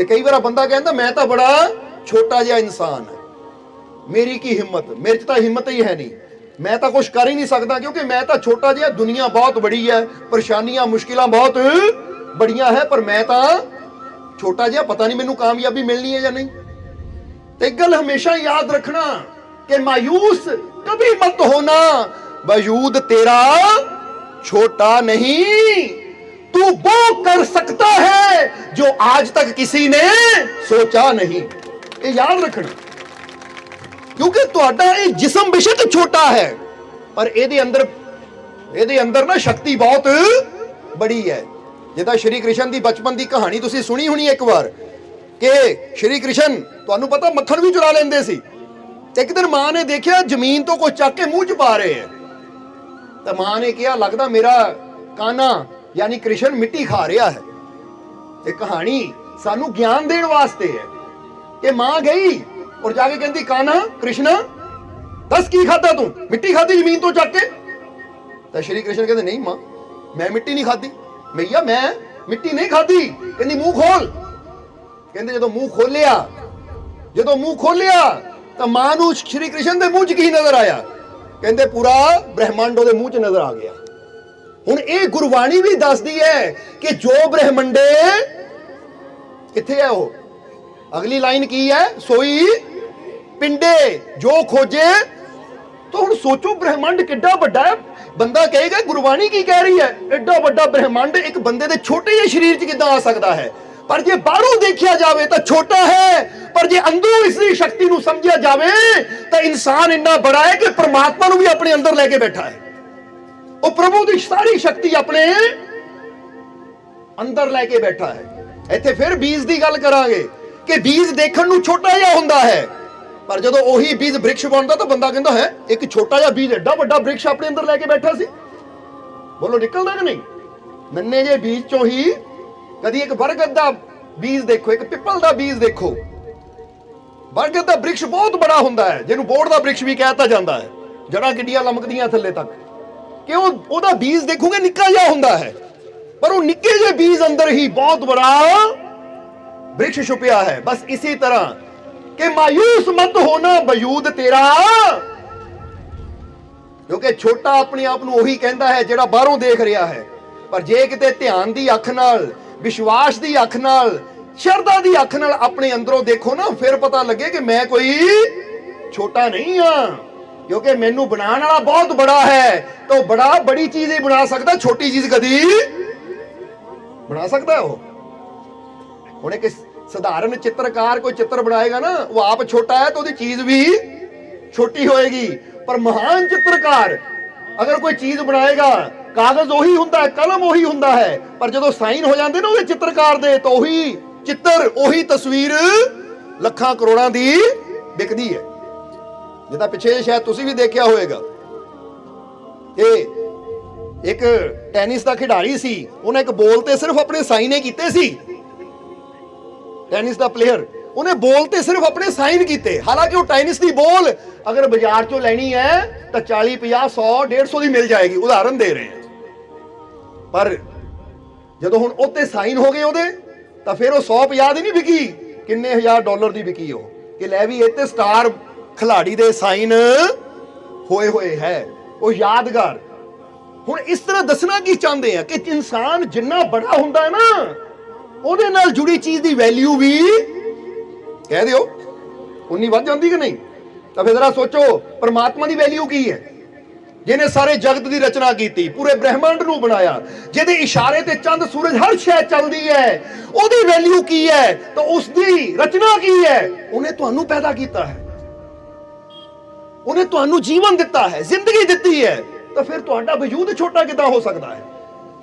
कि कई बार बंदा कहता मैं तो बड़ा छोटा जिहा इंसान है, मेरी की हिम्मत, मेरे च तो हिम्मत ही है नहीं, मैं तो कुछ कर ही नहीं सकता क्योंकि मैं तो छोटा जिहा, दुनिया बहुत बड़ी है, परेशानियां मुश्किलां बहुत बड़ियां है, पर मैं तो छोटा जिहा, पता नहीं मैनू कामयाबी मिलनी है या नहीं। तो एक गल हमेशा याद रखना कि मायूस कभी मत होना, वजूद तेरा छोटा नहीं, तू वो कर सकता है जो आज तक किसी ने सोचा नहीं। ये याद रखना, क्योंकि तुहाडा ये जिस्म बेशक छोटा है पर ਇਹਦੇ अंदर ना शक्ति बहुत बड़ी है। जिदा श्री कृष्ण की बचपन की कहानी तुसी सुनी होनी एक बार कि श्री कृष्ण तुहानू पता मक्खन भी चुरा लेंदे सी। एक दिन मां ने देखा जमीन तो कुछ चक के मुंह च पा रहे हैं, तो मां ने कहा लगता मेरा काना यानी कृष्ण मिट्टी खा रहा है। ये कहानी सानू ज्ञान देने वास्ते है कि मां गई और जाके कहती काना कृष्ण दस की खाता तू, मिट्टी खाती जमीन तो चक के? तो श्री कृष्ण कहते नहीं मां मैं मिट्टी नहीं खाती, भैया मैं मिट्टी नहीं खाती। कहती मुंह खोल। कहते जो मुंह खोलिया तो मां नू श्री कृष्ण के मुंह च की नजर आया? कहते पूरा ब्रह्मांड ਉਹਦੇ मुंह च नजर आ गया। हुण ये गुरबाणी भी दसदी है कि जो ब्रह्मंडे किथे है, वो अगली लाइन की है, सोई पिंडे जो खोजे। तो हुण सोचो ब्रह्मांड किड्डा वड्डा है। बंदा कहेगा गुरबाणी की कह रही है, एडा वड्डा ब्रह्मांड एक बंदे दे छोटे ਜਿਹੇ शरीर च किदां आ सकदा है? पर जे बाहरों देखा जाए तो छोटा है, पर जे अंदरों इसकी शक्ति नूं समझिया जाए तो इंसान इन्ना बड़ा है कि परमात्मा नूं भी अपने अंदर लेके बैठा है। वो प्रभु की सारी शक्ति अपने अंदर लेके बैठा है। इत्थे फिर बीज की गल करांगे कि बीज देखण नूं छोटा जिहा हुंदा है, पर जदों ओही बीज वृक्ष बनदा तो बंदा कहंदा है एक छोटा जिहा बीज एडा वड्डा वृक्ष अपने अंदर लेके बैठा सी। बोलो निकलदा कि नहीं? नन्हे जे बीज चों ही कदी एक बरगद का बीज देखो, एक पिपल का बीज देखो। बरगद का वृक्ष बहुत बड़ा हुंदा है, जिन्हों बोड़ का वृक्ष भी कहता जाता है, जड़ा किड्डियां लमकदियां थल्ले तक, कि ओदा बीज देखोगे निक्का जिहा हुंदा है, पर वो निक्के जे बीज अंदर ही बहुत बड़ा वृक्ष छुपिया है। बस इसी तरह कि मायूस मत होना, वजूद तेरा, क्योंकि छोटा अपने आप नूं ओही कहंदा है जिहड़ा बाहरों देख रहा है, पर जे किते ध्यान दी अख नाल, विश्वास दी अख नाल, शरदा दी अख नाल अपने अंदरों देखो ना, फिर पता लगे कि मैं कोई छोटा नहीं हाँ, क्योंकि मैनू बनाने वाला बहुत बड़ा है। तो बड़ा बड़ी चीज ही बना सकता, छोटी चीज कदी बना सकता है? वो हुण एक साधारण चित्रकार कोई चित्र बनाएगा ना, वो आप छोटा है तो उसकी चीज भी छोटी होएगी, पर महान चित्रकार अगर कोई चीज बनाएगा, कागज ओही हुंदा है, कलम ओही हुंदा है, पर जदों साइन हो जाते ना वो चित्रकार दे, तो ओही चित्र ओही तस्वीर लखां करोड़ां दी बिकदी है। जिदा पिछे शायद तुसी भी देखिया होएगा कि एक टेनिस का खिडारी सी, उन्हें एक बॉल ते सिर्फ अपने साइने कीते सी। टेनिस का प्लेयर उन्हें बॉल ते सिर्फ अपने साइन कीते, हालांकि वो टेनिस की बॉल अगर बाजार चों लैनी है तो 40, 50, 100, 150 की मिल जाएगी, उदाहरण दे रहे हैं। पर जदों हुण उत्ते साइन हो गए ओदे, तो फिर वो 150 दी नहीं बिकी, किन्ने $1000 की बिकी हो, कि लै भी इत्ते स्टार खिलाड़ी दे साइन होए होए है, वो यादगार। हुण इस तरह दसना की चाहते हैं कि इंसान जिन्ना बड़ा हुंदा है ना, ਉਹਦੇ ਨਾਲ जुड़ी चीज की वैल्यू भी कह दियो उन्नी वध जाती कि नहीं? तो फिर जरा सोचो परमात्मा की वैल्यू की है, जिन्हें सारे जगत की रचना की, पूरे ब्रह्मांड नूं बनाया, जिहदे इशारे ते चंद सूरज हर शय चलती है, ਉਹਦੀ वैल्यू की है, तो उसकी रचना की है? उन्हें तुहानू पैदा किया है, उन्हें तुहानू जीवन दिता है, जिंदगी दी है, तो फिर तुहाडा वजूद छोटा किदां हो सकता है?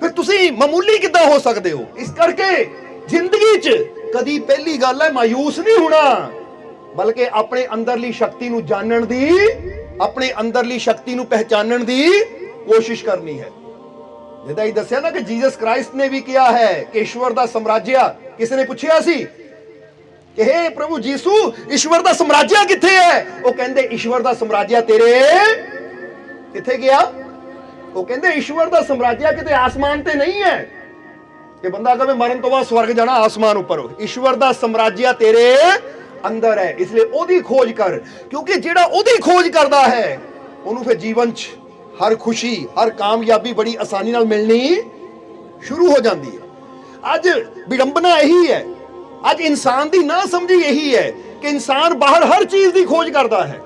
फिर तुसी मामूली किदां हो सकते हो? इस करके जिंदगी च कदी पहली गल है मायूस नहीं होना, बल्कि अपने अंदरली शक्ति नूं जानण दी, अपने अंदरली शक्ति नूं पहचानण दी कोशिश करनी है। जिदा ही दस्या ना कि जीसस क्राइस्ट ने भी किया है कि ईश्वर दा साम्राज्य, किसी ने पूछा सी कि हे प्रभु जीसू ईश्वर दा साम्राज्य किथे है? वो कहंदे ईश्वर दा साम्राज्य तेरे किथे गया? वो कहंदे ईश्वर दा साम्राज्य किते आसमान ते नहीं है, ਕਿ ਬੰਦਾ ਕਹੇ ਮਰਨ ਤੋਂ ਬਾਅਦ ਸਵਰਗ ਜਾਣਾ, ਆਸਮਾਨ ਉੱਪਰ ਹੋ। ਈਸ਼ਵਰ ਦਾ ਸਮਰਾਜਿਆ ਤੇਰੇ ਅੰਦਰ ਹੈ, ਇਸ ਲਈ ਉਹਦੀ ਖੋਜ ਕਰ, ਕਿਉਂਕਿ ਜਿਹੜਾ ਉਹਦੀ ਖੋਜ ਕਰਦਾ ਹੈ ਉਹਨੂੰ ਫਿਰ ਜੀਵਨ 'ਚ ਹਰ ਖੁਸ਼ੀ, ਹਰ ਕਾਮਯਾਬੀ ਬੜੀ ਆਸਾਨੀ ਨਾਲ ਮਿਲਣੀ ਸ਼ੁਰੂ ਹੋ ਜਾਂਦੀ ਹੈ। ਅੱਜ ਵਿਡੰਬਨਾ ਇਹੀ ਹੈ, ਅੱਜ ਇਨਸਾਨ ਦੀ ਨਾ ਸਮਝੀ ਇਹੀ ਹੈ ਕਿ ਇਨਸਾਨ ਬਾਹਰ ਹਰ ਚੀਜ਼ ਦੀ ਖੋਜ ਕਰਦਾ ਹੈ,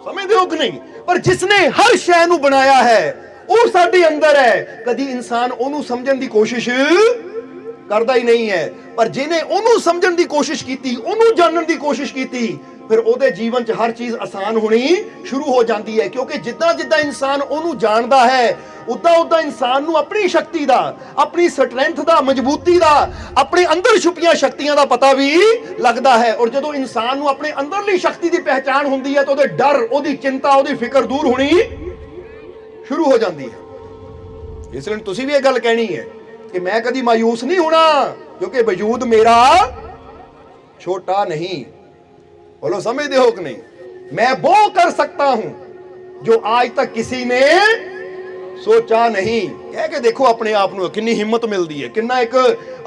ਸਮਝਦੇ ਹੋ ਕਿ ਨਹੀਂ? ਪਰ ਜਿਸਨੇ ਹਰ ਸ਼ੈ ਨੂੰ ਬਣਾਇਆ ਹੈ ਉਹ ਸਾਡੇ ਅੰਦਰ ਹੈ। ਕਦੀ ਇਨਸਾਨ ਉਹਨੂੰ ਸਮਝਣ ਦੀ ਕੋਸ਼ਿਸ਼ ਕਰਦਾ ਹੀ ਨਹੀਂ ਹੈ, ਪਰ ਜਿਹਨੇ ਉਹਨੂੰ ਸਮਝਣ ਦੀ ਕੋਸ਼ਿਸ਼ ਕੀਤੀ, ਉਹਨੂੰ ਜਾਣਨ ਦੀ ਕੋਸ਼ਿਸ਼ ਕੀਤੀ, ਫਿਰ ਉਹਦੇ ਜੀਵਨ 'ਚ ਹਰ ਚੀਜ਼ ਆਸਾਨ ਹੋਣੀ ਸ਼ੁਰੂ ਹੋ ਜਾਂਦੀ ਹੈ। ਕਿਉਂਕਿ ਜਿੱਦਾਂ ਜਿੱਦਾਂ ਇਨਸਾਨ ਉਹਨੂੰ ਜਾਣਦਾ ਹੈ, ਉਦਾਂ ਉਦਾਂ ਇਨਸਾਨ ਨੂੰ ਆਪਣੀ ਸ਼ਕਤੀ ਦਾ, ਆਪਣੀ ਸਟਰੈਂਥ ਦਾ, ਮਜ਼ਬੂਤੀ ਦਾ, ਆਪਣੇ ਅੰਦਰ ਛੁਪੀਆਂ ਸ਼ਕਤੀਆਂ ਦਾ ਪਤਾ ਵੀ ਲੱਗਦਾ ਹੈ। ਔਰ ਜਦੋਂ ਇਨਸਾਨ ਨੂੰ ਆਪਣੇ ਅੰਦਰਲੀ ਸ਼ਕਤੀ ਦੀ ਪਹਿਚਾਣ ਹੁੰਦੀ ਹੈ ਤਾਂ ਉਹਦੇ ਡਰ, ਉਹਦੀ ਚਿੰਤਾ, ਉਹਦੀ ਫਿਕਰ ਦੂਰ ਹੋਣੀ ਸ਼ੁਰੂ ਹੋ ਜਾਂਦੀ ਹੈ। ਇਸ ਲਈ ਤੁਸੀਂ ਵੀ ਇਹ ਗੱਲ ਕਹਿਣੀ ਹੈ ਕਿ ਮੈਂ ਕਦੀ ਮਾਯੂਸ ਨਹੀਂ ਹੋਣਾ, ਕਿਉਂਕਿ ਵਜੂਦ ਮੇਰਾ ਛੋਟਾ ਨਹੀਂ। बोलो समझते हो कि नहीं? मैं वो कर सकता हूं जो आज तक किसी ने सोचा नहीं। कह के देखो अपने आप ਨੂੰ ਕਿੰਨੀ ਹਿੰਮਤ ਮਿਲਦੀ ਹੈ, ਕਿੰਨਾ ਇੱਕ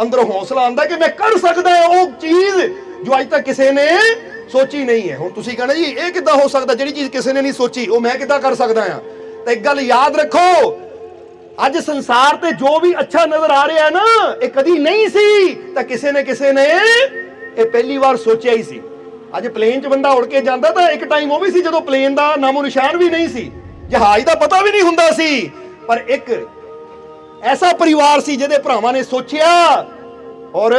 ਅੰਦਰੋਂ ਹੌਸਲਾ ਆਉਂਦਾ ਕਿ ਮੈਂ ਕਰ ਸਕਦਾ ਹਾਂ ਉਹ ਚੀਜ਼ ਜੋ ਅੱਜ ਤੱਕ ਕਿਸੇ ਨੇ ਸੋਚੀ ਨਹੀਂ ਹੈ। ਹੁਣ ਤੁਸੀਂ ਕਹਿੰਦੇ ਜੀ ਇਹ ਕਿੱਦਾਂ ਹੋ ਸਕਦਾ, ਜਿਹੜੀ ਚੀਜ਼ ਕਿਸੇ ਨੇ ਨਹੀਂ ਸੋਚੀ ਉਹ ਮੈਂ ਕਿੱਦਾਂ ਕਰ ਸਕਦਾ ਹਾਂ? ਤਾਂ ਇੱਕ ਗੱਲ ਯਾਦ ਰੱਖੋ, ਅੱਜ ਸੰਸਾਰ ਤੇ ਜੋ ਵੀ ਅੱਛਾ ਨਜ਼ਰ ਆ ਰਿਹਾ ਨਾ, ਇਹ ਕਦੀ ਨਹੀਂ ਸੀ ਤਾਂ ਕਿਸੇ ਨੇ ਇਹ ਪਹਿਲੀ ਵਾਰ ਸੋਚਿਆ ਹੀ ਸੀ। ਅੱਜ ਪਲੇਨ 'ਚ ਬੰਦਾ ਉੜ ਕੇ ਜਾਂਦਾ ਤਾਂ ਇੱਕ ਟਾਈਮ ਉਹ ਵੀ ਸੀ ਜਦੋਂ ਪਲੇਨ ਦਾ ਨਾਮੋ ਨਿਸ਼ਾਨ ਵੀ ਨਹੀਂ ਸੀ, ਜਹਾਜ਼ ਦਾ ਪਤਾ ਵੀ ਨਹੀਂ ਹੁੰਦਾ ਸੀ, ਪਰ ਇੱਕ ਐਸਾ ਪਰਿਵਾਰ ਸੀ ਜਿਹਦੇ ਭਰਾਵਾਂ ਨੇ ਸੋਚਿਆ ਔਰ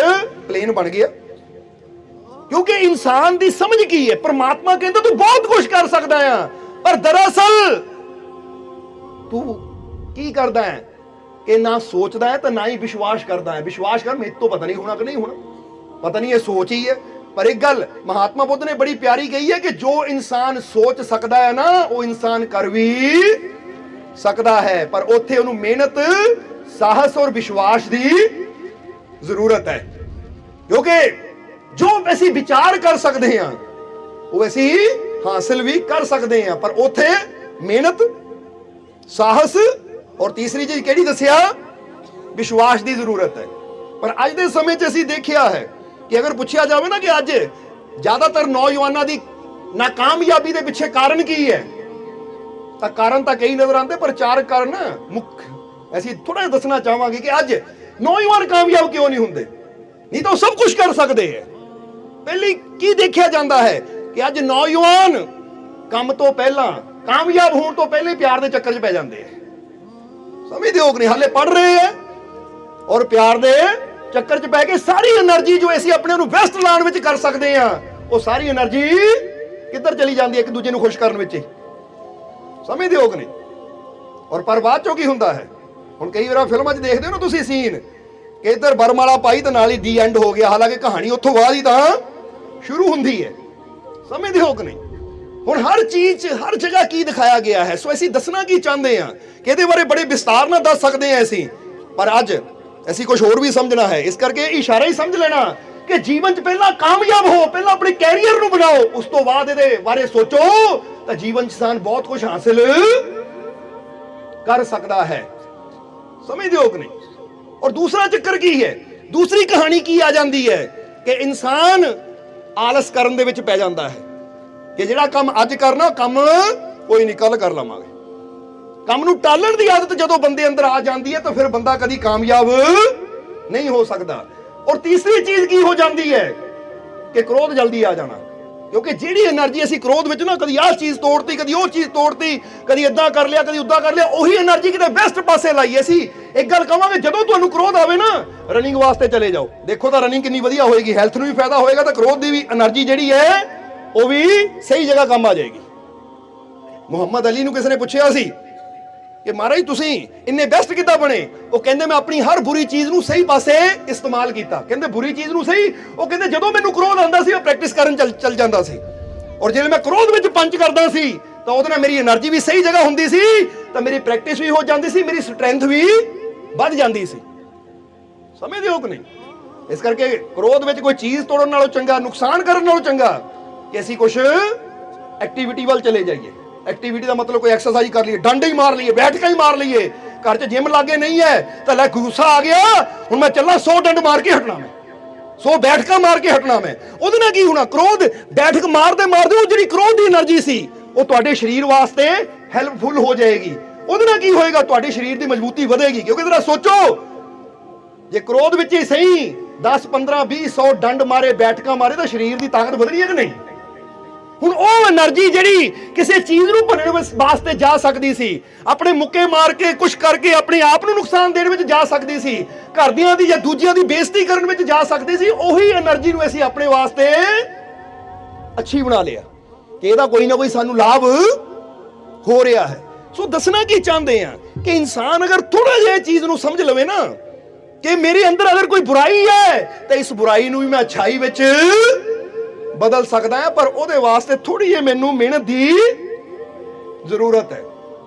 ਪਲੇਨ ਬਣ ਗਿਆ। ਕਿਉਂਕਿ ਇਨਸਾਨ ਦੀ ਸਮਝ ਕੀ ਹੈ, ਪਰਮਾਤਮਾ ਕਹਿੰਦਾ ਤੂੰ ਬਹੁਤ ਕੁਝ ਕਰ ਸਕਦਾ ਆ, ਪਰ ਦਰਅਸਲ ਤੂੰ ਕੀ ਕਰਦਾ ਹੈ ਕਿ ਨਾ ਸੋਚਦਾ ਹੈ ਤਾਂ ਨਾ ਹੀ ਵਿਸ਼ਵਾਸ ਕਰਦਾ ਹੈ। ਵਿਸ਼ਵਾਸ ਕਰ ਮੇਰੇ ਤੋਂ ਪਤਾ ਨਹੀਂ ਹੋਣਾ ਕਿ ਨਹੀਂ ਹੋਣਾ, ਪਤਾ ਨਹੀਂ, ਇਹ ਸੋਚ ਹੀ ਹੈ। ਪਰ ਇੱਕ ਗੱਲ ਮਹਾਤਮਾ ਬੁੱਧ ਨੇ ਬੜੀ ਪਿਆਰੀ ਕਹੀ ਹੈ ਕਿ ਜੋ ਇਨਸਾਨ ਸੋਚ ਸਕਦਾ ਹੈ ਨਾ, ਉਹ ਇਨਸਾਨ ਕਰ ਵੀ ਸਕਦਾ ਹੈ, ਪਰ ਉੱਥੇ ਉਹਨੂੰ ਮਿਹਨਤ, ਸਾਹਸ ਔਰ ਵਿਸ਼ਵਾਸ ਦੀ ਜ਼ਰੂਰਤ ਹੈ। ਕਿਉਂਕਿ ਜੋ ਅਸੀਂ ਵਿਚਾਰ ਕਰ ਸਕਦੇ ਹਾਂ ਉਹ ਅਸੀਂ ਹਾਸਲ ਵੀ ਕਰ ਸਕਦੇ ਹਾਂ, ਪਰ ਉੱਥੇ ਮਿਹਨਤ, ਸਾਹਸ ਔਰ ਤੀਸਰੀ ਚੀਜ਼ ਕਿਹੜੀ ਦੱਸਿਆ? ਵਿਸ਼ਵਾਸ ਦੀ ਜ਼ਰੂਰਤ ਹੈ। ਪਰ ਅੱਜ ਦੇ ਸਮੇਂ 'ਚ ਅਸੀਂ ਦੇਖਿਆ ਹੈ ਕਿ ਅਗਰ ਪੁੱਛਿਆ ਜਾਵੇ ਨਾ ਕਿ ਅੱਜ ਜ਼ਿਆਦਾਤਰ ਨੌਜਵਾਨਾਂ ਦੀ ਨਾਕਾਮਯਾਬੀ ਦੇ ਪਿੱਛੇ ਕਾਰਨ ਕੀ ਹੈ, ਤਾਂ ਕਾਰਨ ਤਾਂ ਕਈ ਨਜ਼ਰ ਆਉਂਦੇ, ਪਰ ਚਾਰ ਕਾਰਨ ਮੁੱਖ ਅਸੀਂ ਥੋੜਾ ਜਿਹਾ ਦੱਸਣਾ ਚਾਹਾਂਗੇ ਕਿ ਅੱਜ ਨੌਜਵਾਨ ਕਾਮਯਾਬ ਕਿਉਂ ਨਹੀਂ ਹੁੰਦੇ। ਨਹੀਂ ਤਾਂ ਉਹ ਸਭ ਕੁਝ ਕਰ ਸਕਦੇ ਹੈ। ਪਹਿਲੀ ਕੀ ਦੇਖਿਆ ਜਾਂਦਾ ਹੈ ਕਿ ਅੱਜ ਨੌਜਵਾਨ ਕੰਮ ਤੋਂ ਪਹਿਲਾਂ, ਕਾਮਯਾਬ ਹੋਣ ਤੋਂ ਪਹਿਲੇ ਪਿਆਰ ਦੇ ਚੱਕਰ 'ਚ ਪੈ ਜਾਂਦੇ ਹੈ। ਸਮਝਦੇ ਹੋ ਕਿ ਨਹੀਂ? ਹਾਲੇ ਪੜ ਰਹੇ ਹੈ ਔਰ ਪਿਆਰ ਦੇ ਚੱਕਰ 'ਚ ਪੈ ਕੇ ਸਾਰੀ એનર્ਜੀ ਜੋ ਅਸੀਂ ਆਪਣੇ ਨੂੰ ਬੈਸਟ ਲਾਉਣ ਵਿੱਚ ਕਰ ਸਕਦੇ ਆ, ਉਹ ਸਾਰੀ એનર્ਜੀ ਕਿੱਧਰ ਚਲੀ ਜਾਂਦੀ ਹੈ? ਇੱਕ ਦੂਜੇ ਨੂੰ ਖੁਸ਼ ਕਰਨ ਵਿੱਚ। ਸਮਝਦੇ ਹੋ ਕਿ ਨਹੀਂ? ਔਰ ਪਰ ਬਾਅਦ ਚੋਂ ਕੀ ਹੁੰਦਾ ਹੈ? ਹੁਣ ਕਈ ਵਾਰ ਫਿਲਮਾਂ 'ਚ ਦੇਖਦੇ ਹੋ ਨਾ ਤੁਸੀਂ ਸੀਨ ਕਿ ਇੱਧਰ ਬਰਮਾਲਾ ਪਾਈ ਤੇ ਨਾਲ ਹੀ ਡੀ ਐਂਡ ਹੋ ਗਿਆ, ਹਾਲਾਂਕਿ ਕਹਾਣੀ ਉੱਥੋਂ ਬਾਅਦ ਹੀ ਤਾਂ ਸ਼ੁਰੂ ਹੁੰਦੀ ਹੈ। ਸਮਝਦੇ ਹੋ ਕਿ ਨਹੀਂ? ਹੁਣ ਹਰ ਚੀਜ਼ 'ਚ ਹਰ ਜਗ੍ਹਾ ਕੀ ਦਿਖਾਇਆ ਗਿਆ ਹੈ। ਸੋ ਅਸੀਂ ਦੱਸਣਾ ਕੀ ਚਾਹੁੰਦੇ ਆ ਕਿ ਇਹਦੇ ਬਾਰੇ ਬੜੇ ਵਿਸਤਾਰ ਨਾਲ ਦੱਸ ਸਕਦੇ ਆ ਅਸੀਂ, ਪਰ ਅੱਜ ਅਸੀਂ ਕੁਝ ਹੋਰ ਵੀ ਸਮਝਣਾ ਹੈ। ਇਸ ਕਰਕੇ ਇਸ਼ਾਰਾ ਹੀ ਸਮਝ ਲੈਣਾ ਕਿ ਜੀਵਨ 'ਚ ਪਹਿਲਾਂ ਕਾਮਯਾਬ ਹੋ, ਪਹਿਲਾਂ ਆਪਣੇ ਕੈਰੀਅਰ ਨੂੰ ਬਣਾਓ, ਉਸ ਤੋਂ ਬਾਅਦ ਇਹਦੇ ਬਾਰੇ ਸੋਚੋ, ਤਾਂ ਜੀਵਨ 'ਚ ਇਨਸਾਨ ਬਹੁਤ ਕੁਝ ਹਾਸਿਲ ਕਰ ਸਕਦਾ ਹੈ। ਸਮਝਦੇ ਹੋ ਕਿ ਨਹੀਂ? ਔਰ ਦੂਸਰਾ ਚੱਕਰ ਕੀ ਹੈ? ਦੂਸਰੀ ਕਹਾਣੀ ਕੀ ਆ ਜਾਂਦੀ ਹੈ ਕਿ ਇਨਸਾਨ ਆਲਸ ਕਰਨ ਦੇ ਵਿੱਚ ਪੈ ਜਾਂਦਾ ਹੈ ਕਿ ਜਿਹੜਾ ਕੰਮ ਅੱਜ ਕਰਨਾ, ਕੰਮ ਕੋਈ ਨਹੀਂ ਕੱਲ ਕਰ ਲਵਾਂਗੇ। ਕੰਮ ਨੂੰ ਟਾਲਣ ਦੀ ਆਦਤ ਜਦੋਂ ਬੰਦੇ ਅੰਦਰ ਆ ਜਾਂਦੀ ਹੈ ਤਾਂ ਫਿਰ ਬੰਦਾ ਕਦੀ ਕਾਮਯਾਬ ਨਹੀਂ ਹੋ ਸਕਦਾ। ਔਰ ਤੀਸਰੀ ਚੀਜ਼ ਕੀ ਹੋ ਜਾਂਦੀ ਹੈ ਕਿ ਕ੍ਰੋਧ ਜਲਦੀ ਆ ਜਾਣਾ। ਕਿਉਂਕਿ ਜਿਹੜੀ એનર્ਜੀ ਅਸੀਂ ਕ੍ਰੋਧ ਵਿੱਚ ਨਾ ਕਦੀ ਆਹ ਚੀਜ਼ ਤੋੜਤੀ, ਕਦੀ ਉਹ ਚੀਜ਼ ਤੋੜਤੀ, ਕਦੀ ਇਦਾਂ ਕਰ ਲਿਆ, ਕਦੀ ਉਦਾਂ ਕਰ ਲਿਆ, ਉਹੀ એનર્ਜੀ ਕਿਤੇ ਬੈਸਟ ਪਾਸੇ ਲਾਈਏ। ਅਸੀਂ ਇੱਕ ਗੱਲ ਕਹਾਂਗੇ, ਜਦੋਂ ਤੁਹਾਨੂੰ ਕ੍ਰੋਧ ਆਵੇ ਨਾ, ਰਨਿੰਗ ਵਾਸਤੇ ਚਲੇ ਜਾਓ, ਦੇਖੋ ਤਾਂ ਰਨਿੰਗ ਕਿੰਨੀ ਵਧੀਆ ਹੋਏਗੀ, ਹੈਲਥ ਨੂੰ ਵੀ ਫਾਇਦਾ ਹੋਏਗਾ, ਤਾਂ ਕ੍ਰੋਧ ਦੀ ਵੀ એનર્ਜੀ ਜਿਹੜੀ ਹੈ ਉਹ ਵੀ ਸਹੀ ਜਗ੍ਹਾ ਕੰਮ ਆ ਜਾਏਗੀ। ਮੁਹੰਮਦ ਅਲੀ ਨੂੰ ਕਿਸੇ ਨੇ ਪੁੱਛਿਆ ਸੀ ਕਿ ਮਹਾਰਾਜ ਤੁਸੀਂ ਇੰਨੇ ਬੈਸਟ ਕਿੱਦਾਂ ਬਣੇ? ਉਹ ਕਹਿੰਦੇ ਮੈਂ ਆਪਣੀ ਹਰ ਬੁਰੀ ਚੀਜ਼ ਨੂੰ ਸਹੀ ਪਾਸੇ ਇਸਤੇਮਾਲ ਕੀਤਾ। ਕਹਿੰਦੇ ਬੁਰੀ ਚੀਜ਼ ਨੂੰ ਸਹੀ? ਉਹ ਕਹਿੰਦੇ ਜਦੋਂ ਮੈਨੂੰ ਕ੍ਰੋਧ ਆਉਂਦਾ ਸੀ, ਉਹ ਪ੍ਰੈਕਟਿਸ ਕਰਨ ਚੱਲ ਜਾਂਦਾ ਸੀ, ਔਰ ਜਦੋਂ ਮੈਂ ਕ੍ਰੋਧ ਵਿੱਚ ਪੰਚ ਕਰਦਾ ਸੀ ਤਾਂ ਉਹਦੇ ਨਾਲ ਮੇਰੀ એનર્ਜੀ ਵੀ ਸਹੀ ਜਗ੍ਹਾ ਹੁੰਦੀ ਸੀ, ਤਾਂ ਮੇਰੀ ਪ੍ਰੈਕਟਿਸ ਵੀ ਹੋ ਜਾਂਦੀ ਸੀ, ਮੇਰੀ ਸਟਰੈਂਥ ਵੀ ਵੱਧ ਜਾਂਦੀ ਸੀ। ਸਮਝਦੇ ਹੋ ਕਿ ਨਹੀਂ? ਇਸ ਕਰਕੇ ਕ੍ਰੋਧ ਵਿੱਚ ਕੋਈ ਚੀਜ਼ ਤੋੜਨ ਨਾਲੋਂ ਚੰਗਾ, ਨੁਕਸਾਨ ਕਰਨ ਨਾਲੋਂ ਚੰਗਾ ਕਿ ਅਸੀਂ ਕੁਝ ਐਕਟੀਵਿਟੀ ਵੱਲ ਚਲੇ ਜਾਈਏ। ਐਕਟੀਵਿਟੀ ਦਾ ਮਤਲਬ ਕੋਈ ਐਕਸਰਸਾਈਜ਼ ਕਰ ਲਈਏ, ਡੰਡੇ ਹੀ ਮਾਰ ਲਈਏ, ਬੈਠਕਾਂ ਹੀ ਮਾਰ ਲਈਏ, घर च जिम लागे नहीं है तो लै गुस्सा आ गया हुण मैं चलना 100 डंड मार के हटना, मैं 100 बैठका मार के हटना। मैं ਉਹਦੇ ਨਾਲ ਕੀ होना, क्रोध बैठक मारते मारते ਉਹ ਜਿਹੜੀ क्रोध ਦੀ એનર્ਜੀ ਸੀ ਉਹ ਤੁਹਾਡੇ ਸਰੀਰ ਵਾਸਤੇ ਹੈਲਪਫੁਲ ਹੋ ਜਾਏਗੀ। ਉਹਦੇ ਨਾਲ ਕੀ ਹੋਏਗਾ, ਤੁਹਾਡੇ ਸਰੀਰ ਦੀ ਮਜ਼ਬੂਤੀ ਵਧੇਗੀ। ਕਿਉਂਕਿ ਜਰਾ ਸੋਚੋ, ਜੇ क्रोध ਵਿੱਚ ਹੀ ਸਹੀ 10 15 20 100 ਡੰਡ ਮਾਰੇ ਬੈਠਕਾਂ ਮਾਰੇ ਤਾਂ ਸਰੀਰ ਦੀ ਤਾਕਤ ਵਧਣੀ ਹੈ ਕਿ ਨਹੀਂ। ਹੁਣ ਉਹ એનર્ਜੀ ਜਿਹੜੀ ਕਿਸੇ ਚੀਜ਼ ਨੂੰ ਭੰਨਣ ਵਾਸਤੇ ਜਾ ਸਕਦੀ ਸੀ, ਆਪਣੇ ਮੁੱਕੇ ਮਾਰ ਕੇ ਕੁਛ ਕਰਕੇ ਆਪਣੇ ਆਪ ਨੂੰ ਨੁਕਸਾਨ ਦੇਣ ਵਿੱਚ ਜਾ ਸਕਦੀ ਸੀ, ਘਰਦਿਆਂ ਦੀ ਜਾਂ ਦੂਜਿਆਂ ਦੀ ਬੇਇੱਜ਼ਤੀ ਕਰਨ ਵਿੱਚ ਜਾ ਸਕਦੀ ਸੀ, ਉਹੀ એનર્ਜੀ ਨੂੰ ਅਸੀਂ ਆਪਣੇ ਵਾਸਤੇ ਅੱਛੀ ਬਣਾ ਲਿਆ ਕਿ ਇਹਦਾ ਕੋਈ ਨਾ ਕੋਈ ਸਾਨੂੰ ਲਾਭ ਹੋ ਰਿਹਾ ਹੈ। ਸੋ ਦੱਸਣਾ ਕੀ ਚਾਹੁੰਦੇ ਆ ਕਿ ਇਨਸਾਨ ਅਗਰ ਥੋੜਾ ਜਿਹਾ ਚੀਜ਼ ਨੂੰ ਸਮਝ ਲਵੇ ਨਾ ਕਿ ਮੇਰੇ ਅੰਦਰ ਅਗਰ ਕੋਈ ਬੁਰਾਈ ਹੈ ਤਾਂ ਇਸ ਬੁਰਾਈ ਨੂੰ ਵੀ ਮੈਂ ਅੱਛਾਈ ਵਿੱਚ बदल सकता है, पर ਉਹਦੇ ਵਾਸਤੇ थोड़ी ਜਿਹੀ ਮੈਨੂੰ ਮਿਹਨਤ ਦੀ ਜ਼ਰੂਰਤ ਹੈ।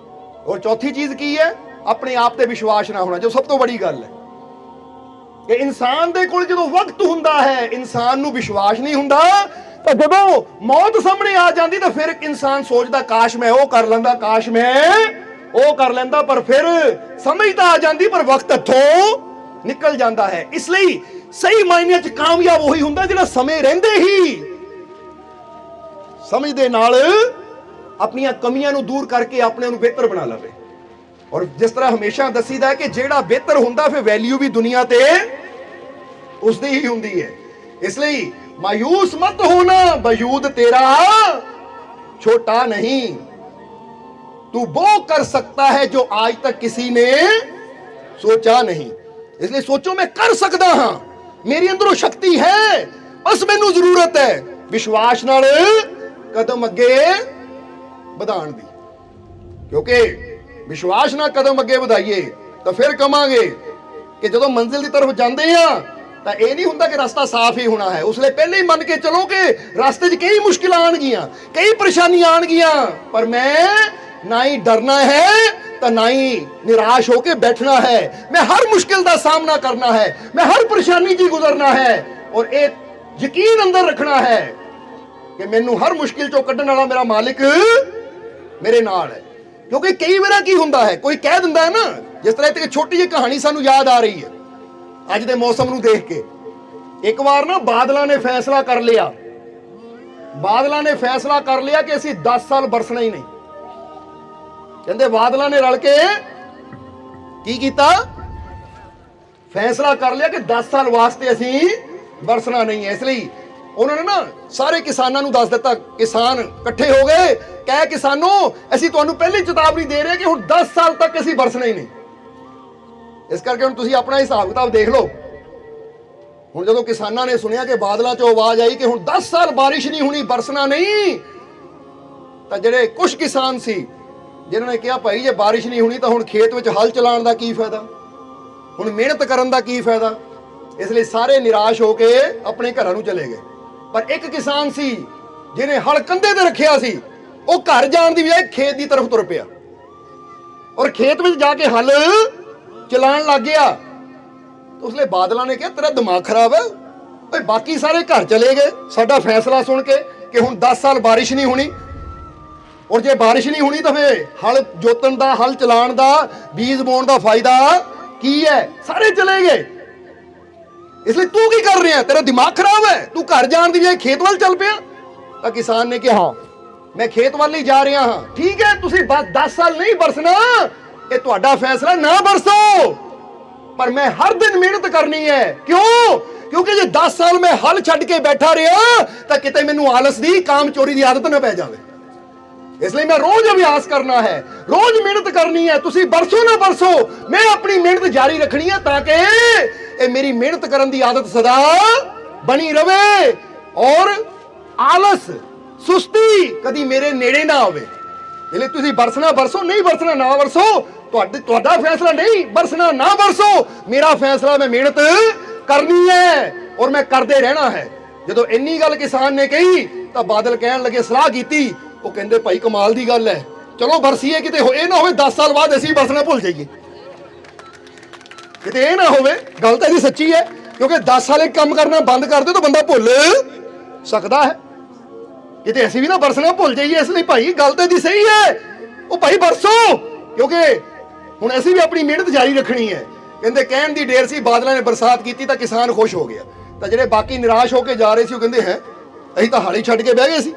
और चौथी चीज की है, अपने आप ਤੇ ਵਿਸ਼ਵਾਸ ਨਾ ਹੋਣਾ, ਜੋ ਸਭ ਤੋਂ ਬੜੀ ਗੱਲ ਹੈ ਕਿ ਇਨਸਾਨ ਦੇ ਕੋਲ ਜਦੋਂ ਵਕਤ ਹੁੰਦਾ ਹੈ ਇਨਸਾਨ ਨੂੰ ਵਿਸ਼ਵਾਸ ਨਹੀਂ ਹੁੰਦਾ, ਤਾਂ ਜਦੋਂ ਮੌਤ ਸਾਹਮਣੇ ਆ ਜਾਂਦੀ ਤਾਂ ਫਿਰ ਇਨਸਾਨ ਸੋਚਦਾ ਕਾਸ਼ ਮੈਂ ਉਹ ਕਰ ਲੈਂਦਾ, ਕਾਸ਼ ਮੈਂ ਉਹ ਕਰ ਲੈਂਦਾ, ਪਰ ਫਿਰ ਸਮਝ ਤਾਂ ਆ ਜਾਂਦੀ ਪਰ ਵਕਤ ਹੱਥੋਂ ਨਿਕਲ ਜਾਂਦਾ ਹੈ। ਇਸ ਲਈ ਸਹੀ ਮਾਇਨੇ 'ਚ ਕਾਮਯਾਬ ਉਹੀ ਹੁੰਦਾ ਜਿਹੜਾ ਸਮੇਂ ਰਹਿੰਦੇ ਹੀ ਸਮਝ ਦੇ ਨਾਲ ਆਪਣੀਆਂ ਕਮੀਆਂ ਨੂੰ ਦੂਰ ਕਰਕੇ ਆਪਣੇ ਨੂੰ ਬਿਹਤਰ ਬਣਾ ਲਵੇ। ਔਰ ਜਿਸ ਤਰ੍ਹਾਂ ਹਮੇਸ਼ਾ ਦੱਸੀਦਾ ਕਿ ਜਿਹੜਾ ਬਿਹਤਰ ਹੁੰਦਾ ਫਿਰ ਵੈਲਿਊ ਵੀ ਦੁਨੀਆ ਤੇ ਉਸਦੀ ਹੀ ਹੁੰਦੀ ਹੈ। ਇਸ ਲਈ ਮਾਯੂਸ ਮਤ ਹੋਣਾ, ਵਜੂਦ ਤੇਰਾ ਛੋਟਾ नहीं, तू वो कर सकता है जो आज तक किसी ने सोचा नहीं। इसलिए सोचो मैं कर सकता हाँ, मेरे अंदर शक्ति है, बस मैनू जरूरत है विश्वास नाल कदम अगे ਵਧਾਉਣ ਦੀ। क्योंकि विश्वास नाल कदम अगे ਵਧਾਈਏ ਤਾਂ ਫਿਰ ਕਵਾਂਗੇ ਕਿ ਜਦੋਂ ਮੰਜ਼ਿਲ ਦੀ ਤਰਫ ਜਾਂਦੇ ਆ ਤਾਂ ਇਹ ਨਹੀਂ ਹੁੰਦਾ ਕਿ ਰਸਤਾ ਸਾਫ਼ ਹੀ ਹੋਣਾ ਹੈ। ਉਸ ਲਈ ਪਹਿਲੇ ਹੀ ਮੰਨ ਕੇ ਚਲੋ ਕਿ ਰਸਤੇ 'ਚ ਕਈ ਮੁਸ਼ਕਿਲਾਂ ਆਣਗੀਆਂ, ਕਈ ਪਰੇਸ਼ਾਨੀਆਂ ਆਣਗੀਆਂ, ਪਰ ਮੈਂ ਨਾ ਹੀ ਡਰਨਾ ਹੈ ਤਾਂ ਨਾ ਹੀ ਨਿਰਾਸ਼ ਹੋ ਕੇ ਬੈਠਣਾ ਹੈ। ਮੈਂ ਹਰ ਮੁਸ਼ਕਿਲ ਦਾ ਸਾਹਮਣਾ ਕਰਨਾ ਹੈ, ਮੈਂ ਹਰ ਪਰੇਸ਼ਾਨੀ 'ਚ ਗੁਜ਼ਰਨਾ ਹੈ ਔਰ ਇਹ ਯਕੀਨ ਅੰਦਰ ਰੱਖਣਾ ਹੈ ਕਿ ਮੈਨੂੰ ਹਰ ਮੁਸ਼ਕਿਲ 'ਚੋਂ ਕੱਢਣ ਵਾਲਾ ਮੇਰਾ ਮਾਲਿਕ ਮੇਰੇ ਨਾਲ ਹੈ। ਕਿਉਂਕਿ ਕਈ ਵਾਰ ਕੀ ਹੁੰਦਾ ਹੈ, ਕੋਈ ਕਹਿ ਦਿੰਦਾ ਹੈ ਨਾ, ਜਿਸ ਤਰ੍ਹਾਂ ਇੱਕ ਛੋਟੀ ਜਿਹੀ ਕਹਾਣੀ ਸਾਨੂੰ ਯਾਦ ਆ ਰਹੀ ਹੈ ਅੱਜ ਦੇ ਮੌਸਮ ਨੂੰ ਦੇਖ ਕੇ। ਇੱਕ ਵਾਰ ਨਾ ਬਾਦਲਾਂ ਨੇ ਫੈਸਲਾ ਕਰ ਲਿਆ, ਬਾਦਲਾਂ ਨੇ ਫੈਸਲਾ ਕਰ ਲਿਆ ਕਿ ਅਸੀਂ 10 ਸਾਲ ਬਰਸਣਾ ਹੀ ਨਹੀਂ। ਕਹਿੰਦੇ ਬਾਦਲਾਂ ਨੇ ਰਲ ਕੇ ਕੀ ਕੀਤਾ, ਫੈਸਲਾ ਕਰ ਲਿਆ ਕਿ 10 ਸਾਲ ਵਾਸਤੇ ਅਸੀਂ ਬਰਸਣਾ ਨਹੀਂ ਹੈ। ਇਸ ਲਈ ਉਹਨਾਂ ਨੇ ਨਾ ਸਾਰੇ ਕਿਸਾਨਾਂ ਨੂੰ ਦੱਸ ਦਿੱਤਾ, ਕਿਸਾਨ ਇਕੱਠੇ ਹੋ ਗਏ, ਕਹੇ ਕਿਸਾਨੋ ਅਸੀਂ ਤੁਹਾਨੂੰ ਪਹਿਲੀ ਚੇਤਾਵਨੀ ਦੇ ਰਹੇ ਕਿ ਹੁਣ 10 ਸਾਲ ਤੱਕ ਅਸੀਂ ਬਰਸਣਾ ਹੀ ਨਹੀਂ। ਇਸ ਕਰਕੇ ਹੁਣ ਤੁਸੀਂ ਆਪਣਾ ਹਿਸਾਬ ਕਿਤਾਬ ਦੇਖ ਲਓ। ਹੁਣ ਜਦੋਂ ਕਿਸਾਨਾਂ ਨੇ ਸੁਣਿਆ ਕਿ ਬਾਦਲਾਂ 'ਚੋਂ ਆਵਾਜ਼ ਆਈ ਕਿ ਹੁਣ 10 ਸਾਲ ਬਾਰਿਸ਼ ਨਹੀਂ ਹੋਣੀ, ਬਰਸਣਾ ਨਹੀਂ, ਤਾਂ ਜਿਹੜੇ ਕੁਝ ਕਿਸਾਨ ਸੀ ਜਿਨ੍ਹਾਂ ਨੇ ਕਿਹਾ ਭਾਈ ਜੇ ਬਾਰਿਸ਼ ਨਹੀਂ ਹੋਣੀ ਤਾਂ ਹੁਣ ਖੇਤ ਵਿੱਚ ਹਲ ਚਲਾਉਣ ਦਾ ਕੀ ਫਾਇਦਾ, ਹੁਣ ਮਿਹਨਤ ਕਰਨ ਦਾ ਕੀ ਫਾਇਦਾ। ਇਸ ਲਈ ਸਾਰੇ ਨਿਰਾਸ਼ ਹੋ ਕੇ ਆਪਣੇ ਘਰਾਂ ਨੂੰ ਚਲੇ ਗਏ। ਪਰ ਇੱਕ ਕਿਸਾਨ ਸੀ ਜਿਹਨੇ ਹਲ ਕੰਧੇ ਤੇ ਰੱਖਿਆ ਸੀ, ਉਹ ਘਰ ਜਾਣ ਦੀ ਬਜਾਏ ਖੇਤ ਦੀ ਤਰਫ ਤੁਰ ਪਿਆ ਔਰ ਖੇਤ ਵਿੱਚ ਜਾ ਕੇ ਹਲ ਚਲਾਉਣ ਲੱਗ ਗਿਆ। ਉਸ ਲਈ ਬਾਦਲਾਂ ਨੇ ਕਿਹਾ ਤੇਰਾ ਦਿਮਾਗ ਖਰਾਬ ਹੈ ਓਏ, ਬਾਕੀ ਸਾਰੇ ਘਰ ਚਲੇ ਗਏ ਸਾਡਾ ਫੈਸਲਾ ਸੁਣ ਕੇ ਕਿ ਹੁਣ 10 ਸਾਲ ਬਾਰਿਸ਼ ਨਹੀਂ ਹੋਣੀ, ਔਰ ਜੇ ਬਾਰਿਸ਼ ਨਹੀਂ ਹੋਣੀ ਤਾਂ ਫੇਰ ਹਲ ਜੋਤਣ ਦਾ, ਹਲ ਚਲਾਉਣ ਦਾ, ਬੀਜ ਬੋਣ ਦਾ ਫਾਇਦਾ ਕੀ ਹੈ। ਸਾਰੇ ਚਲੇ ਗਏ। ਇਸ ਲਈ ਤੂੰ ਕੀ ਕਰ ਰਿਹਾ, ਤੇਰਾ ਦਿਮਾਗ ਖਰਾਬ ਹੈ, ਤੂੰ ਘਰ ਜਾਣ ਦੀ ਬਜਾਏ ਖੇਤ ਵੱਲ ਚੱਲ ਪਿਆ। ਤਾਂ ਕਿਸਾਨ ਨੇ ਕਿਹਾ ਮੈਂ ਖੇਤ ਵੱਲ ਹੀ ਜਾ ਰਿਹਾ ਹਾਂ। ਠੀਕ ਹੈ, ਤੁਸੀਂ ਬਸ 10 ਸਾਲ ਨਹੀਂ ਬਰਸਣਾ, ਇਹ ਤੁਹਾਡਾ ਫੈਸਲਾ, ਨਾ ਬਰਸੋ, ਪਰ ਮੈਂ ਹਰ ਦਿਨ ਮਿਹਨਤ ਕਰਨੀ ਹੈ। ਕਿਉਂ? ਕਿਉਂਕਿ ਜੇ 10 ਸਾਲ ਮੈਂ ਹਲ ਛੱਡ ਕੇ ਬੈਠਾ ਰਿਹਾ ਤਾਂ ਕਿਤੇ ਮੈਨੂੰ ਆਲਸ ਦੀ, ਕਾਮ ਚੋਰੀ ਦੀ ਆਦਤ ਨਾ ਪੈ ਜਾਵੇ। ਇਸ ਲਈ ਮੈਂ ਰੋਜ਼ ਅਭਿਆਸ ਕਰਨਾ ਹੈ, ਰੋਜ਼ ਮਿਹਨਤ ਕਰਨੀ ਹੈ। ਤੁਸੀਂ ਬਰਸੋ ਨਾ ਬਰਸੋ, ਮੈਂ ਆਪਣੀ ਮਿਹਨਤ ਜਾਰੀ ਰੱਖਣੀ ਹੈ ਤਾਂ ਕਿ ਇਹ ਮੇਰੀ ਮਿਹਨਤ ਕਰਨ ਦੀ ਆਦਤ ਸਦਾ ਬਣੀ ਰਵੇ ਔਰ ਆਲਸ, ਸੁਸਤੀ ਕਦੀ ਮੇਰੇ ਨੇੜੇ ਨਾ ਆਵੇ। ਇਸ ਲਈ ਤੁਸੀਂ ਬਰਸਣਾ ਬਰਸੋ, ਨਹੀਂ ਬਰਸਣਾ ਨਾ ਬਰਸੋ, ਤੁਹਾਡਾ ਫੈਸਲਾ ਨਹੀਂ, ਬਰਸਣਾ ਨਾ ਬਰਸੋ, ਮੇਰਾ ਫੈਸਲਾ, ਮੈਂ ਮਿਹਨਤ ਕਰਨੀ ਹੈ ਔਰ ਮੈਂ ਕਰਦੇ ਰਹਿਣਾ ਹੈ। ਜਦੋਂ ਇੰਨੀ ਗੱਲ ਕਿਸਾਨ ਨੇ ਕਹੀ ਤਾਂ ਬਾਦਲ ਕਹਿਣ ਲੱਗੇ, ਸਲਾਹ ਕੀਤੀ, ਉਹ ਕਹਿੰਦੇ ਭਾਈ ਕਮਾਲ ਦੀ ਗੱਲ ਹੈ, ਚਲੋ ਬਰਸੀਏ, ਕਿਤੇ ਇਹ ਨਾ ਹੋਵੇ 10 ਸਾਲ ਬਾਅਦ ਅਸੀਂ ਬਰਸਣਾ ਭੁੱਲ ਜਾਈਏ, ਕਿਤੇ ਇਹ ਨਾ ਹੋਵੇ। ਗੱਲ ਤਾਂ ਇਹਦੀ ਸੱਚੀ ਹੈ, ਕਿਉਂਕਿ 10 ਸਾਲ ਇੱਕ ਕੰਮ ਕਰਨਾ ਬੰਦ ਕਰ ਦਿਓ ਤਾਂ ਬੰਦਾ ਭੁੱਲ ਸਕਦਾ ਹੈ, ਕਿਤੇ ਅਸੀਂ ਵੀ ਨਾ ਬਰਸਣਾ ਭੁੱਲ ਜਾਈਏ। ਇਸ ਲਈ ਭਾਈ ਗੱਲ ਤਾਂ ਇਹਦੀ ਸਹੀ ਹੈ, ਉਹ ਭਾਈ ਬਰਸੋ, ਕਿਉਂਕਿ ਹੁਣ ਅਸੀਂ ਵੀ ਆਪਣੀ ਮਿਹਨਤ ਜਾਰੀ ਰੱਖਣੀ ਹੈ। ਕਹਿੰਦੇ ਕਹਿਣ ਦੀ ਢੇਰ ਸੀ, ਬਾਦਲਾਂ ਨੇ ਬਰਸਾਤ ਕੀਤੀ ਤਾਂ ਕਿਸਾਨ ਖੁਸ਼ ਹੋ ਗਿਆ, ਤਾਂ ਜਿਹੜੇ ਬਾਕੀ ਨਿਰਾਸ਼ ਹੋ ਕੇ ਜਾ ਰਹੇ ਸੀ ਉਹ ਕਹਿੰਦੇ ਹੈ ਅਸੀਂ ਤਾਂ ਹਾਲੀ ਛੱਡ ਕੇ ਬਹਿ ਗਏ ਸੀ।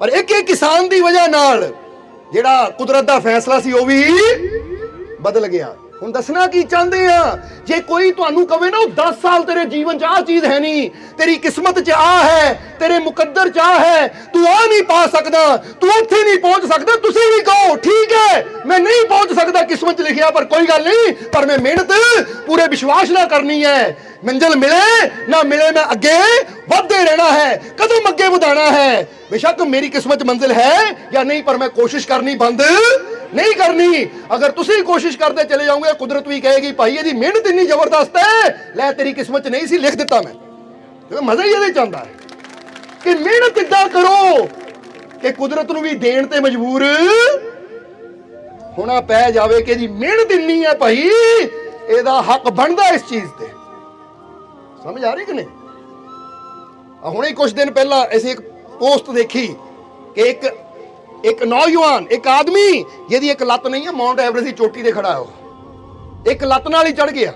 ਪਰ ਇੱਕ ਕਿਸਾਨ ਦੀ ਵਜ੍ਹਾ ਨਾਲ ਜਿਹੜਾ ਕੁਦਰਤ ਦਾ ਫੈਸਲਾ ਸੀ ਉਹ ਵੀ ਬਦਲ ਗਿਆ। ਹੁਣ ਦੱਸਣਾ ਕੀ ਚਾਹੁੰਦੇ ਆ? ਜੇ ਕੋਈ ਤੁਹਾਨੂੰ ਕਵੇ ਨਾ 10 ਸਾਲ ਤੇਰੇ ਜੀਵਨ 'ਚ ਆਹ ਚੀਜ਼ ਹੈ ਨਹੀਂ, ਤੇਰੀ ਕਿਸਮਤ 'ਚ ਆ ਹੈ, ਤੇਰੇ ਮੁਕੱਦਰ 'ਚ ਆ ਹੈ, ਤੂੰ ਆ ਨਹੀਂ ਪਾ ਸਕਦਾ, ਤੂੰ ਉੱਥੇ ਨਹੀਂ ਪਹੁੰਚ ਸਕਦਾ, ਤੁਸੀਂ ਵੀ ਕਹੋ ਠੀਕ ਹੈ ਮੈਂ ਨਹੀਂ ਪਹੁੰਚ ਸਕਦਾ, ਕਿਸਮਤ 'ਚ ਲਿਖਿਆ, ਪਰ ਕੋਈ ਗੱਲ ਨਹੀਂ, ਪਰ ਮੈਂ ਮਿਹਨਤ ਪੂਰੇ ਵਿਸ਼ਵਾਸ ਨਾਲ ਕਰਨੀ ਹੈ। ਮੰਜ਼ਿਲ ਮਿਲੇ ਨਾ ਮਿਲੇ ਮੈਂ ਅੱਗੇ ਵਧਦੇ ਰਹਿਣਾ ਹੈ, ਕਦਮ ਅੱਗੇ ਵਧਾਣਾ ਹੈ। बेशक मेरी किस्मत मंजिल है या नहीं, पर मैं कोशिश करनी बंद नहीं करनी। अगर तुसी कोशिश करते चले जाओगे, कुदरत भी कहेगी भाई ये मेहनत इतनी जबरदस्त है, ले तेरी किस्मत नहीं सी लिख दिता मैं। तो मजा ही ये चाहता है कि मेहनत इदा करो कि कुदरत नूं भी देण ते मजबूर होना पै जावे कि जी मेहनत इन्नी है भाई, एदा हक बनदा इस चीज ते। समझ आ रही कि नहीं? हुणे कुछ दिन पहला ऐसे एक पोस्ट देखी कि एक नौजवान, एक आदमी जिहदी एक लत्त नहीं है, माउंट एवरेस्ट की चोटी ते खड़ा है, वो एक लत्त नाल ही चढ़ गया।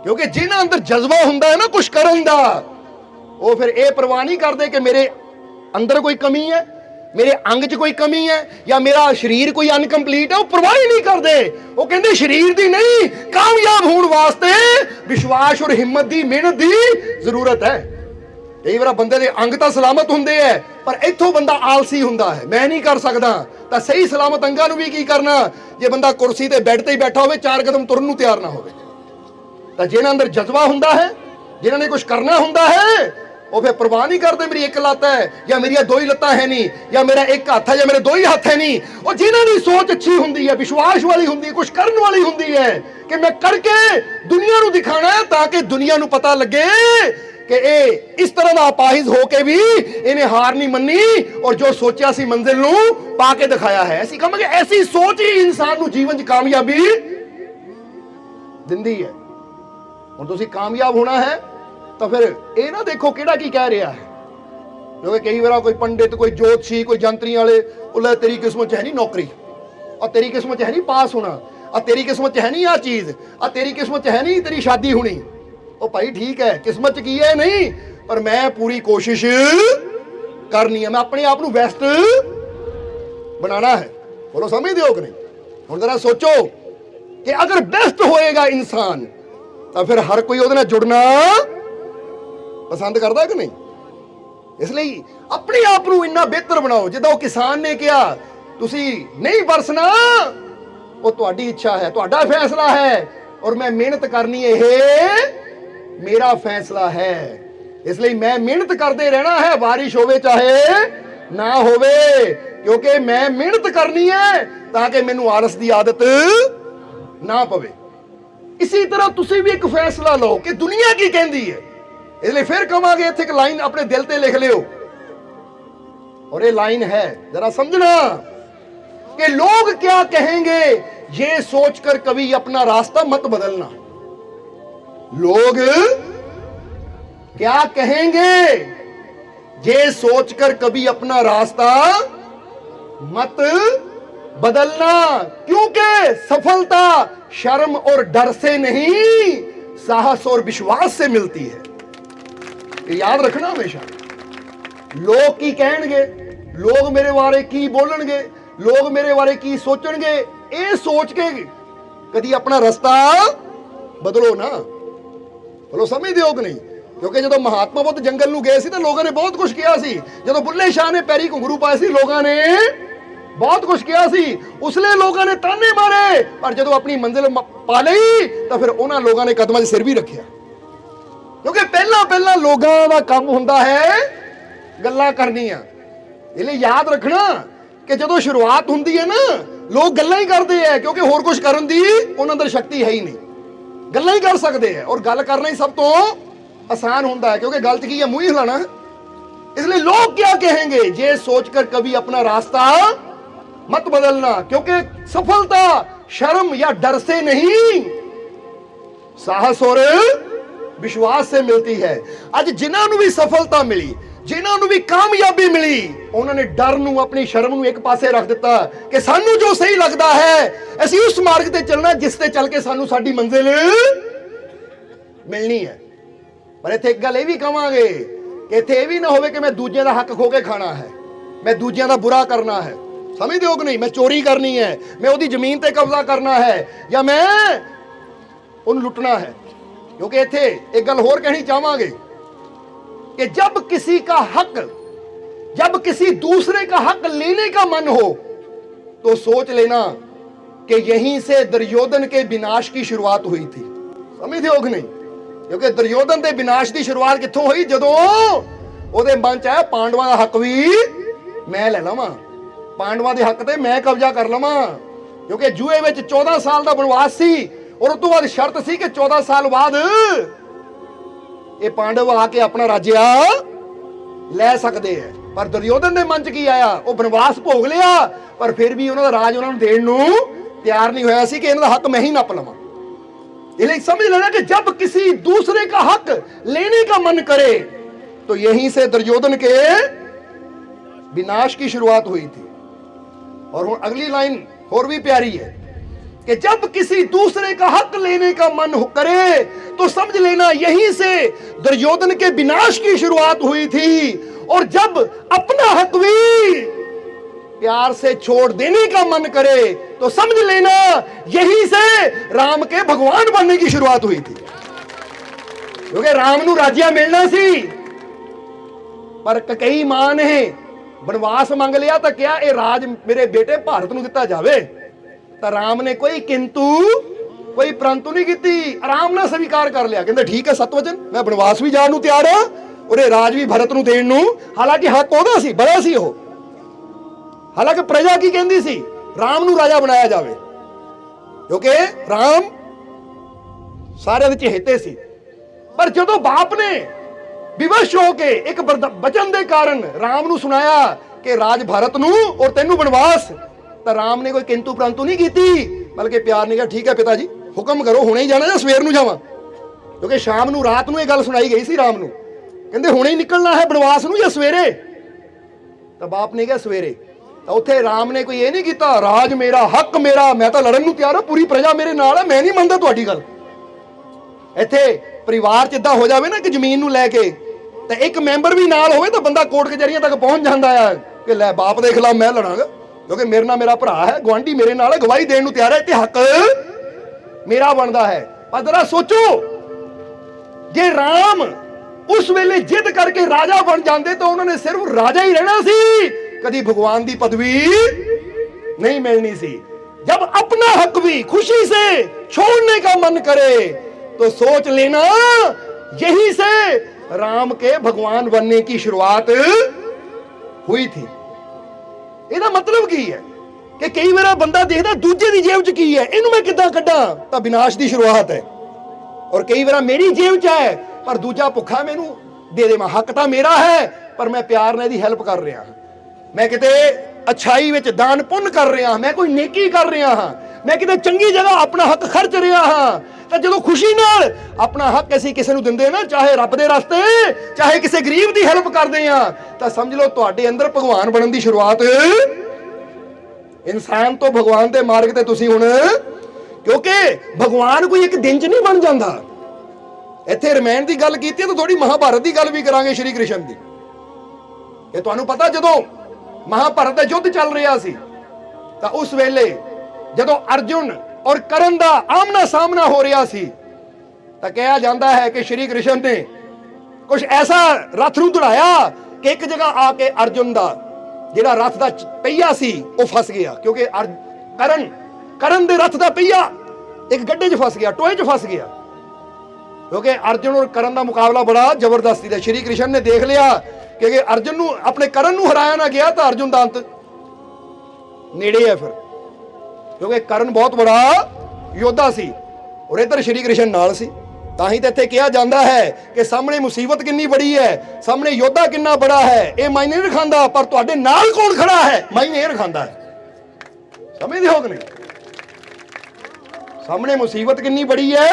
क्योंकि जिन्हां अंदर जज्बा हुंदा है ना कुछ करन दा, वो फिर ये परवाह नहीं करते कि मेरे अंदर कोई कमी है, मेरे अंग च कोई कमी है या मेरा शरीर कोई अनकंप्लीट है, वो परवाह ही नहीं करते। वो कहते शरीर दी नहीं, कामयाब होने वास्ते विश्वास और हिम्मत दी, मेहनत दी जरूरत है। कई बार बंदे दे अंग तो सलामत हुंदे है, पर इत्थों बंदा आलसी हुंदा है, मैं नहीं कर सकदा। तां सही सलामत अंगां नूं भी की करना जे बंदा कुर्सी ते बैठ ते ही बैठा होवे, 4 कदम तुरन नूं तैयार ना होवे। तां जिन्हां अंदर जज्बा हुंदा है, जिन्हां ने कुछ करना हुंदा है, वो फिर परवाह नहीं करते मेरी एक लत्त है या मेरी 2 ही लत्तां है नहीं, या मेरा एक हाथ है या मेरे 2 ही हाथ है नहीं। और जिन्हां दी सोच अच्छी हुंदी है, विश्वास वाली हुंदी है, कुछ करन वाली हुंदी है कि मैं करके दुनिया नूं दिखाना है, ताकि दुनिया नूं पता लगे कि इस तरह का अपाहिज होके भी इन्हें हार नहीं मन्नी और जो सोचा सी मंजिल नूं पाके दिखाया है। ऐसी कहांगे ऐसी सोच ही इंसान नूं जीवन च कामयाबी दिंदी है। हुण तुसीं कामयाब होना है तो फिर ये ना देखो किहड़ा की कह रहा है, क्योंकि कई बार कोई पंडित, कोई ज्योतिषी, कोई जंतरी वाले बोले तेरी किस्मत च है नहीं नौकरी, और तेरी किस्मत च है नहीं पास होना, और तेरी किस्मत च है नहीं आ चीज, और तेरी किस्मत च है नहीं तेरी शादी होनी। ओ भाई ठीक है, किस्मत की है नहीं, पर मैं पूरी कोशिश करनी है, मैं अपने आप को बेस्ट बनाना है। बोलो समझते हो कि नहीं? हुण जरा सोचो कि अगर बेस्ट होएगा इंसान तो फिर हर कोई उहदे नाल जुड़ना पसंद करता कि नहीं? इसलिए अपने आप को इन्ना बेहतर बनाओ। जिद्दां किसान ने कहा तुसी नहीं बरसना, वो तुहाडी इच्छा है, तुहाडा फैसला है, और मैं मेहनत करनी है मेरा फैसला है। इसलिए मैं मेहनत करते रहना है, बारिश होवे चाहे ना होवे, क्योंकि मैं मेहनत करनी है ताकि मैनू आलस की आदत ना पवे। इसी तरह तुसी भी एक फैसला लो कि दुनिया की कहती है। इसलिए फिर कहांगे इत्थे एक लाइन अपने दिल ते लिख लियो, और ये लाइन है जरा समझना कि लोग क्या कहेंगे ये सोचकर कभी अपना रास्ता मत बदलना। लोग क्या कहेंगे ये सोचकर कभी अपना रास्ता मत बदलना, क्योंकि सफलता शर्म और डर से नहीं, साहस और विश्वास से मिलती है। ये याद रखना हमेशा। लोग की कहेंगे, लोग मेरे बारे की बोलणगे, लोग मेरे बारे की सोचणगे, ये सोच के कभी अपना रास्ता बदलो ना। बोलो समझते हो कि नहीं? क्योंकि जो महात्मा बुद्ध जंगल नूं गए सी तो लोगों ने बहुत कुछ किया सी, जो बुल्ले शाह ने पैरी घुंघरू पाए सी लोगों ने बहुत कुछ किया सी, उसले लोगों ने ताने मारे, पर जो अपनी मंजिल पा लई तो फिर उन्होंने लोगों ने कदमां 'च सिर भी रखिया। क्योंकि पहला पहला लोगों का काम हुंदा है गल्लां करनियां। इसलिए याद रखना कि जो शुरुआत हुंदी है ना, लोग गल्लां ही करते हैं, क्योंकि होर कुछ करन दी उन्हां अंदर शक्ति है ही नहीं, गल्लां ही कर सकते हैं, और गल करना ही सब तो आसान होता है, क्योंकि गल की है मुंह ही हिलाना। इसलिए लोग क्या कहेंगे ये सोचकर कभी अपना रास्ता मत बदलना, क्योंकि सफलता शर्म या डर से नहीं, साहस और विश्वास से मिलती है। आज जिन्हां नूं भी सफलता मिली, ਜਿਨ੍ਹਾਂ ਨੂੰ ਵੀ ਕਾਮਯਾਬੀ ਮਿਲੀ ਉਹਨਾਂ ਨੇ ਡਰ ਨੂੰ, ਆਪਣੀ ਸ਼ਰਮ ਨੂੰ ਇੱਕ ਪਾਸੇ ਰੱਖ ਦਿੱਤਾ ਕਿ ਸਾਨੂੰ ਜੋ ਸਹੀ ਲੱਗਦਾ ਹੈ ਅਸੀਂ ਉਸ ਮਾਰਗ ਤੇ ਚੱਲਣਾ ਜਿਸ ਤੇ ਚੱਲ ਕੇ ਸਾਨੂੰ ਸਾਡੀ ਮੰਜ਼ਿਲ ਮਿਲਣੀ ਹੈ। ਪਰ ਇੱਥੇ ਇੱਕ ਗੱਲ ਇਹ ਵੀ ਕਵਾਂਗੇ ਕਿ ਇੱਥੇ ਇਹ ਵੀ ਨਾ ਹੋਵੇ ਕਿ ਮੈਂ ਦੂਜਿਆਂ ਦਾ ਹੱਕ ਖੋ ਕੇ ਖਾਣਾ ਹੈ, ਮੈਂ ਦੂਜਿਆਂ ਦਾ ਬੁਰਾ ਕਰਨਾ ਹੈ। ਸਮਝਦੇ ਹੋ ਕਿ ਨਹੀਂ? ਮੈਂ ਚੋਰੀ ਕਰਨੀ ਹੈ, ਮੈਂ ਉਹਦੀ ਜ਼ਮੀਨ ਤੇ ਕਬਜ਼ਾ ਕਰਨਾ ਹੈ, ਜਾਂ ਮੈਂ ਉਹਨੂੰ ਲੁੱਟਣਾ है। क्योंकि इत्थे एक गल होर कहनी चाहांगे कि जब किसी दूसरे का हक लेने का मन हो तो सोच लेना कि यहीं से दुर्योधन के विनाश की शुरुआत हुई थी। समझते हो कि नहीं? क्योंकि दुर्योधन के विनाश की शुरुआत कित्थों हुई? जदों ओहदे मन च आया पांडवां दा हक भी मैं ले लवां, पांडवां दे हक ते मैं कब्जा कर लवां। क्योंकि जूए विच 14 साल दा बनवास सी और उस तो बाद शर्त सी कि 14 साल बाद ये पांडव आके अपना राज्य ले सकते हैं। पर दुर्योधन के मन च की आया? वो बनवास भोग लिया पर फिर भी उन्होंने राज उन्होंने देण नूं तैयार नहीं होया सी कि इन्हां दा हक मैं ही नप लवां। इसलिए समझ लेना कि जब किसी दूसरे का हक लेने का मन करे तो यहीं से दुर्योधन के विनाश की शुरुआत हुई थी। और हुण अगली लाइन और भी प्यारी है कि जब किसी दूसरे का हक लेने का मन करे तो समझ लेना यहीं से दुर्योधन के विनाश की शुरुआत हुई थी। और जब अपना हक भी प्यार से छोड़ देने का मन करे तो समझ लेना यहीं से राम के भगवान बनने की शुरुआत हुई थी। क्योंकि राम नूं राज्य मिलना सी पर कई मां ने बनवास मंग लिया तो क्या ये राज मेरे बेटे भारत नूं दिता जावे? तो राम ने कोई किंतु कोई परंतु नहीं की, आराम ना स्वीकार कर लिया। कहते ठीक है सतवचन, मैं बनवास भी जाण नूं तैयार हां और राज भी भरत नूं देण नूं। हालांकि हक ओहदा सी, बड़ा सी ओह। हालांकि प्रजा की कहंदी सी राम नूं राजा बनाया जावे क्योंकि राम सारे दे चहेते सी। पर जदों बाप ने विवश होके एक वचन दे कारण राम नूं सुनाया कि राज भरत नूं और तैनूं बनवास, तो राम ने कोई किंतु परंतु नहीं की, बल्कि प्यार ने कहा ठीक है पिता जी हुक्म करो, हुणे ही जाना या सवेर नूं जावां? क्योंकि शाम नूं रात नूं ये गल सुनाई गई सी राम नूं, कहंदे हुणे ही निकलना है बनवास नूं या सवेरे? तो बाप ने कहा सवेरे। तो उत्थे राम ने कोई ये नहीं किया राज मेरा हक मेरा, मैं तो लड़न नूं तैयार हां, पूरी प्रजा मेरे नाल है, मैं नहीं मनदा तुहाडी गल। इत्थे परिवार च इदां हो जावे ना कि जमीन नूं लैके ते एक मैंबर भी नाल होवे तो बंदा कोर्ट कचहरियां तक पहुंच जांदा है कि लै बाप दे खिलाफ मैं लड़ांगा क्योंकि मेरे नाल मेरा भरा है, गुआंढी मेरे नाल है, गवाही देण नूं तैयार है, ते हक मेरा बनदा है। पर जरा सोचो जे राम उस वेले जिद करके राजा बन जाते तो उन्होंने सिर्फ राजा ही रहना सी, कभी भगवान की पदवी नहीं मिलनी सी। जब अपना हक भी खुशी से छोड़ने का मन करे तो सोच लेना यहीं से राम के भगवान बनने की शुरुआत हुई थी। ਇਹਦਾ मतलब की है कि कई बार बंदा देखता दूजे की जेब च की है, इनू मैं किद्दां कड्डां, तो विनाश की शुरुआत है। और कई बार मेरी जेब च है पर दूजा भुखा मैनू दे देवां, हक तो मेरा है पर मैं प्यार ने दी हेल्प कर रहा, मैं किते अच्छाई विच दान पुण्य कर रहा, मैं कोई नेकी कर रहा हाँ, मैं किते चंगी जगह अपना हक खर्च रहा हाँ। तो जो खुशी नाल अपना हक असीं किसी नूं दिंदे ना, चाहे रब दे रस्ते चाहे किसी गरीब की हेल्प करते हैं, तो समझ लो तुहाडे अंदर भगवान बनने की शुरुआत, इंसान तो भगवान के मार्ग ते तुसीं हुण, क्योंकि भगवान कोई एक दिन च नहीं बन जाता। इत्थे रमैन की गल कीती तो थोड़ी महाभारत की गल भी करांगे श्री कृष्ण की। ये तुहानूं पता जदों महाभारत का युद्ध चल रहा सी तो उस वेले जदों अर्जुन और करण का आमना सामना हो रहा सी तो कहा जाता है कि श्री कृष्ण ने कुछ ऐसा रथ नूं दौड़ाया कि एक जगह आके अर्जुन का जिहड़ा रथ का पहिया सी वो फस गया, क्योंकि करण दे रथ का पहिया एक गड्ढे च फस गया, टोए च फस गया। क्योंकि अर्जुन और करण का मुकाबला बड़ा जबरदस्ती था। श्री कृष्ण ने देख लिया कि अर्जुन नूं अपने करण नूं हराया ना गया तो अर्जुन का अंत नेड़े है फिर, क्योंकि करण बहुत बड़ा योद्धा सी और इधर श्री कृष्ण नाल सी। ताही तो इत्थे कहा जाता है कि सामने मुसीबत कितनी बड़ी है, सामने योद्धा कितना बड़ा है, ये मायने नहीं रखांदा, पर तुहाडे नाल कौन खड़ा है मायने रखांदा है। समझदे हो कि नहीं? सामने मुसीबत कितनी बड़ी है,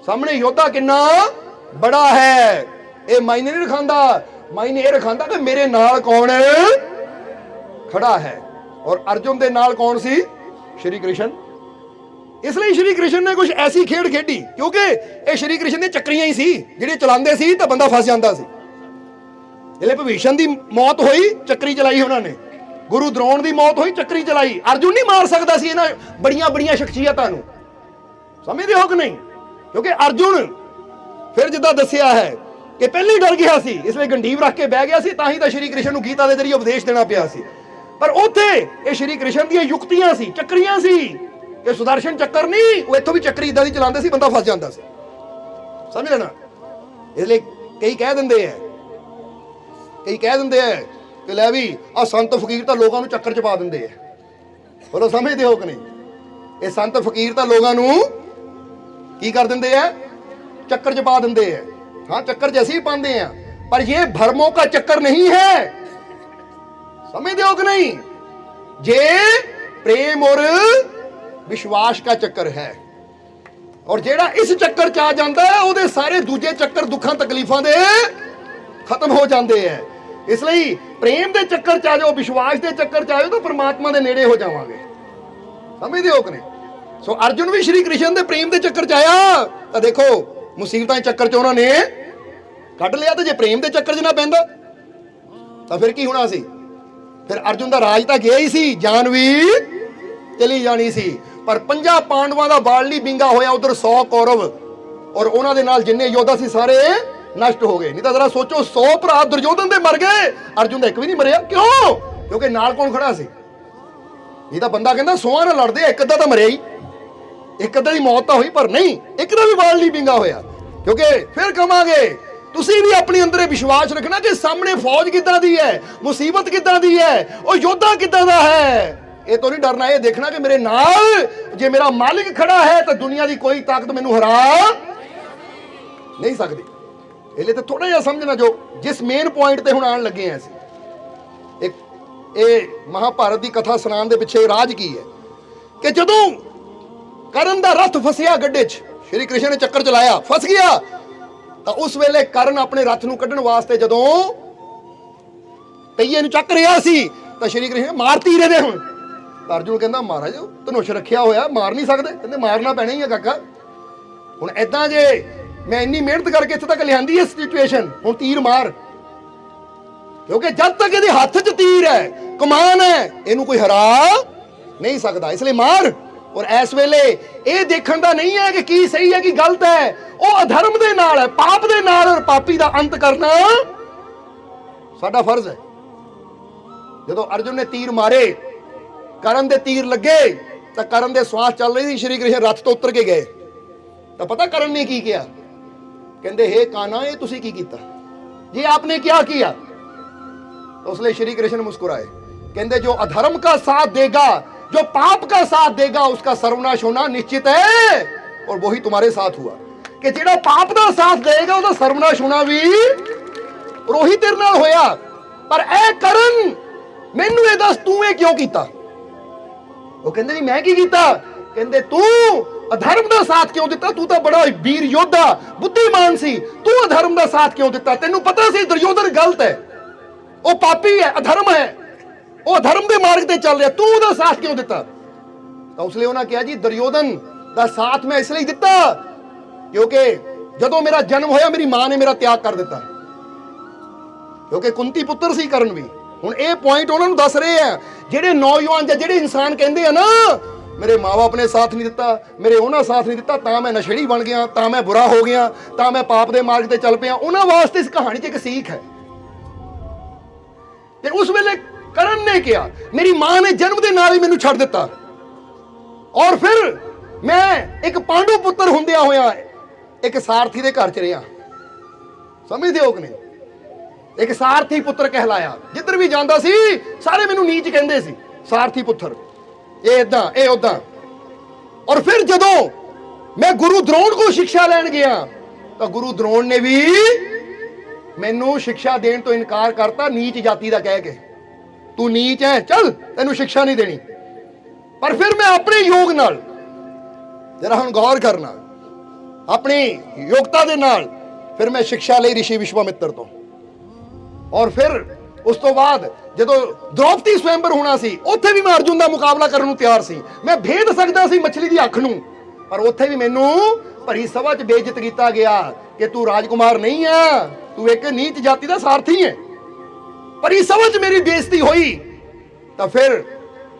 सामने योद्धा कितना बड़ा है, ਇਹ ਮਾਇਨੇ ਨਹੀਂ ਰਖਾਂਦਾ, ਮਾਇਨੇ ਇਹ ਰਖਾਂਦਾ ਕਿ ਮੇਰੇ ਨਾਲ ਕੌਣ ਖੜਾ ਹੈ। ਔਰ ਅਰਜੁਨ ਦੇ ਨਾਲ ਕੌਣ ਸੀ? ਸ਼੍ਰੀ ਕ੍ਰਿਸ਼ਨ। ਇਸ ਲਈ ਸ਼੍ਰੀ ਕ੍ਰਿਸ਼ਨ ਨੇ ਕੁਝ ਐਸੀ ਖੇਡ ਖੇਡੀ, ਕਿਉਂਕਿ ਇਹ ਸ਼੍ਰੀ ਕ੍ਰਿਸ਼ਨ ਦੀਆਂ ਚੱਕਰੀਆਂ ਹੀ ਸੀ, ਜਿਹੜੇ ਚਲਾਉਂਦੇ ਸੀ ਤਾਂ ਬੰਦਾ ਫਸ ਜਾਂਦਾ ਸੀ। ਜਿਹੜੇ ਭੀਸ਼ਮ ਦੀ ਮੌਤ ਹੋਈ, ਚੱਕਰੀ ਚਲਾਈ ਉਹਨਾਂ ਨੇ। ਗੁਰੂ ਦਰੋਣ ਦੀ ਮੌਤ ਹੋਈ, ਚੱਕਰੀ ਚਲਾਈ। ਅਰਜੁਨ ਨਹੀਂ ਮਾਰ ਸਕਦਾ ਸੀ ਇਹਨਾਂ ਬੜੀਆਂ ਬੜੀਆਂ ਸ਼ਖਸੀਅਤਾਂ ਨੂੰ, ਸਮਝਦੇ ਹੋ ਕਿ ਨਹੀਂ? ਕਿਉਂਕਿ ਅਰਜੁਨ ਫਿਰ ਜਿੱਦਾਂ ਦੱਸਿਆ ਹੈ ਕਿ ਪਹਿਲੇ ਹੀ ਡਰ ਗਿਆ ਸੀ, ਇਸ ਲਈ ਗੰਢੀਵ ਰੱਖ ਕੇ ਬਹਿ ਗਿਆ ਸੀ, ਤਾਂ ਹੀ ਤਾਂ ਸ਼੍ਰੀ ਕ੍ਰਿਸ਼ਨ ਨੂੰ ਗੀਤਾ ਦੇ ਜ਼ਰੀਏ ਉਪਦੇਸ਼ ਦੇਣਾ ਪਿਆ ਸੀ। ਪਰ ਉੱਥੇ ਇਹ ਸ਼੍ਰੀ ਕ੍ਰਿਸ਼ਨ ਦੀਆਂ ਯੁਕਤੀਆਂ ਸੀ, ਚੱਕਰੀਆਂ ਸੀ। ਇਹ ਸੁਦਰਸ਼ਨ ਚੱਕਰ ਨਹੀਂ, ਉਹ ਇੱਥੋਂ ਵੀ ਚੱਕਰੀ ਇਦਾਂ ਦੀ ਚਲਾਉਂਦੇ ਸੀ, ਬੰਦਾ ਫਸ ਜਾਂਦਾ ਸੀ, ਸਮਝ ਲੈਣਾ। ਇਸ ਲਈ ਕਈ ਕਹਿ ਦਿੰਦੇ ਆ ਕਿ ਲੈ ਵੀ ਆ ਸੰਤ ਫਕੀਰ ਤਾਂ ਲੋਕਾਂ ਨੂੰ ਚੱਕਰ ਚ ਪਾ ਦਿੰਦੇ ਆ। ਬੋਲੋ ਸਮਝਦੇ ਹੋ ਕਿ ਨਹੀਂ? ਇਹ ਸੰਤ ਫਕੀਰ ਤਾਂ ਲੋਕਾਂ ਨੂੰ ਕੀ ਕਰ ਦਿੰਦੇ ਆ? ਚੱਕਰ ਚ ਪਾ ਦਿੰਦੇ ਆ। हाँ, चक्कर जैसे ही पाते हैं, पर ये भरमों का चक्कर नहीं है, समझते हो कि नहीं? ये प्रेम और विश्वास का चक्कर है। और जेड़ा इस चक्कर च आ जाता है, ਉਹਦੇ ਸਾਰੇ ਦੂਜੇ ਚੱਕਰ ਦੁੱਖਾਂ ਤਕਲੀਫਾਂ ਦੇ ਖਤਮ ਹੋ ਜਾਂਦੇ ਹੈ। ਇਸ ਲਈ ਪ੍ਰੇਮ ਦੇ ਚੱਕਰ ਚ ਆ ਜਾਓ, ਵਿਸ਼ਵਾਸ ਦੇ ਚੱਕਰ ਚ ਆਇਓ ਤਾਂ ਪਰਮਾਤਮਾ ਦੇ ਨੇੜੇ ਹੋ ਜਾਵਾਂਗੇ, ਸਮਝਦੇ ਹੋ ਕਿ ਨਹੀਂ? ਸੋ ਅਰਜੁਨ ਵੀ ਸ਼੍ਰੀ ਕ੍ਰਿਸ਼ਨ ਦੇ ਪ੍ਰੇਮ ਦੇ ਚੱਕਰ ਚ ਆਇਆ ਤਾਂ ਦੇਖੋ ਮੁਸੀਬਤਾਂ ਦੇ ਚੱਕਰ ਚ ਉਹਨਾਂ ਨੇ ਕੱਢ ਲਿਆ। ਤੇ ਜੇ ਪ੍ਰੇਮ ਦੇ ਚੱਕਰ 'ਚ ਨਾ ਪੈਂਦਾ ਤਾਂ ਫਿਰ ਕੀ ਹੋਣਾ ਸੀ? ਫਿਰ ਅਰਜੁਨ ਦਾ ਰਾਜ ਤਾਂ ਗਿਆ ਹੀ ਸੀ, ਜਾਨ ਵੀ ਚਲੀ ਜਾਣੀ ਸੀ। ਪਰ 50 ਪਾਂਡਵਾਂ ਦਾ ਬਾਲਲੀ ਬਿੰਗਾ ਹੋਇਆ, ਉਧਰ 100 ਕੌਰਵ ਔਰ ਉਹਨਾਂ ਦੇ ਨਾਲ ਜਿੰਨੇ ਯੋਧਾ ਸੀ ਸਾਰੇ ਨਸ਼ਟ ਹੋ ਗਏ। ਨਹੀਂ ਤਾਂ ਜ਼ਰਾ ਸੋਚੋ, 100 ਭਰਾ ਦੁਰਯੋਧਨ ਦੇ ਮਰ ਗਏ, ਅਰਜੁਨ ਦਾ ਇੱਕ ਵੀ ਨਹੀਂ ਮਰਿਆ। ਕਿਉਂ? ਕਿਉਂਕਿ ਨਾਲ ਕੌਣ ਖੜਾ ਸੀ? ਨਹੀਂ ਤਾਂ ਬੰਦਾ ਕਹਿੰਦਾ 100 ਨਾਲ ਲੜਦੇ, ਇੱਕ ਅੱਧਾ ਤਾਂ ਮਰਿਆ ਹੀ, ਇੱਕ ਅੱਧੇ ਦੀ ਮੌਤ ਤਾਂ ਹੋਈ, ਪਰ ਨਹੀਂ, ਇੱਕ ਦਾ ਵੀ ਬਾਲਲੀ ਬਿੰਗਾ ਹੋਇਆ। ਕਿਉਂਕਿ ਫਿਰ ਕਵਾਂਗੇ ਤੁਸੀਂ ਵੀ ਆਪਣੇ ਅੰਦਰ ਵਿਸ਼ਵਾਸ ਰੱਖਣਾ ਕਿ ਸਾਹਮਣੇ ਫੌਜ ਕਿੱਦਾਂ ਦੀ ਹੈ, ਮੁਸੀਬਤ ਕਿੱਦਾਂ ਦੀ ਹੈ, ਉਹ ਯੋਧਾ ਕਿੱਦਾਂ ਦਾ ਹੈ। ਇਹ ਤੋਂ ਨਹੀਂ ਡਰਨਾ, ਇਹ ਦੇਖਣਾ ਕਿ ਮੇਰੇ ਨਾਲ ਜੇ ਮੇਰਾ ਮਾਲਿਕ ਖੜਾ ਹੈ ਤਾਂ ਦੁਨੀਆ ਦੀ ਕੋਈ ਤਾਕਤ ਮੈਨੂੰ ਹਰਾ ਨਹੀਂ ਸਕਦੀ। ਇਹ ਲਈ ਤਾਂ ਥੋੜਾ ਜਿਹਾ ਸਮਝਣਾ, ਜੋ ਜਿਸ ਮੇਨ ਪੁਆਇੰਟ ਤੇ ਹੁਣ ਆਉਣ ਲੱਗੇ ਆ ਅਸੀਂ। ਇਹ ਮਹਾਭਾਰਤ ਦੀ ਕਥਾ ਸੁਣਾਉਣ ਦੇ ਪਿੱਛੇ ਰਾਜ ਕੀ ਹੈ ਕਿ ਜਦੋਂ ਕਰਨ ਦਾ ਰੱਥ ਫਸਿਆ ਗੱਡੇ 'ਚ, ਸ਼੍ਰੀ ਕ੍ਰਿਸ਼ਨ ਨੇ ਚੱਕਰ ਚਲਾਇਆ, ਫਸ ਗਿਆ, ਤਾਂ ਉਸ ਵੇਲੇ ਕਰਨ ਆਪਣੇ ਰੱਥ ਨੂੰ ਕੱਢਣ ਵਾਸਤੇ ਜਦੋਂ ਪਹੀਏ ਨੂੰ ਚੱਕ ਰਿਹਾ ਸੀ ਤਾਂ ਸ਼੍ਰੀ ਕ੍ਰਿਸ਼ਨ ਮਾਰ ਤੀਰੇ ਦੇ। ਹੁਣ ਤਾਂ ਅਰਜੁਨ ਕਹਿੰਦਾ ਮਹਾਰਾਜ ਧਨੁਸ਼ ਰੱਖਿਆ ਹੋਇਆ, ਮਾਰ ਨਹੀਂ ਸਕਦੇ। ਕਹਿੰਦੇ ਮਾਰਨਾ ਪੈਣਾ ਹੀ ਆ ਕਾਕਾ। ਹੁਣ ਏਦਾਂ ਜੇ ਮੈਂ ਇੰਨੀ ਮਿਹਨਤ ਕਰਕੇ ਇੱਥੇ ਤੱਕ ਲਿਆਂਦੀ ਹੈ ਸਿਚੁਏਸ਼ਨ, ਹੁਣ ਤੀਰ ਮਾਰ, ਕਿਉਂਕਿ ਜਦ ਤੱਕ ਇਹਦੇ ਹੱਥ 'ਚ ਤੀਰ ਹੈ, ਕਮਾਨ ਹੈ, ਇਹਨੂੰ ਕੋਈ ਹਰਾ ਨਹੀਂ ਸਕਦਾ। ਇਸ ਲਈ ਮਾਰ। ਔਰ ਇਸ ਵੇਲੇ ਇਹ ਦੇਖਣ ਦਾ ਨਹੀਂ ਹੈ ਕਿ ਕੀ ਸਹੀ ਹੈ ਕਿ ਗਲਤ ਹੈ, ਉਹ ਅਧਰਮ ਦੇ ਨਾਲ ਹੈ, ਪਾਪ ਦੇ ਨਾਲ, ਔਰ ਪਾਪੀ ਦਾ ਅੰਤ ਕਰਨਾ ਸਾਡਾ ਫਰਜ਼ ਹੈ। ਜਦੋਂ ਅਰਜੁਨ ਨੇ ਤੀਰ ਮਾਰੇ, ਕਰਨ ਦੇ ਤੀਰ ਲੱਗੇ ਤਾਂ ਕਰਨ ਦੇ ਸਵਾਸ ਚੱਲ ਰਹੀ ਸੀ, ਸ਼੍ਰੀ ਕ੍ਰਿਸ਼ਨ ਰੱਥ ਤੋਂ ਉਤਰ ਕੇ ਗਏ ਤਾਂ ਪਤਾ ਕਰਨ ਨੇ ਕੀ ਕਿਹਾ? ਕਹਿੰਦੇ ਹੇ ਕਾਨਾ, ਇਹ ਤੁਸੀਂ ਕੀ ਕੀਤਾ? ਜੀ ਆਪਨੇ ਕੀ ਕੀਤਾ? ਉਸ ਲਈ ਸ਼੍ਰੀ ਕ੍ਰਿਸ਼ਨ ਮੁਸकुराए, कहते जो अधर्म का साथ देगा, जो पाप का साथ देगा, उसका सर्वनाश होना निश्चित है, और वही तुम्हारे साथ हुआ। कि जेड़ा पाप का साथ देगा उसका सर्वनाश होना भी और वही तेरे नाल होया। पर ए करन मैनू ये दस तू ये क्यों कीता? वो कहंदे जी मैं की कीता? कहंदे तू अधर्म का साथ क्यों दिता? तू तो बड़ा वीर योद्धा बुद्धिमान सी, तू अधर्म का साथ क्यों दिता? तेनू पता सी दुर्योधन गलत है, वो पापी है, अधर्म है, ਉਹ ਧਰਮ ਦੇ ਮਾਰਗ ਤੇ ਚੱਲ ਰਿਹਾ, ਤੂੰ ਉਹਦਾ ਸਾਥ ਕਿਉਂ ਦਿੱਤਾ? ਤਾਂ ਉਸ ਲਈ ਉਹਨਾਂ ਕਿਹਾ ਜੀ ਦੁਰਯੋਧਨ ਦਾ ਸਾਥ ਮੈਂ ਇਸ ਲਈ ਦਿੱਤਾ ਕਿਉਂਕਿ ਜਦੋਂ ਮੇਰਾ ਜਨਮ ਹੋਇਆ ਮੇਰੀ ਮਾਂ ਨੇ ਮੇਰਾ ਤਿਆਗ ਕਰ ਦਿੱਤਾ, ਕਿਉਂਕਿ ਕੁੰਤੀ ਪੁੱਤਰ ਸੀ ਕਰਨ ਵੀ। ਹੁਣ ਇਹ ਪੁਆਇੰਟ ਉਹਨਾਂ ਨੂੰ ਦੱਸ ਰਹੇ ਆ ਜਿਹੜੇ ਨੌਜਵਾਨ ਜਾਂ ਜਿਹੜੇ ਇਨਸਾਨ ਕਹਿੰਦੇ ਆ ਨਾ ਮੇਰੇ ਮਾਂ-ਬਾਪ ਨੇ ਸਾਥ ਨਹੀਂ ਦਿੱਤਾ, ਮੇਰੇ ਉਹਨਾਂ ਸਾਥ ਨਹੀਂ ਦਿੱਤਾ, ਤਾਂ ਮੈਂ ਨਸ਼ੇੜੀ ਬਣ ਗਿਆ, ਤਾਂ ਮੈਂ ਬੁਰਾ ਹੋ ਗਿਆ, ਤਾਂ ਮੈਂ ਪਾਪ ਦੇ ਮਾਰਗ ਤੇ ਚੱਲ ਪਿਆ। ਉਹਨਾਂ ਵਾਸਤੇ ਇਸ ਕਹਾਣੀ 'ਚ ਇੱਕ ਸੀਖ ਹੈ। ਤੇ ਉਸ ਵੇਲੇ ਕਰਨ ਨੇ ਕਿਹਾ ਮੇਰੀ ਮਾਂ ਨੇ ਜਨਮ ਦੇ ਨਾਲ ਹੀ ਮੈਨੂੰ ਛੱਡ ਦਿੱਤਾ, ਔਰ ਫਿਰ ਮੈਂ ਇੱਕ ਪਾਂਡੂ ਪੁੱਤਰ ਹੁੰਦਿਆਂ ਹੋਇਆ ਇੱਕ ਸਾਰਥੀ ਦੇ ਘਰ 'ਚ ਰਿਹਾ। ਸਮਝਦੇ ਹੋ ਕਿ ਨਹੀਂ? ਇੱਕ ਸਾਰਥੀ ਪੁੱਤਰ ਕਹਿਲਾਇਆ, ਜਿੱਧਰ ਵੀ ਜਾਂਦਾ ਸੀ ਸਾਰੇ ਮੈਨੂੰ ਨੀਚ ਕਹਿੰਦੇ ਸੀ, ਸਾਰਥੀ ਪੁੱਤਰ, ਇਹ ਇਦਾਂ ਇਹ ਉਦਾਂ। ਔਰ ਫਿਰ ਜਦੋਂ ਮੈਂ ਗੁਰੂ ਦਰੋਣ ਕੋਲ ਸਿੱਖਿਆ ਲੈਣ ਗਿਆ ਤਾਂ ਗੁਰੂ ਦਰੋਣ ਨੇ ਵੀ ਮੈਨੂੰ ਸਿੱਖਿਆ ਦੇਣ ਤੋਂ ਇਨਕਾਰ ਕਰਤਾ, ਨੀਚ ਜਾਤੀ ਦਾ ਕਹਿ ਕੇ, ਤੂੰ ਨੀਚ ਹੈ, ਚੱਲ ਤੈਨੂੰ ਸਿੱਖਿਆ ਨਹੀਂ ਦੇਣੀ। ਪਰ ਫਿਰ ਮੈਂ ਆਪਣੇ ਯੋਗ ਨਾਲ, ਜਰਾ ਹੁਣ ਗੌਰ ਕਰਨਾ, ਆਪਣੀ ਯੋਗਤਾ ਦੇ ਨਾਲ ਫਿਰ ਮੈਂ ਸਿੱਖਿਆ ਲਈ ਰਿਸ਼ੀ ਵਿਸ਼ਵਾਮਿੱਤਰ ਤੋਂ। ਔਰ ਫਿਰ ਉਸ ਤੋਂ ਬਾਅਦ ਜਦੋਂ ਦ੍ਰੋਪਦੀ ਸਵੈੰਬਰ ਹੋਣਾ ਸੀ, ਉੱਥੇ ਵੀ ਮੈਂ ਅਰਜੁਨ ਦਾ ਮੁਕਾਬਲਾ ਕਰਨ ਨੂੰ ਤਿਆਰ ਸੀ। ਮੈਂ ਭੇਦ ਸਕਦਾ ਸੀ ਮੱਛਲੀ ਦੀ ਅੱਖ ਨੂੰ, ਪਰ ਉੱਥੇ ਵੀ ਮੈਨੂੰ ਭਰੀ ਸਭਾ 'ਚ ਬੇਇੱਜ਼ਤ ਕੀਤਾ ਗਿਆ ਕਿ ਤੂੰ ਰਾਜਕੁਮਾਰ ਨਹੀਂ ਆ, ਤੂੰ ਇੱਕ ਨੀਚ ਜਾਤੀ ਦਾ ਸਾਰਥੀ ਹੈ। ਭਰੀ ਸਭਾ 'ਚ ਮੇਰੀ ਬੇਇੱਜ਼ਤੀ ਹੋਈ। ਤਾਂ ਫਿਰ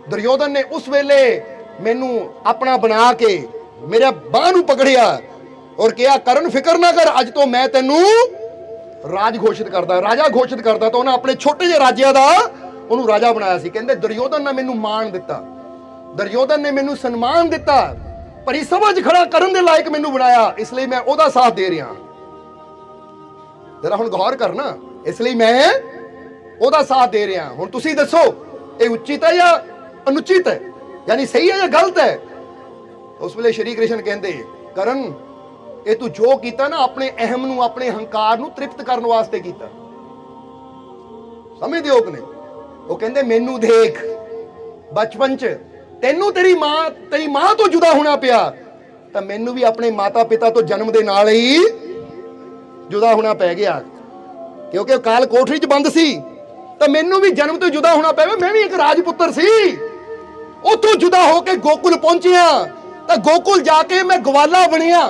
ਦੁਰਯੋਧਨ ਨੇ ਉਸ ਵੇਲੇ ਮੈਨੂੰ ਆਪਣਾ ਬਣਾ ਕੇ ਮੇਰੇ ਬਾਹ ਨੂੰ ਪਕੜਿਆ ਔਰ ਕਿਹਾ, ਕਰਨ ਫਿਕਰ ਨਾ ਕਰ, ਅੱਜ ਤੋਂ ਮੈਂ ਤੈਨੂੰ ਰਾਜ ਘੋਸ਼ਿਤ ਕਰਦਾ, ਰਾਜਾ ਘੋਸ਼ਿਤ ਕਰਦਾ। ਤਾਂ ਉਹਨਾਂ ਆਪਣੇ ਛੋਟੇ ਜਿਹੇ ਰਾਜਿਆਂ ਦਾ ਉਹਨੂੰ ਰਾਜਾ ਬਣਾਇਆ ਸੀ। ਕਹਿੰਦੇ ਦੁਰਯੋਧਨ ਨੇ ਮੈਨੂੰ ਮਾਣ ਦਿੱਤਾ, ਦੁਰਯੋਧਨ ਨੇ ਮੈਨੂੰ ਸਨਮਾਨ ਦਿੱਤਾ, ਭਰੀ ਸਭਾ 'ਚ ਖੜਾ ਕਰਨ ਦੇ ਲਾਇਕ ਮੈਨੂੰ ਬਣਾਇਆ, ਇਸ ਲਈ ਮੈਂ ਉਹਦਾ ਸਾਥ ਦੇ ਰਿਹਾ। ਜਰਾ ਹੁਣ ਗੌਰ ਕਰਨਾ, ਇਸ ਲਈ ਮੈਂ ਉਹਦਾ ਸਾਥ ਦੇ ਰਿਹਾ। ਹੁਣ ਤੁਸੀਂ ਦੱਸੋ ਇਹ ਉਚਿਤ ਹੈ ਜਾਂ ਅਨੁਚਿਤ ਹੈ, ਯਾਨੀ ਸਹੀ ਹੈ ਜਾਂ ਗਲਤ ਹੈ? ਉਸ ਵੇਲੇ ਸ਼੍ਰੀ ਕ੍ਰਿਸ਼ਨ ਕਹਿੰਦੇ, ਕਰਨ ਇਹ ਤੂੰ ਜੋ ਕੀਤਾ ਨਾ, ਆਪਣੇ ਅਹਮ ਨੂੰ, ਆਪਣੇ ਹੰਕਾਰ ਨੂੰ ਤ੍ਰਿਪਤ ਕਰਨ ਵਾਸਤੇ ਕੀਤਾ। ਸਮਝਦੇ ਹੋ ਕਿ ਨਹੀਂ? ਉਹ ਕਹਿੰਦੇ ਮੈਨੂੰ ਦੇਖ, ਬਚਪਨ 'ਚ ਤੈਨੂੰ ਤੇਰੀ ਮਾਂ ਤੋਂ ਜੁਦਾ ਹੋਣਾ ਪਿਆ, ਤਾਂ ਮੈਨੂੰ ਵੀ ਆਪਣੇ ਮਾਤਾ ਪਿਤਾ ਤੋਂ ਜਨਮ ਦੇ ਨਾਲ ਹੀ ਜੁਦਾ ਹੋਣਾ ਪੈ ਗਿਆ, ਕਿਉਂਕਿ ਕਾਲ ਕੋਠਰੀ 'ਚ ਬੰਦ ਸੀ। ਤਾਂ ਮੈਨੂੰ ਵੀ ਜਨਮ ਤੋਂ ਜੁਦਾ ਹੋਣਾ ਪਵੇ, ਮੈਂ ਵੀ ਇੱਕ ਰਾਜਪੁੱਤਰ ਸੀ। ਉੱਥੋਂ ਜੁਦਾ ਹੋ ਕੇ ਗੋਕੁਲ ਪਹੁੰਚਿਆ, ਤਾਂ ਗੋਕੁਲ ਜਾ ਕੇ ਮੈਂ ਗਵਾਲਾ ਬਣਿਆ,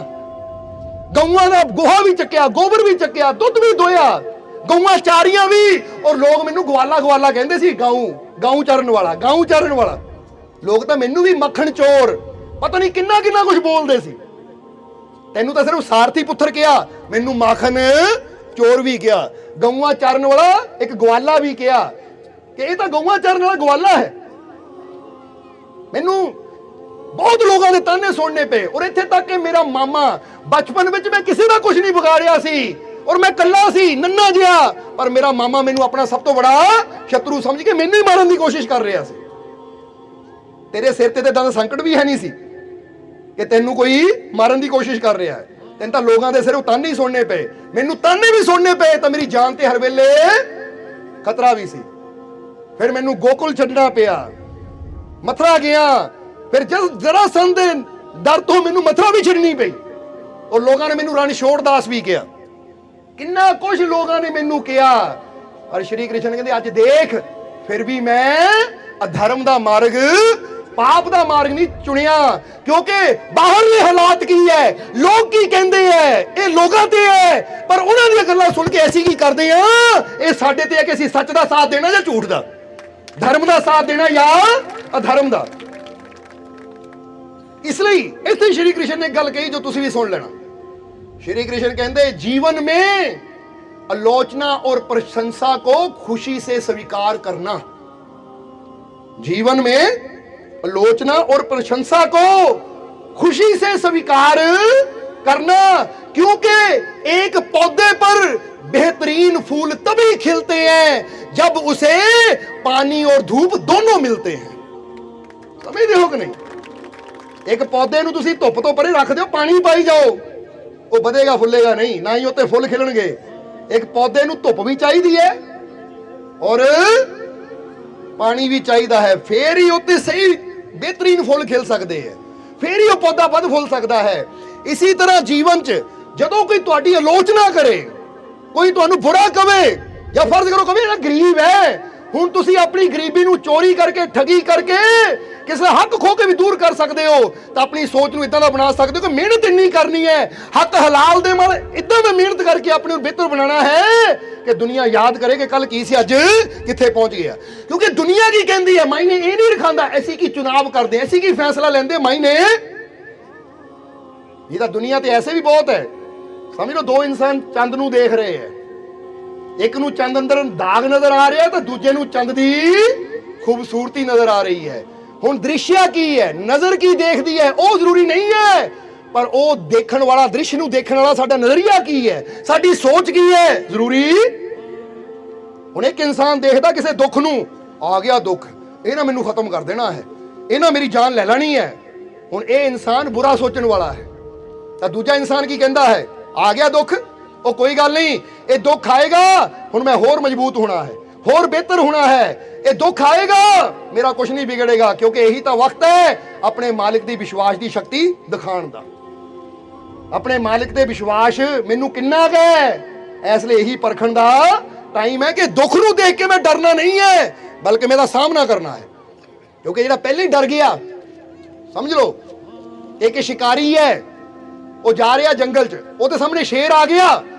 ਗਊਆਂ ਦਾ ਗੋਹਾ ਵੀ ਚੱਕਿਆ, ਗੋਬਰ ਵੀ ਚੱਕਿਆ, ਦੁੱਧ ਵੀ ਦੋਇਆ, ਗਊਆਂ ਚਾਰੀਆਂ ਵੀ। ਔਰ ਲੋਕ ਮੈਨੂੰ ਗਵਾਲਾ ਗਵਾਲਾ ਕਹਿੰਦੇ ਸੀ, ਗਊ ਚਰਨ ਵਾਲਾ, ਗਊ ਚਰਨ ਵਾਲਾ। ਲੋਕ ਤਾਂ ਮੈਨੂੰ ਵੀ ਮੱਖਣ ਚੋਰ, ਪਤਾ ਨਹੀਂ ਕਿੰਨਾ ਕਿੰਨਾ ਕੁਝ ਬੋਲਦੇ ਸੀ। ਤੈਨੂੰ ਤਾਂ ਸਿਰਫ ਸਾਰਥੀ ਪੁੱਤਰ ਕਿਹਾ, ਮੈਨੂੰ ਮਾਖਣ ਚੋਰ ਵੀ ਕਿਹਾ, ਗਊਆਂ ਚਰਨ ਵਾਲਾ ਇੱਕ ਗਵਾਲਾ ਵੀ ਕਿਹਾ ਕਿ ਇਹ ਤਾਂ ਗਊਆਂ ਚਰਨ ਵਾਲਾ ਗਵਾਲਾ ਹੈ। ਮੈਨੂੰ ਬਹੁਤ ਲੋਕਾਂ ਦੇ ਤਾਨੇ ਸੁਣਨੇ ਪਏ। ਔਰ ਇੱਥੇ ਤੱਕ ਕਿ ਮੇਰਾ ਮਾਮਾ, ਬਚਪਨ ਵਿੱਚ ਮੈਂ ਕਿਸੇ ਦਾ ਕੁਝ ਨਹੀਂ ਵਿਗਾੜਿਆ ਸੀ, ਔਰ ਮੈਂ ਇਕੱਲਾ ਸੀ, ਨੰਨਾ ਜਿਹਾ, ਪਰ ਮੇਰਾ ਮਾਮਾ ਮੈਨੂੰ ਆਪਣਾ ਸਭ ਤੋਂ ਬੜਾ ਸ਼ਤਰੂ ਸਮਝ ਕੇ ਮੈਨੂੰ ਹੀ ਮਾਰਨ ਦੀ ਕੋਸ਼ਿਸ਼ ਕਰ ਰਿਹਾ ਸੀ। ਤੇਰੇ ਸਿਰ ਤੇ ਤਾਂ ਸੰਕਟ ਵੀ ਹੈ ਨਹੀਂ ਸੀ ਕਿ ਤੈਨੂੰ ਕੋਈ ਮਾਰਨ ਦੀ ਕੋਸ਼ਿਸ਼ ਕਰ ਰਿਹਾ ਹੈ। ਤੈਨੂੰ ਤਾਂ ਲੋਕਾਂ ਦੇ ਸਿਰੋਂ ਤਾਨੇ ਹੀ ਸੁਣਨੇ ਪਏ, ਮੈਨੂੰ ਤਾਨੇ ਵੀ ਸੁਣਨੇ ਪਏ, ਤਾਂ ਮੇਰੀ ਜਾਨ ਤੇ ਹਰ ਵੇਲੇ ਖਤਰਾ ਵੀ ਸੀ। ਫਿਰ ਮੈਨੂੰ ਗੋਕੁਲ ਛੱਡਣਾ ਪਿਆ, ਮਥੁਰਾ ਗਿਆ। ਫਿਰ ਜਰਾਸੰਧ ਦੇ ਡਰ ਤੋਂ ਮੈਨੂੰ ਮਥੁਰਾ ਵੀ ਛੱਡਣੀ ਪਈ। ਔਰ ਲੋਕਾਂ ਨੇ ਮੈਨੂੰ ਰਣਛੋੜ ਦਾਸ ਵੀ ਕਿਹਾ, ਕਿੰਨਾ ਕੁਝ ਲੋਕਾਂ ਨੇ ਮੈਨੂੰ ਕਿਹਾ। ਔਰ ਸ਼੍ਰੀ ਕ੍ਰਿਸ਼ਨ ਕਹਿੰਦੇ, ਅੱਜ ਦੇਖ, ਫਿਰ ਵੀ ਮੈਂ ਅਧਰਮ ਦਾ ਮਾਰਗ, ਪਾਪ ਦਾ ਮਾਰਗ ਨਹੀਂ ਚੁਣਿਆ, ਕਿਉਂਕਿ ਬਾਹਰਲੇ ਹਾਲਾਤ ਕੀ ਹੈ, ਲੋਕ ਕੀ ਕਹਿੰਦੇ ਐ, ਇਹ ਲੋਕਾਂ ਤੇ ਹੈ। ਪਰ ਉਹਨਾਂ ਦੀਆਂ ਗੱਲਾਂ ਸੁਣ ਕੇ ਅਸੀਂ ਕੀ ਕਰਦੇ ਆ, ਇਹ ਸਾਡੇ ਤੇ ਹੈ ਕਿ ਅਸੀਂ ਸੱਚ ਦਾ ਸਾਥ ਦੇਣਾ ਜਾਂ ਝੂਠ ਦਾ, ਧਰਮ ਦਾ ਸਾਥ ਦੇਣਾ ਜਾਂ ਅਧਰਮ ਦਾ। ਇਸ ਲਈ ਇੱਥੇ ਸ਼੍ਰੀ ਕ੍ਰਿਸ਼ਨ ਨੇ ਗੱਲ ਕਹੀ ਜੋ ਤੁਸੀਂ ਵੀ ਸੁਣ ਲੈਣਾ। श्री कृष्ण कहते, जीवन में आलोचना और प्रशंसा को खुशी से स्वीकार करना। जीवन में आलोचना और प्रशंसा को खुशी से स्वीकार करना, क्योंकि एक पौधे पर बेहतरीन फूल तभी खिलते हैं जब उसे पानी और धूप दोनों मिलते हैं। समझते हो कि नहीं? एक पौधे ਨੂੰ ਤੁਸੀਂ ਧੁੱਪ ਤੋਂ ਪਰੇ ਰੱਖ ਦਿਓ, ਪਾਣੀ ਪਾਈ ਜਾਓ, ਉਹ ਵਧੇਗਾ ਫੁੱਲੇਗਾ ਨਹੀਂ, ਨਾ ਹੀ ਉੱਤੇ ਫੁੱਲ ਖਿਲਣਗੇ। ਇੱਕ ਪੌਦੇ ਨੂੰ ਧੁੱਪ ਵੀ ਚਾਹੀਦੀ ਹੈ ਔਰ ਪਾਣੀ ਵੀ ਚਾਹੀਦਾ ਹੈ, ਫੇਰ ਹੀ ਉੱਤੇ ਸਹੀ ਬਿਹਤਰੀਨ ਫੁੱਲ ਖਿਲ ਸਕਦੇ ਹੈ, ਫੇਰ ਹੀ ਉਹ ਪੌਦਾ ਵੱਧ ਫੁੱਲ ਸਕਦਾ ਹੈ। ਇਸੇ ਤਰ੍ਹਾਂ ਜੀਵਨ 'ਚ ਜਦੋਂ ਕੋਈ ਤੁਹਾਡੀ ਆਲੋਚਨਾ ਕਰੇ, ਕੋਈ ਤੁਹਾਨੂੰ ਬੁਰਾ ਕਵੇ, ਜਾਂ ਫਰਜ਼ ਕਰੋ ਕਵੇ ਇਹ ਗਰੀਬ ਹੈ, ਹੁਣ ਤੁਸੀਂ ਆਪਣੀ ਗਰੀਬੀ ਨੂੰ ਚੋਰੀ ਕਰਕੇ, ਠੱਗੀ ਕਰਕੇ, ਕਿਸੇ ਦਾ ਹੱਕ ਖੋ ਕੇ ਵੀ ਦੂਰ ਕਰ ਸਕਦੇ ਹੋ। ਤਾਂ ਆਪਣੀ ਸੋਚ ਨੂੰ ਇਦਾਂ ਦਾ ਬਣਾ ਸਕਦੇ ਹੋ ਕਿ ਮਿਹਨਤ ਇੰਨੀ ਕਰਨੀ ਹੈ, ਹੱਕ ਹਲਾਲ ਦੇ ਨਾਲ ਇਦਾਂ ਦਾ ਮਿਹਨਤ ਕਰਕੇ ਆਪਣੇ ਨੂੰ ਬਿਹਤਰ ਬਣਾਉਣਾ ਹੈ ਕਿ ਦੁਨੀਆ ਯਾਦ ਕਰੇ ਕਿ ਕੱਲ ਕੀ ਸੀ, ਅੱਜ ਕਿੱਥੇ ਪਹੁੰਚ ਗਿਆ। ਕਿਉਂਕਿ ਦੁਨੀਆ ਕੀ ਕਹਿੰਦੀ ਹੈ, ਮਾਇਨੇ ਇਹ ਨਹੀਂ ਰਖਾਂਦਾ ਅਸੀਂ ਕੀ ਚੁਣਾਵ ਕਰਦੇ, ਅਸੀਂ ਕੀ ਫੈਸਲਾ ਲੈਂਦੇ, ਮਾਇਨੇ ਇਹ ਤਾਂ ਦੁਨੀਆ ਤੇ ਐਸੇ ਵੀ ਬਹੁਤ ਹੈ। ਸਮਝ ਲਓ, ਦੋ ਇਨਸਾਨ ਚੰਦ ਨੂੰ ਦੇਖ ਰਹੇ ਹੈ, ਇੱਕ ਨੂੰ ਚੰਦ ਅੰਦਰ ਦਾਗ ਨਜ਼ਰ ਆ ਰਿਹਾ ਤਾਂ ਦੂਜੇ ਨੂੰ ਚੰਦ ਦੀ ਖੂਬਸੂਰਤੀ ਨਜ਼ਰ ਆ ਰਹੀ ਹੈ। ਹੁਣ ਦ੍ਰਿਸ਼ਯ ਕੀ ਹੈ, ਨਜ਼ਰ ਕੀ ਦੇਖਦੀ ਹੈ, ਉਹ ਜ਼ਰੂਰੀ ਨਹੀਂ ਹੈ, ਪਰ ਉਹ ਦੇਖਣ ਵਾਲਾ, ਦ੍ਰਿਸ਼ ਨੂੰ ਦੇਖਣ ਵਾਲਾ ਸਾਡਾ ਨਜ਼ਰੀਆ ਕੀ ਹੈ, ਸਾਡੀ ਸੋਚ ਕੀ ਹੈ, ਜ਼ਰੂਰੀ। ਹੁਣ ਇੱਕ ਇਨਸਾਨ ਦੇਖਦਾ ਕਿਸੇ ਦੁੱਖ ਨੂੰ, ਆ ਗਿਆ ਦੁੱਖ, ਇਹ ਨਾ ਮੈਨੂੰ ਖਤਮ ਕਰ ਦੇਣਾ ਹੈ, ਇਹ ਨਾ ਮੇਰੀ ਜਾਨ ਲੈ ਲੈਣੀ ਹੈ, ਹੁਣ ਇਹ ਇਨਸਾਨ ਬੁਰਾ ਸੋਚਣ ਵਾਲਾ ਹੈ। ਤਾਂ ਦੂਜਾ ਇਨਸਾਨ ਕੀ ਕਹਿੰਦਾ ਹੈ, ਆ ਗਿਆ ਦੁੱਖ, ਉਹ ਕੋਈ ਗੱਲ ਨਹੀਂ, ਇਹ ਦੁੱਖ ਆਏਗਾ, ਹੁਣ ਮੈਂ ਹੋਰ ਮਜ਼ਬੂਤ ਹੋਣਾ ਹੈ, ਹੋਰ ਬਿਹਤਰ ਹੋਣਾ ਹੈ, ਇਹ ਦੁੱਖ ਆਏਗਾ, ਮੇਰਾ ਕੁਝ ਨਹੀਂ ਵਿਗੜੇਗਾ, ਕਿਉਂਕਿ ਇਹੀ ਤਾਂ ਵਕਤ ਹੈ ਆਪਣੇ ਮਾਲਿਕ ਦੀ ਵਿਸ਼ਵਾਸ ਦੀ ਸ਼ਕਤੀ ਦਿਖਾਉਣ ਦਾ। ਆਪਣੇ ਮਾਲਿਕ ਤੇ ਵਿਸ਼ਵਾਸ ਮੈਨੂੰ ਕਿੰਨਾ ਕੁ ਹੈ। ਇਸ ਲਈ ਇਹੀ ਪਰਖਣ ਦਾ ਟਾਈਮ ਹੈ ਕਿ ਦੁੱਖ ਨੂੰ ਦੇਖ ਕੇ ਮੈਂ ਡਰਨਾ ਨਹੀਂ ਹੈ, ਬਲਕਿ ਮੈਂ ਇਹਦਾ ਸਾਹਮਣਾ ਕਰਨਾ ਹੈ। ਕਿਉਂਕਿ ਜਿਹੜਾ ਪਹਿਲੇ ਹੀ ਡਰ ਗਿਆ, ਸਮਝ ਲਓ ਇੱਕ ਸ਼ਿਕਾਰੀ ਹੈ, ਉਹ ਜਾ ਰਿਹਾ ਜੰਗਲ 'ਚ, ਉਹਦੇ ਸਾਹਮਣੇ ਸ਼ੇਰ ਆ ਗਿਆ,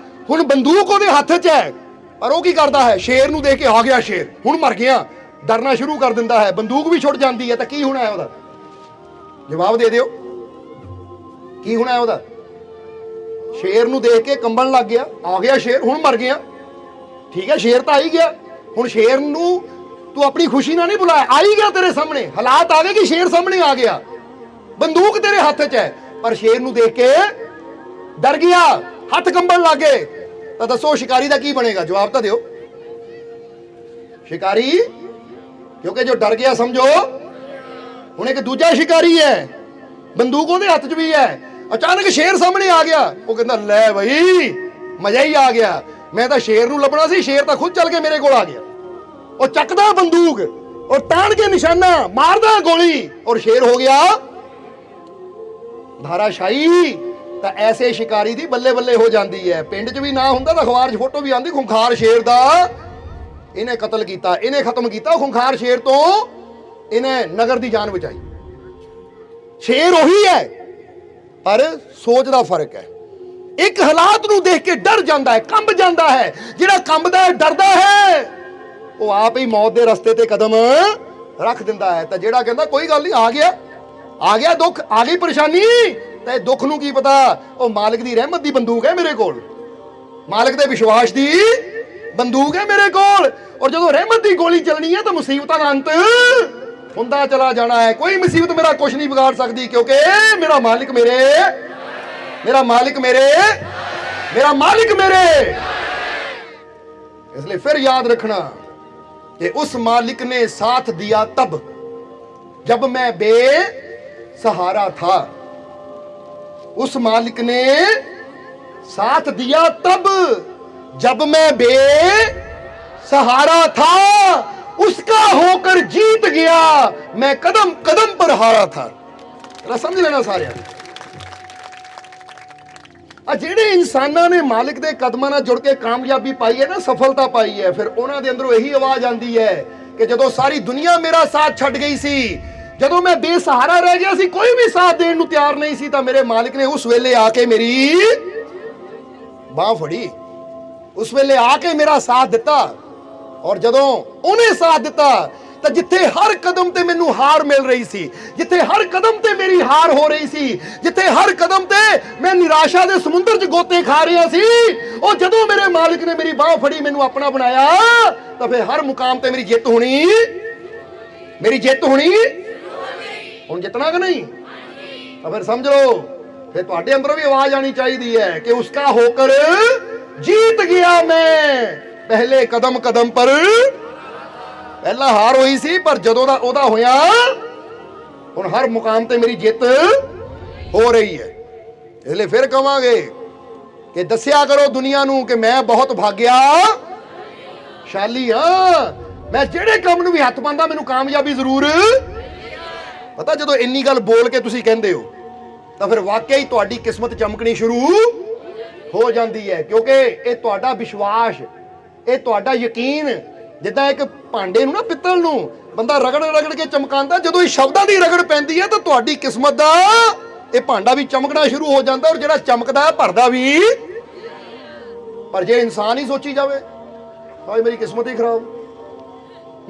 ਹੁਣ ਬੰਦੂਕ ਉਹਦੇ ਹੱਥ 'ਚ ਹੈ, ਪਰ ਉਹ ਕੀ ਕਰਦਾ ਹੈ, ਸ਼ੇਰ ਨੂੰ ਦੇਖ ਕੇ ਆ ਗਿਆ ਸ਼ੇਰ, ਹੁਣ ਮਰ ਗਿਆ, ਡਰਨਾ ਸ਼ੁਰੂ ਕਰ ਦਿੰਦਾ ਹੈ, ਬੰਦੂਕ ਵੀ ਛੁੱਟ ਜਾਂਦੀ ਹੈ। ਤਾਂ ਕੀ ਹੋਣਾ ਹੈ ਉਹਦਾ? ਜਵਾਬ ਦੇ ਦਿਓ, ਕੀ ਹੋਣਾ ਹੈ ਉਹਦਾ? ਸ਼ੇਰ ਨੂੰ ਦੇਖ ਕੇ ਕੰਬਣ ਲੱਗ ਗਿਆ, ਆ ਗਿਆ ਸ਼ੇਰ, ਹੁਣ ਮਰ ਗਿਆ। ਠੀਕ ਹੈ, ਸ਼ੇਰ ਤਾਂ ਆ ਹੀ ਗਿਆ, ਹੁਣ ਸ਼ੇਰ ਨੂੰ ਤੂੰ ਆਪਣੀ ਖੁਸ਼ੀ ਨਾਲ ਨਹੀਂ ਬੁਲਾਇਆ, ਆ ਹੀ ਗਿਆ ਤੇਰੇ ਸਾਹਮਣੇ, ਹਾਲਾਤ ਆ ਗਏ ਕਿ ਸ਼ੇਰ ਸਾਹਮਣੇ ਆ ਗਿਆ, ਬੰਦੂਕ ਤੇਰੇ ਹੱਥ 'ਚ ਹੈ, ਪਰ ਸ਼ੇਰ ਨੂੰ ਦੇਖ ਕੇ ਡਰ ਗਿਆ, ਹੱਥ ਕੰਬਣ ਲੱਗ ਗਏ। ਤਾਂ ਦੱਸੋ ਸ਼ਿਕਾਰੀ ਦਾ ਕੀ ਬਣੇਗਾ? ਜਵਾਬ ਤਾਂ ਦਿਓ। ਸ਼ਿਕਾਰੀ, ਕਿਉਂਕਿ ਜੋ ਡਰ ਗਿਆ, ਸਮਝੋ ਹੁਣ ਇੱਕ ਦੂਜਾ ਸ਼ਿਕਾਰੀ ਹੈ, ਬੰਦੂਕ ਉਹਦੇ ਹੱਥ 'ਚ ਵੀ ਹੈ, ਅਚਾਨਕ ਸ਼ੇਰ ਸਾਹਮਣੇ ਆ ਗਿਆ, ਉਹ ਕਹਿੰਦਾ ਲੈ ਬਈ ਮਜ਼ਾ ਹੀ ਆ ਗਿਆ, ਮੈਂ ਤਾਂ ਸ਼ੇਰ ਨੂੰ ਲੱਭਣਾ ਸੀ, ਸ਼ੇਰ ਤਾਂ ਖੁਦ ਚੱਲ ਕੇ ਮੇਰੇ ਕੋਲ ਆ ਗਿਆ। ਉਹ ਚੱਕਦਾ ਬੰਦੂਕ, ਔਰ ਤਾਣ ਕੇ ਨਿਸ਼ਾਨਾ ਮਾਰਦਾ ਗੋਲੀ, ਔਰ ਸ਼ੇਰ ਹੋ ਗਿਆ ਧਾਰਾਸ਼ਾਹੀ। ਤਾਂ ਐਸੇ ਸ਼ਿਕਾਰੀ ਦੀ ਬੱਲੇ ਬੱਲੇ ਹੋ ਜਾਂਦੀ ਹੈ। ਪਿੰਡ 'ਚ ਵੀ ਨਾ ਹੁੰਦਾ ਤਾਂ ਅਖਬਾਰ 'ਚ ਫੋਟੋ ਵੀ ਆਉਂਦੀ, ਖੁੰਖਾਰ ਸ਼ੇਰ ਦਾ ਇਹਨੇ ਕਤਲ ਕੀਤਾ, ਇਹਨੇ ਖਤਮ ਕੀਤਾ, ਖੁੰਖਾਰ ਸ਼ੇਰ ਤੋਂ ਇਹਨੇ ਨਗਰ ਦੀ ਜਾਨ ਬਚਾਈ। ਸ਼ੇਰ ਉਹੀ ਹੈ, ਪਰ ਸੋਚ ਦਾ ਫਰਕ ਹੈ। ਇੱਕ ਹਾਲਾਤ ਨੂੰ ਦੇਖ ਕੇ ਡਰ ਜਾਂਦਾ ਹੈ, ਕੰਬ ਜਾਂਦਾ ਹੈ। ਜਿਹੜਾ ਕੰਬਦਾ ਹੈ, ਡਰਦਾ ਹੈ, ਉਹ ਆਪ ਹੀ ਮੌਤ ਦੇ ਰਸਤੇ ਤੇ ਕਦਮ ਰੱਖ ਦਿੰਦਾ ਹੈ। ਤਾਂ ਜਿਹੜਾ ਕਹਿੰਦਾ ਕੋਈ ਗੱਲ ਨਹੀਂ, ਆ ਗਿਆ ਦੁੱਖ, ਆ ਗਈ ਪਰੇਸ਼ਾਨੀ, ਤਾਂ ਇਹ ਦੁੱਖ ਨੂੰ ਕੀ ਪਤਾ, ਉਹ ਮਾਲਕ ਦੀ ਰਹਿਮਤ ਦੀ ਬੰਦੂਕ ਹੈ ਮੇਰੇ ਕੋਲ, ਮਾਲਕ ਦੇ ਵਿਸ਼ਵਾਸ ਦੀ ਬੰਦੂਕ ਹੈ ਮੇਰੇ ਕੋਲ। ਔਰ ਜਦੋਂ ਰਹਿਮਤ ਦੀ ਗੋਲੀ ਚੱਲਣੀ ਹੈ ਤਾਂ ਮੁਸੀਬਤਾਂ ਦਾ ਅੰਤ ਹੁੰਦਾ ਚਲਾ ਜਾਣਾ ਹੈ। ਕੋਈ ਮੁਸੀਬਤ ਮੇਰਾ ਕੁਝ ਨਹੀਂ ਵਿਗਾੜ ਸਕਦੀ, ਕਿਉਂਕਿ ਮੇਰਾ ਮਾਲਿਕ ਮੇਰੇ ਇਸ ਲਈ ਫਿਰ ਯਾਦ ਰੱਖਣਾ कि उस मालिक ने साथ दिया तब जब मैं बेसहारा था। उस मालिक ने साथ दिया तब जब मैं बेसहारा था। उसका होकर जीत गया, मैं कदम कदम पर हारा था। समझ लेना सारे। ਜਿਹੜੇ ਇਨਸਾਨਾਂ ਨੇ ਮਾਲਿਕ ਦੇ ਕਦਮਾਂ ਨਾਲ ਜੁੜ ਕੇ ਕਾਮਯਾਬੀ ਪਾਈ ਹੈ ਨਾ, ਸਫਲਤਾ ਪਾਈ ਹੈ, ਫਿਰ ਉਹਨਾਂ ਦੇ ਅੰਦਰੋਂ ਇਹੀ ਆਵਾਜ਼ ਆਉਂਦੀ ਹੈ ਕਿ ਜਦੋਂ ਸਾਰੀ ਦੁਨੀਆ ਮੇਰਾ ਸਾਥ ਛੱਡ ਗਈ ਸੀ, ਜਦੋਂ ਮੈਂ ਬੇਸਹਾਰਾ ਰਹਿ ਗਿਆ ਸੀ, ਕੋਈ ਵੀ ਸਾਥ ਦੇਣ ਨੂੰ ਤਿਆਰ ਨਹੀਂ ਸੀ, ਤਾਂ ਮੇਰੇ ਮਾਲਿਕ ਨੇ ਉਸ ਵੇਲੇ ਆ ਕੇ ਮੇਰੀ ਬਾਹ ਫੜੀ, ਉਸ ਵੇਲੇ ਆ ਕੇ ਮੇਰਾ ਸਾਥ ਦਿੱਤਾ। ਔਰ ਜਦੋਂ ਉਹਨੇ ਸਾਥ ਦਿੱਤਾ ਤਾਂ ਜਿੱਥੇ ਹਰ ਕਦਮ ਤੇ ਮੈਨੂੰ ਹਾਰ ਮਿਲ ਰਹੀ ਸੀ, ਜਿੱਥੇ ਹਰ ਕਦਮ ਤੇ ਮੇਰੀ ਹਾਰ ਹੋ ਰਹੀ ਸੀ, ਜਿੱਥੇ ਹਰ ਕਦਮ ਤੇ ਮੈਂ ਨਿਰਾਸ਼ਾ ਦੇ ਸਮੁੰਦਰ 'ਚ ਗੋਤੇ ਖਾ ਰਿਹਾ ਸੀ, ਉਹ ਜਦੋਂ ਮੇਰੇ ਮਾਲਿਕ ਨੇ ਮੇਰੀ ਬਾਹ ਫੜੀ, ਮੈਨੂੰ ਆਪਣਾ ਬਣਾਇਆ, ਤਾਂ ਫਿਰ ਹਰ ਮੁਕਾਮ ਤੇ ਮੇਰੀ ਜਿੱਤ ਹੋਣੀ, ਹੁਣ ਜਿੱਤਣਾ ਕਿ ਨਹੀਂ? ਤਾਂ ਫਿਰ ਸਮਝ ਲਓ, ਫਿਰ ਤੁਹਾਡੇ ਅੰਦਰੋਂ ਵੀ ਆਵਾਜ਼ ਆਣੀ ਚਾਹੀਦੀ ਹੈ ਕਿ ਉਸਕਾ ਹੋਕਰ जीत गया मैं पहले कदम कदम पर। पहला हार हुई सी, पर जदों दा ओदा होया हुण हर मुकाम ते मेरी जित हो रही है। इसलिए फिर कहांगे कि दस्या करो दुनिया नूं कि मैं बहुत भाग्यशाली हां, मैं जेड़े काम नूं भी हत्थ पांदा मैनूं कामयाबी जरूर। पता जदों इन्नी गल बोल के तुसीं कहंदे हो तां फिर वाकई तुहाडी किस्मत चमकनी शुरू हो जाती है, क्योंकि ये तुहाडा विश्वास, ये तुहाडा यकीन, जिद्दां एक भांडे नूं ना पित्तल नूं बंदा रगड़ रगड़ के चमकांदा, जदों इस शब्दां दी रगड़ पैंदी है तो तुहाडी किस्मत दा ये भांडा भी चमकना शुरू हो जाता, और जिहड़ा चमकदा है भरदा भी। पर जे इंसान ही सोची जावे आज मेरी किस्मत ही खराब,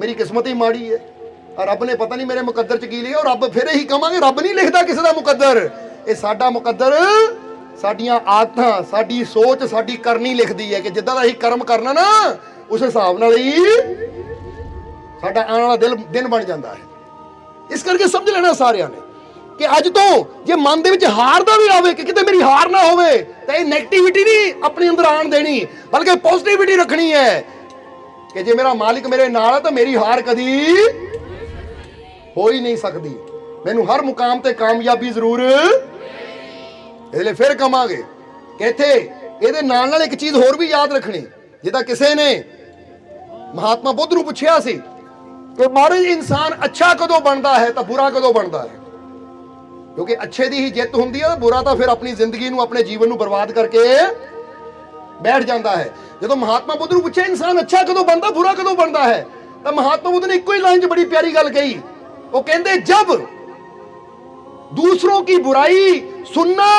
मेरी किस्मत ही माड़ी है, और रब ने पता नहीं मेरे मुकद्दर च की लिया, और रब फिर यही कहांगे रब नहीं लिखदा किसी दा मुकद्दर, ये साडा मुकद्दर साडियां आदतां, साडी सोच, साडी करनी लिखदी है कि जिद्दां दा असीं कर्म करना ना उस हिसाब नाल ही साडा आने वाला दिन बन जाता है। इस करके समझ लेना सारिਆਂ ने कि अज तो जे मन दे विच हार दा भी आवे कि किते मेरी हार ना होवे, तां इह नेगेटिविटी नहीं अपने अंदर आण देनी, बल्कि पॉजिटिविटी रखनी है कि जे मेरा मालिक मेरे नाल है तो मेरी हार कदी हो ही नहीं सकती, मैनूं हर मुकाम ते कामयाबी जरूर। इसलिए फिर कहांगे कि इत्थे इहदे नाल नाल एक चीज़ होर भी याद रखनी, जिद्दां किसी ने महात्मा बुद्ध नूं पुछिया सी कि महाराज इंसान अच्छा कदों बनता है तो बुरा कदों बनता है। क्योंकि अच्छे दी ही जित हुंदी है, बुरा तो फिर अपनी जिंदगी नूं, अपने जीवन नूं बर्बाद करके बैठ जाता है। जो महात्मा बुद्ध नूं पूछे इंसान अच्छा कदों बनता, बुरा कदों बनता है, तो महात्मा बुद्ध ने एक ही लाइन च बड़ी प्यारी गल कही। वो कहते जब दूसरों की बुराई सुनना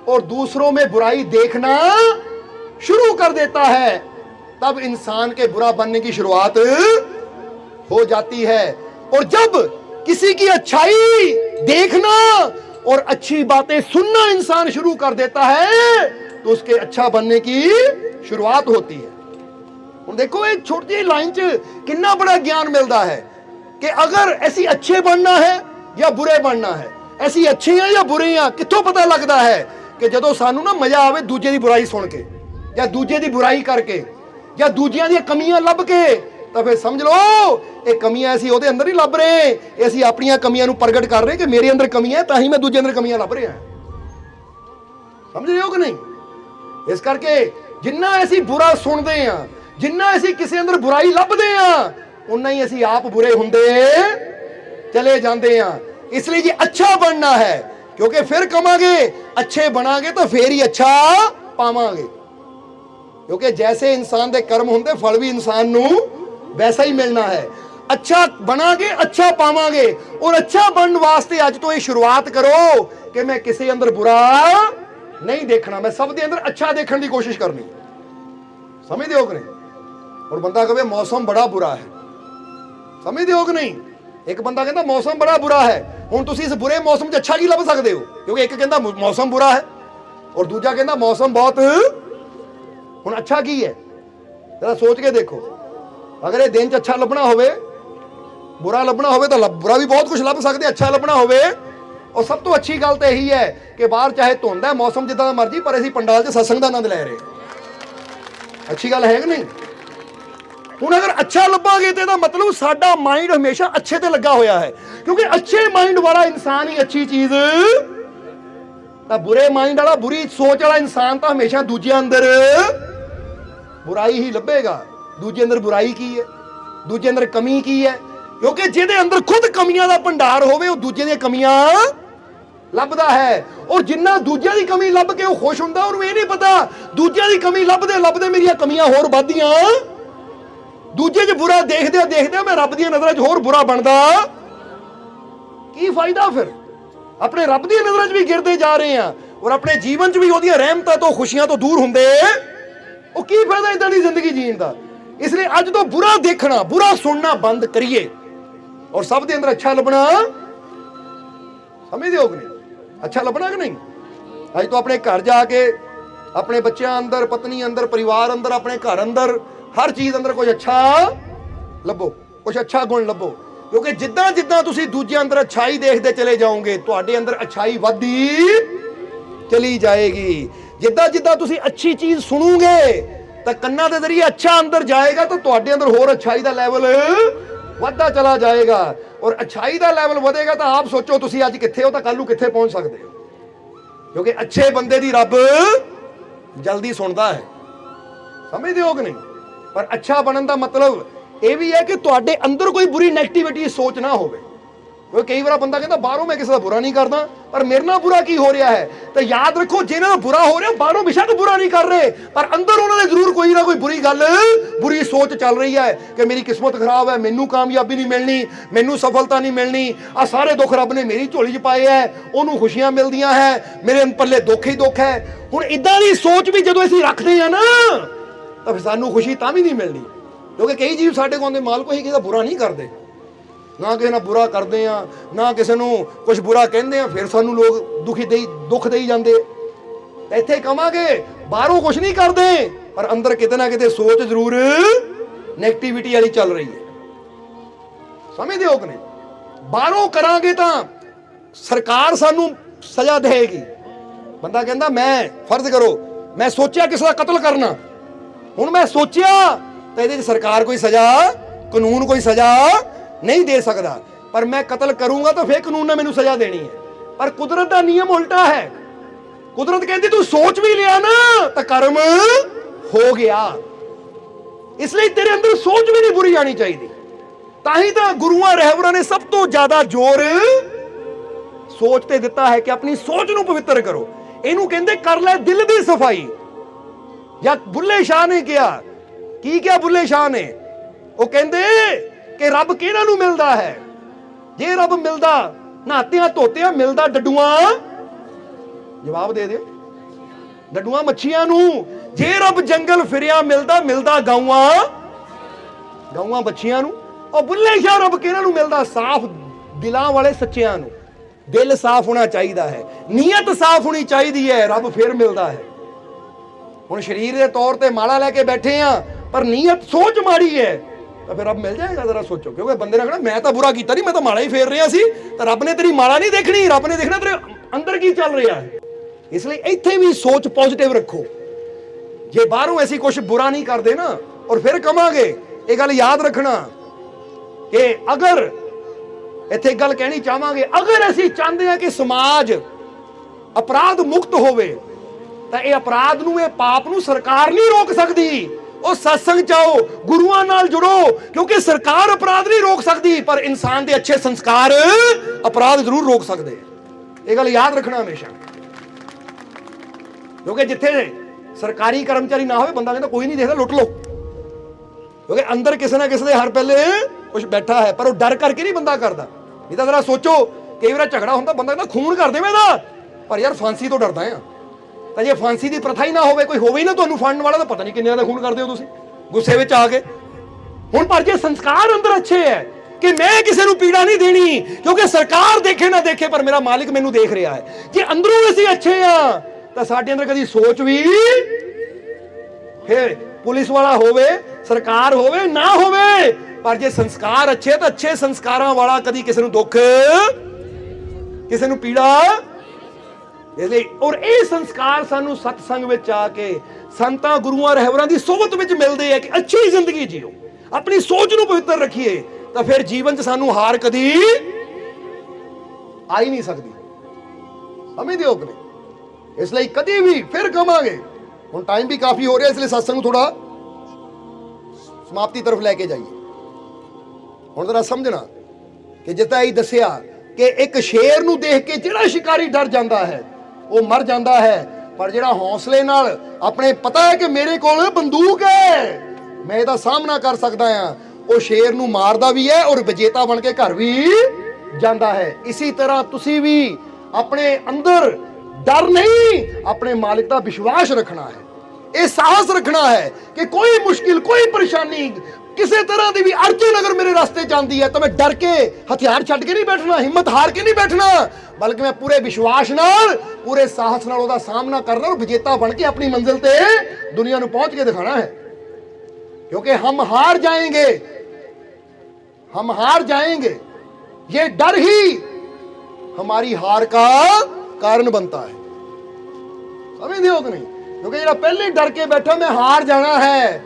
और दूसरों में बुराई देखना शुरू कर देता है, तब इंसान के बुरा बनने की शुरुआत हो जाती है। और जब किसी की अच्छाई देखना और अच्छी बातें सुनना इंसान शुरू कर देता है, तो उसके अच्छा बनने की शुरुआत होती है। और देखो एक छोटी लाइन च कितना बड़ा ज्ञान मिलता है कि अगर ऐसी अच्छे बनना है या बुरे बनना है, ऐसी अच्छे हैं या बुरे हैं, कित्थों पता लगता है कि जदों सानू ना मजा आवे दूजे की बुराई सुन के, या दूजे की बुराई करके, या दूजियां दी कमियां लभ के, तो फिर समझ लो ये कमियां ऐसी ਉਹਦੇ अंदर नहीं लभ रहे, ऐसी अपनी कमियां प्रगट कर रहे कि मेरे अंदर कमियां है, ताही मैं दूजे अंदर कमियां लभ रहा। समझ रहे हो कि नहीं? इस करके जिन्ना ऐसी बुरा सुनते हैं, जिन्ना ऐसी किसी अंदर बुराई लभदे हैं, उन्ना ही ऐसी आप बुरे हुंदे चले जाते हैं। इसलिए जी अच्छा बनना है, क्योंकि फिर कमांगे, अच्छे बनांगे तो फिर ही अच्छा पावांगे। क्योंकि जैसे इंसान के कर्म होंगे, फल भी इंसान नू वैसा ही मिलना है। अच्छा बनांगे, अच्छा पावांगे। और अच्छा बनने वास्ते अज तो ये शुरुआत करो कि मैं किसी अंदर बुरा नहीं देखना, मैं सब दे अंदर अच्छा देखने की कोशिश करनी। समझते हो कि नहीं? और बंदा कहे मौसम बड़ा बुरा है, समझते हो कि नहीं? एक बंदा कहता मौसम बड़ा बुरा है, हुण तुसीं इस बुरे मौसम च अच्छा की लभ सकते हो? क्योंकि एक कहता मौसम बुरा है और दूजा कहता मौसम बहुत, हुण अच्छा की है? जरा सोच के देखो। अगर ये दिन च अच्छा लभना होवे, बुरा लभना होवे, तो बुरा भी बहुत कुछ लभ सकते, अच्छा लभना होवे। और सब तो अच्छी गल तो यही है कि बाहर चाहे धुंध है, मौसम जिदा मर्जी, पर असीं पंडाल च सत्संग का आनंद लै रहे। अच्छी गल है कि नहीं? हुण अगर अच्छा लभांगे तो इसदा मतलब साडा माइंड हमेशा अच्छे ते लगा होया है, क्योंकि अच्छे माइंड वाला इंसान ही अच्छी चीज, तो बुरे माइंड वाला, बुरी सोच वाला इंसान तो हमेशा दूजे अंदर बुराई ही लभेगा। दूजे अंदर बुराई की है, दूजे अंदर कमी की है, क्योंकि जिहदे अंदर खुद कमियां दा भंडार होवे, वो दूजे दी कमियां लभदा है। और जिन्ना दूजे दी कमी लभ के वो खुश हुंदा, उहनूं ये नहीं पता दूजे दी कमी लभदे लभदे मेरियां कमियां होर वधदियां, दूजे च बुरा देखदे देखदे मैं रब दी नज़रां च होर बुरा बनदा, की फायदा? फिर अपने रब दी नज़रां च भी गिरदे जा रहे हैं और अपने जीवन च भी ओहदियां रहमतां तो खुशियां तो दूर हुंदे, वो की फायदा इदां दी जिंदगी जीण दा? इसलिए अज तो बुरा देखना, बुरा सुनना बंद करिए और सब दे अंदर अच्छा लभना। समझदे हो कि नहीं? अच्छा लभना कि नहीं? अज तो अपने घर जाके अपने बच्चों अंदर, पत्नी अंदर, परिवार अंदर, अपने घर अंदर, हर चीज अंदर कुछ अच्छा लभो, कुछ अच्छा गुण लभो। क्योंकि जिद्दां जिद्दां तुसीं दूजे अंदर अच्छाई देखते चले जाओगे, तुहाडे अंदर अच्छाई वधदी चली जाएगी। जिद्दां जिद्दां तुसीं अच्छी चीज सुनोगे तो कन्ना के जरिए अच्छा अंदर जाएगा, तो तुहाडे अंदर होर अच्छाई का लैवल वधदा चला जाएगा। और अच्छाई का लैवल वधेगा तो आप सोचो तुसीं अज कित्थे हो तो कल नूं कित्थे पहुंच सकते हो। क्योंकि अच्छे बंदे दी रब जल्दी सुनता है। समझते हो कि नहीं? पर अच्छा बनने का मतलब यह भी है कि तुहाडे अंदर कोई बुरी नेगेटिविटी सोच ना होवे। क्योंकि कई बार बंदा कहता बाहरों मैं किसी का बुरा नहीं करता, पर मेरे नाल बुरा की हो रहा है? तो याद रखो, जिन्हां दा बुरा हो रहा बाहरों बेशक बुरा नहीं कर रहे, पर अंदर उन्होंने जरूर कोई ना कोई बुरी गल, बुरी सोच चल रही है कि मेरी किस्मत खराब है, मैनू कामयाबी नहीं मिलनी, मैनू सफलता नहीं मिलनी, आ सारे दुख रब ने मेरी झोली च पाए है, उन्होंने खुशियां मिलदियां है, मेरे पल्ले दुख ही दुख है। हुण इदां दी सोच भी जदों असीं रखदे हैं ना, तो फिर सानू खुशी तां भी नहीं मिलनी। क्योंकि कई जीव साडे कोल आउंदे, मालक असीं किसी दा बुरा नहीं करते, ना किसी ना बुरा करते हैं, ना किसी को कुछ बुरा कहते हैं, फिर सानू लोग दुख दे जाते। इत्थे कहांगे बाहरों कुछ नहीं करते, पर अंदर किते ना किते सोच जरूर नेगेटिविटी वाली चल रही है। समझदे हो कि नहीं? बाहरों करांगे तो सरकार सानू सजा देगी। बंदा कहता मैं फर्ज करो मैं सोचा किसी का कतल करना, हुण मैं सोचा तो ये सरकार कोई सजा, कानून कोई सजा नहीं दे सकता, पर मैं कत्ल करूंगा तो फिर कानून ने मैनू सजा देनी है। पर कुदरत का नियम उल्टा है। कुदरत कहती तू सोच भी लिया ना तो कर्म हो गया। इसलिए तेरे अंदर सोच भी नहीं बुरी आनी चाहिए। ताही तो गुरुआं रहबरां ने सब तो ज्यादा जोर ਸੋਚ ਤੇ ਦਿੱਤਾ ਹੈ ਕਿ ਆਪਣੀ ਸੋਚ ਨੂੰ ਪਵਿੱਤਰ ਕਰੋ। ਇਹਨੂੰ ਕਹਿੰਦੇ ਕਰ ਲੈ ਦਿਲ ਦੀ ਸਫਾਈ। ਜਾਂ ਬੁੱਲੇ ਸ਼ਾਹ ਨੇ ਕਿਹਾ, ਕੀ ਕਿਹਾ ਬੁੱਲੇ ਸ਼ਾਹ ਨੇ? ਉਹ ਕਹਿੰਦੇ ਕਿ ਰੱਬ ਕਿਹਨਾਂ ਨੂੰ ਮਿਲਦਾ ਹੈ? ਜੇ ਰੱਬ ਮਿਲਦਾ ਨਹਾਤਿਆਂ ਧੋਤਿਆਂ ਮਿਲਦਾ ਡੱਡੂਆਂ, ਜਵਾਬ ਦੇ ਦਿਓ, ਡੱਡੂਆਂ ਮੱਛੀਆਂ ਨੂੰ। ਜੇ ਰੱਬ ਜੰਗਲ ਫਿਰਿਆ ਮਿਲਦਾ ਗਊਆਂ ਬੱਚੀਆਂ ਨੂੰ। ਉਹ ਬੁੱਲੇ ਸ਼ਾਹ ਰੱਬ ਕਿਹਨਾਂ ਨੂੰ ਮਿਲਦਾ? ਸਾਫ਼ ਦਿਲਾਂ ਵਾਲੇ ਸੱਚਿਆਂ ਨੂੰ। ਦਿਲ ਸਾਫ਼ ਹੋਣਾ ਚਾਹੀਦਾ ਹੈ, ਨੀਅਤ ਸਾਫ਼ ਹੋਣੀ ਚਾਹੀਦੀ ਹੈ, ਰੱਬ ਫਿਰ ਮਿਲਦਾ ਹੈ। ਹੁਣ ਸਰੀਰ ਦੇ ਤੌਰ ਤੇ ਮਾਲਾ ਲੈ ਕੇ ਬੈਠੇ ਆ, ਪਰ ਨੀਅਤ ਸੋਚ ਮਾੜੀ ਹੈ, ਤਾਂ ਫਿਰ ਰੱਬ ਮਿਲ ਜਾਏਗਾ? ਜ਼ਰਾ ਸੋਚੋ। ਕਿਉਂਕਿ ਬੰਦੇ ਨੇ ਕਹਿਣਾ ਮੈਂ ਤਾਂ ਬੁਰਾ ਕੀਤਾ ਨਹੀਂ, ਮੈਂ ਤਾਂ ਮਾਲਾ ਹੀ ਫੇਰ ਰਿਹਾ ਸੀ। ਤਾਂ ਰੱਬ ਨੇ ਤੇਰੀ ਮਾਲਾ ਨਹੀਂ ਦੇਖਣੀ, ਰੱਬ ਨੇ ਦੇਖਣਾ ਤੇਰੇ ਅੰਦਰ ਕੀ ਚੱਲ ਰਿਹਾ ਹੈ। ਇਸ ਲਈ ਇੱਥੇ ਵੀ ਸੋਚ ਪੋਜ਼ਿਟਿਵ ਰੱਖੋ। ਜੇ ਬਾਹਰੋਂ ਅਸੀਂ ਕੁਝ ਬੁਰਾ ਨਹੀਂ ਕਰਦੇ ਨਾ, ਔਰ ਫਿਰ ਕਵਾਂਗੇ, ਇਹ ਗੱਲ ਯਾਦ ਰੱਖਣਾ ਕਿ ਅਗਰ ਇੱਥੇ ਇੱਕ ਗੱਲ ਕਹਿਣੀ ਚਾਹਾਂਗੇ, ਅਗਰ ਅਸੀਂ ਚਾਹੁੰਦੇ ਹਾਂ ਕਿ ਸਮਾਜ ਅਪਰਾਧ ਮੁਕਤ ਹੋਵੇ, ਤਾਂ ਇਹ ਅਪਰਾਧ ਨੂੰ, ਇਹ ਪਾਪ ਨੂੰ ਸਰਕਾਰ ਨਹੀਂ ਰੋਕ ਸਕਦੀ। ਉਹ ਸਤਸੰਗ ਚਾਹੋ, ਗੁਰੂਆਂ ਨਾਲ ਜੁੜੋ, ਕਿਉਂਕਿ ਸਰਕਾਰ ਅਪਰਾਧ ਨਹੀਂ ਰੋਕ ਸਕਦੀ, ਪਰ ਇਨਸਾਨ ਦੇ ਅੱਛੇ ਸੰਸਕਾਰ ਅਪਰਾਧ ਜ਼ਰੂਰ ਰੋਕ ਸਕਦੇ। ਇਹ ਗੱਲ ਯਾਦ ਰੱਖਣਾ ਹਮੇਸ਼ਾ। ਕਿਉਂਕਿ ਜਿੱਥੇ ਸਰਕਾਰੀ ਕਰਮਚਾਰੀ ਨਾ ਹੋਵੇ, ਬੰਦਾ ਕਹਿੰਦਾ ਕੋਈ ਨਹੀਂ ਦੇਖਦਾ, ਲੁੱਟ ਲਓ। ਕਿਉਂਕਿ ਅੰਦਰ ਕਿਸੇ ਨਾ ਕਿਸੇ ਦੇ ਹਰ ਪਹਿਲੇ ਕੁਝ ਬੈਠਾ ਹੈ, ਪਰ ਉਹ ਡਰ ਕਰਕੇ ਨਹੀਂ ਬੰਦਾ ਕਰਦਾ। ਨਹੀਂ ਤਾਂ ਜ਼ਰਾ ਸੋਚੋ, ਕਈ ਵਾਰ ਝਗੜਾ ਹੁੰਦਾ, ਬੰਦਾ ਕਹਿੰਦਾ ਖੂਨ ਕਰ ਦੇਵੇਂ ਇਹਦਾ, ਪਰ ਯਾਰ ਫਾਂਸੀ ਤੋਂ ਡਰਦਾ ਆ। ਤਾਂ ਜੇ ਫਾਂਸੀ ਦੀ ਪ੍ਰਥਾ ਹੀ ਨਾ ਹੋਵੇ, ਕੋਈ ਹੋਵੇ ਹੀ ਨਾ ਤੁਹਾਨੂੰ ਫੜਨ ਵਾਲਾ, ਤਾਂ ਪਤਾ ਨਹੀਂ ਕਿੰਨੇ ਦਾ ਖੂਨ ਕਰਦੇ ਹੋ ਤੁਸੀਂ ਗੁੱਸੇ ਵਿੱਚ ਆ ਕੇ। ਹੁਣ ਪਰ ਜੇ ਸੰਸਕਾਰ ਅੰਦਰ ਅੱਛੇ ਹੈ ਕਿ ਮੈਂ ਕਿਸੇ ਨੂੰ ਪੀੜਾ ਨਹੀਂ ਦੇਣੀ, ਕਿਉਂਕਿ ਸਰਕਾਰ ਦੇਖੇ ਨਾ ਦੇਖੇ, ਪਰ ਮੇਰਾ ਮਾਲਿਕ ਮੈਨੂੰ ਦੇਖ ਰਿਹਾ ਹੈ। ਜੇ ਅੰਦਰੋਂ ਅਸੀਂ ਅੱਛੇ ਆ, ਤਾਂ ਸਾਡੇ ਅੰਦਰ ਕਦੀ ਸੋਚ ਵੀ, ਫਿਰ ਪੁਲਿਸ ਵਾਲਾ ਹੋਵੇ, ਸਰਕਾਰ ਹੋਵੇ ਨਾ ਹੋਵੇ, ਪਰ ਜੇ ਸੰਸਕਾਰ ਅੱਛੇ, ਤਾਂ ਅੱਛੇ ਸੰਸਕਾਰਾਂ ਵਾਲਾ ਕਦੀ ਕਿਸੇ ਨੂੰ ਦੁੱਖ, ਕਿਸੇ ਨੂੰ ਪੀੜਾ। ਇਸ ਲਈ ਔਰ ਇਹ ਸੰਸਕਾਰ ਸਾਨੂੰ ਸਤਸੰਗ ਵਿੱਚ ਆ ਕੇ ਸੰਤਾਂ ਗੁਰੂਆਂ ਰਹਿਬਰਾਂ ਦੀ ਸੋਭਤ ਵਿੱਚ ਮਿਲਦੇ ਆ ਕਿ ਅੱਛੀ ਜ਼ਿੰਦਗੀ ਜੀਓ, ਆਪਣੀ ਸੋਚ ਨੂੰ ਪਵਿੱਤਰ ਰੱਖੀਏ, ਤਾਂ ਫਿਰ ਜੀਵਨ 'ਚ ਸਾਨੂੰ ਹਾਰ ਕਦੀ ਆ ਹੀ ਨਹੀਂ ਸਕਦੀ। ਸਮਝਦੇ ਹੋ ਕਿ ਨਹੀਂ? ਇਸ ਲਈ ਕਦੀ ਵੀ ਫਿਰ ਕਵਾਂਗੇ, ਹੁਣ ਟਾਈਮ ਵੀ ਕਾਫੀ ਹੋ ਰਿਹਾ, ਇਸ ਲਈ ਸਤਸੰਗ ਨੂੰ ਥੋੜਾ ਸਮਾਪਤੀ ਤਰਫ ਲੈ ਕੇ ਜਾਈਏ। ਹੁਣ ਜ਼ਰਾ ਸਮਝਣਾ ਕਿ ਜਿੱਦਾਂ ਇਹ ਦੱਸਿਆ ਕਿ ਇੱਕ ਸ਼ੇਰ ਨੂੰ ਦੇਖ ਕੇ ਜਿਹੜਾ ਸ਼ਿਕਾਰੀ ਡਰ ਜਾਂਦਾ ਹੈ ਉਹ ਮਰ ਜਾਂਦਾ ਹੈ, ਪਰ ਜਿਹੜਾ ਹੌਸਲੇ ਨਾਲ ਆਪਣੇ ਪਤਾ ਹੈ ਕਿ ਮੇਰੇ ਕੋਲ ਬੰਦੂਕ ਹੈ, ਮੈਂ ਇਹਦਾ ਸਾਹਮਣਾ ਕਰ ਸਕਦਾ ਹਾਂ, ਉਹ ਸ਼ੇਰ ਨੂੰ ਮਾਰਦਾ ਵੀ ਹੈ ਔਰ ਵਿਜੇਤਾ ਬਣ ਕੇ ਘਰ ਵੀ ਜਾਂਦਾ ਹੈ। ਇਸੇ ਤਰ੍ਹਾਂ ਤੁਸੀਂ ਵੀ ਆਪਣੇ ਅੰਦਰ ਡਰ ਨਹੀਂ, ਆਪਣੇ ਮਾਲਿਕ ਦਾ ਵਿਸ਼ਵਾਸ ਰੱਖਣਾ ਹੈ, ਇਹ ਸਾਹਸ ਰੱਖਣਾ ਹੈ ਕਿ ਕੋਈ ਮੁਸ਼ਕਿਲ, ਕੋਈ ਪਰੇਸ਼ਾਨੀ, ਕਿਸੇ ਤਰ੍ਹਾਂ ਦੀ ਵੀ ਅੜਚਨ ਅਗਰ ਮੇਰੇ ਰਸਤੇ ਜਾਂਦੀ ਹੈ, ਤਾਂ ਮੈਂ ਡਰ ਕੇ ਹਥਿਆਰ ਛੱਡ ਕੇ ਨਹੀਂ ਬੈਠਣਾ, ਹਿੰਮਤ ਹਾਰ ਕੇ ਨਹੀਂ ਬੈਠਣਾ, ਬਲਕਿ ਮੈਂ ਪੂਰੇ ਵਿਸ਼ਵਾਸ ਨਾਲ, ਪੂਰੇ ਸਾਹਸ ਨਾਲ ਉਹਦਾ ਸਾਹਮਣਾ ਕਰਨਾ ਔਰ ਵਿਜੇਤਾ ਬਣ ਕੇ ਆਪਣੀ ਮੰਜ਼ਿਲ ਤੇ ਦੁਨੀਆ ਨੂੰ ਪਹੁੰਚ ਕੇ ਦਿਖਾਣਾ ਹੈ। क्योंकि हम हार जाएंगे, ये डर ही हमारी हार का कारण बनता है। समझते हो कि नहीं? क्योंकि जो पहले डर के बैठा मैं हार जाना है,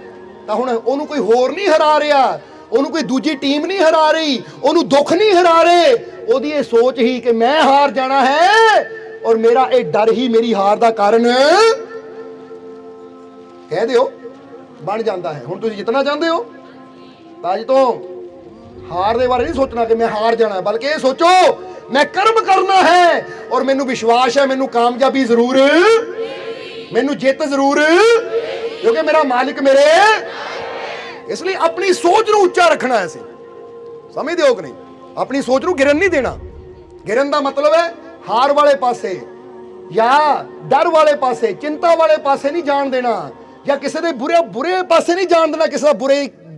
तो हुण ओनू कोई होर नहीं हरा रहा, ओनू कोई दूजी टीम नहीं हरा रही, ओनू दुख नहीं हरा रहे, ओदी ये सोच ही कि मैं हार जाना है और मेरा ये डर ही मेरी हार का कारण कह दिओ बन जाता है। हुण तुसीं जितना चाहते हो, तो अज तो हार के बारे नहीं सोचना कि मैं हार जाना, बल्कि ये सोचो मैं कर्म करना है और मैनू विश्वास है, मैनू कामयाबी जरूर, मैनू जित जरूर, क्योंकि मेरा मालिक मेरे। इसलिए अपनी सोच नू उच्चा रखना है। समझते हो कि नहीं? अपनी सोच नू गिरन नहीं देना। गिरन का मतलब है हार वाले पासे या डर वाले पासे, चिंता वाले पासे नहीं जान देना, या किसी के बुरे पासे नहीं जान देना, किसी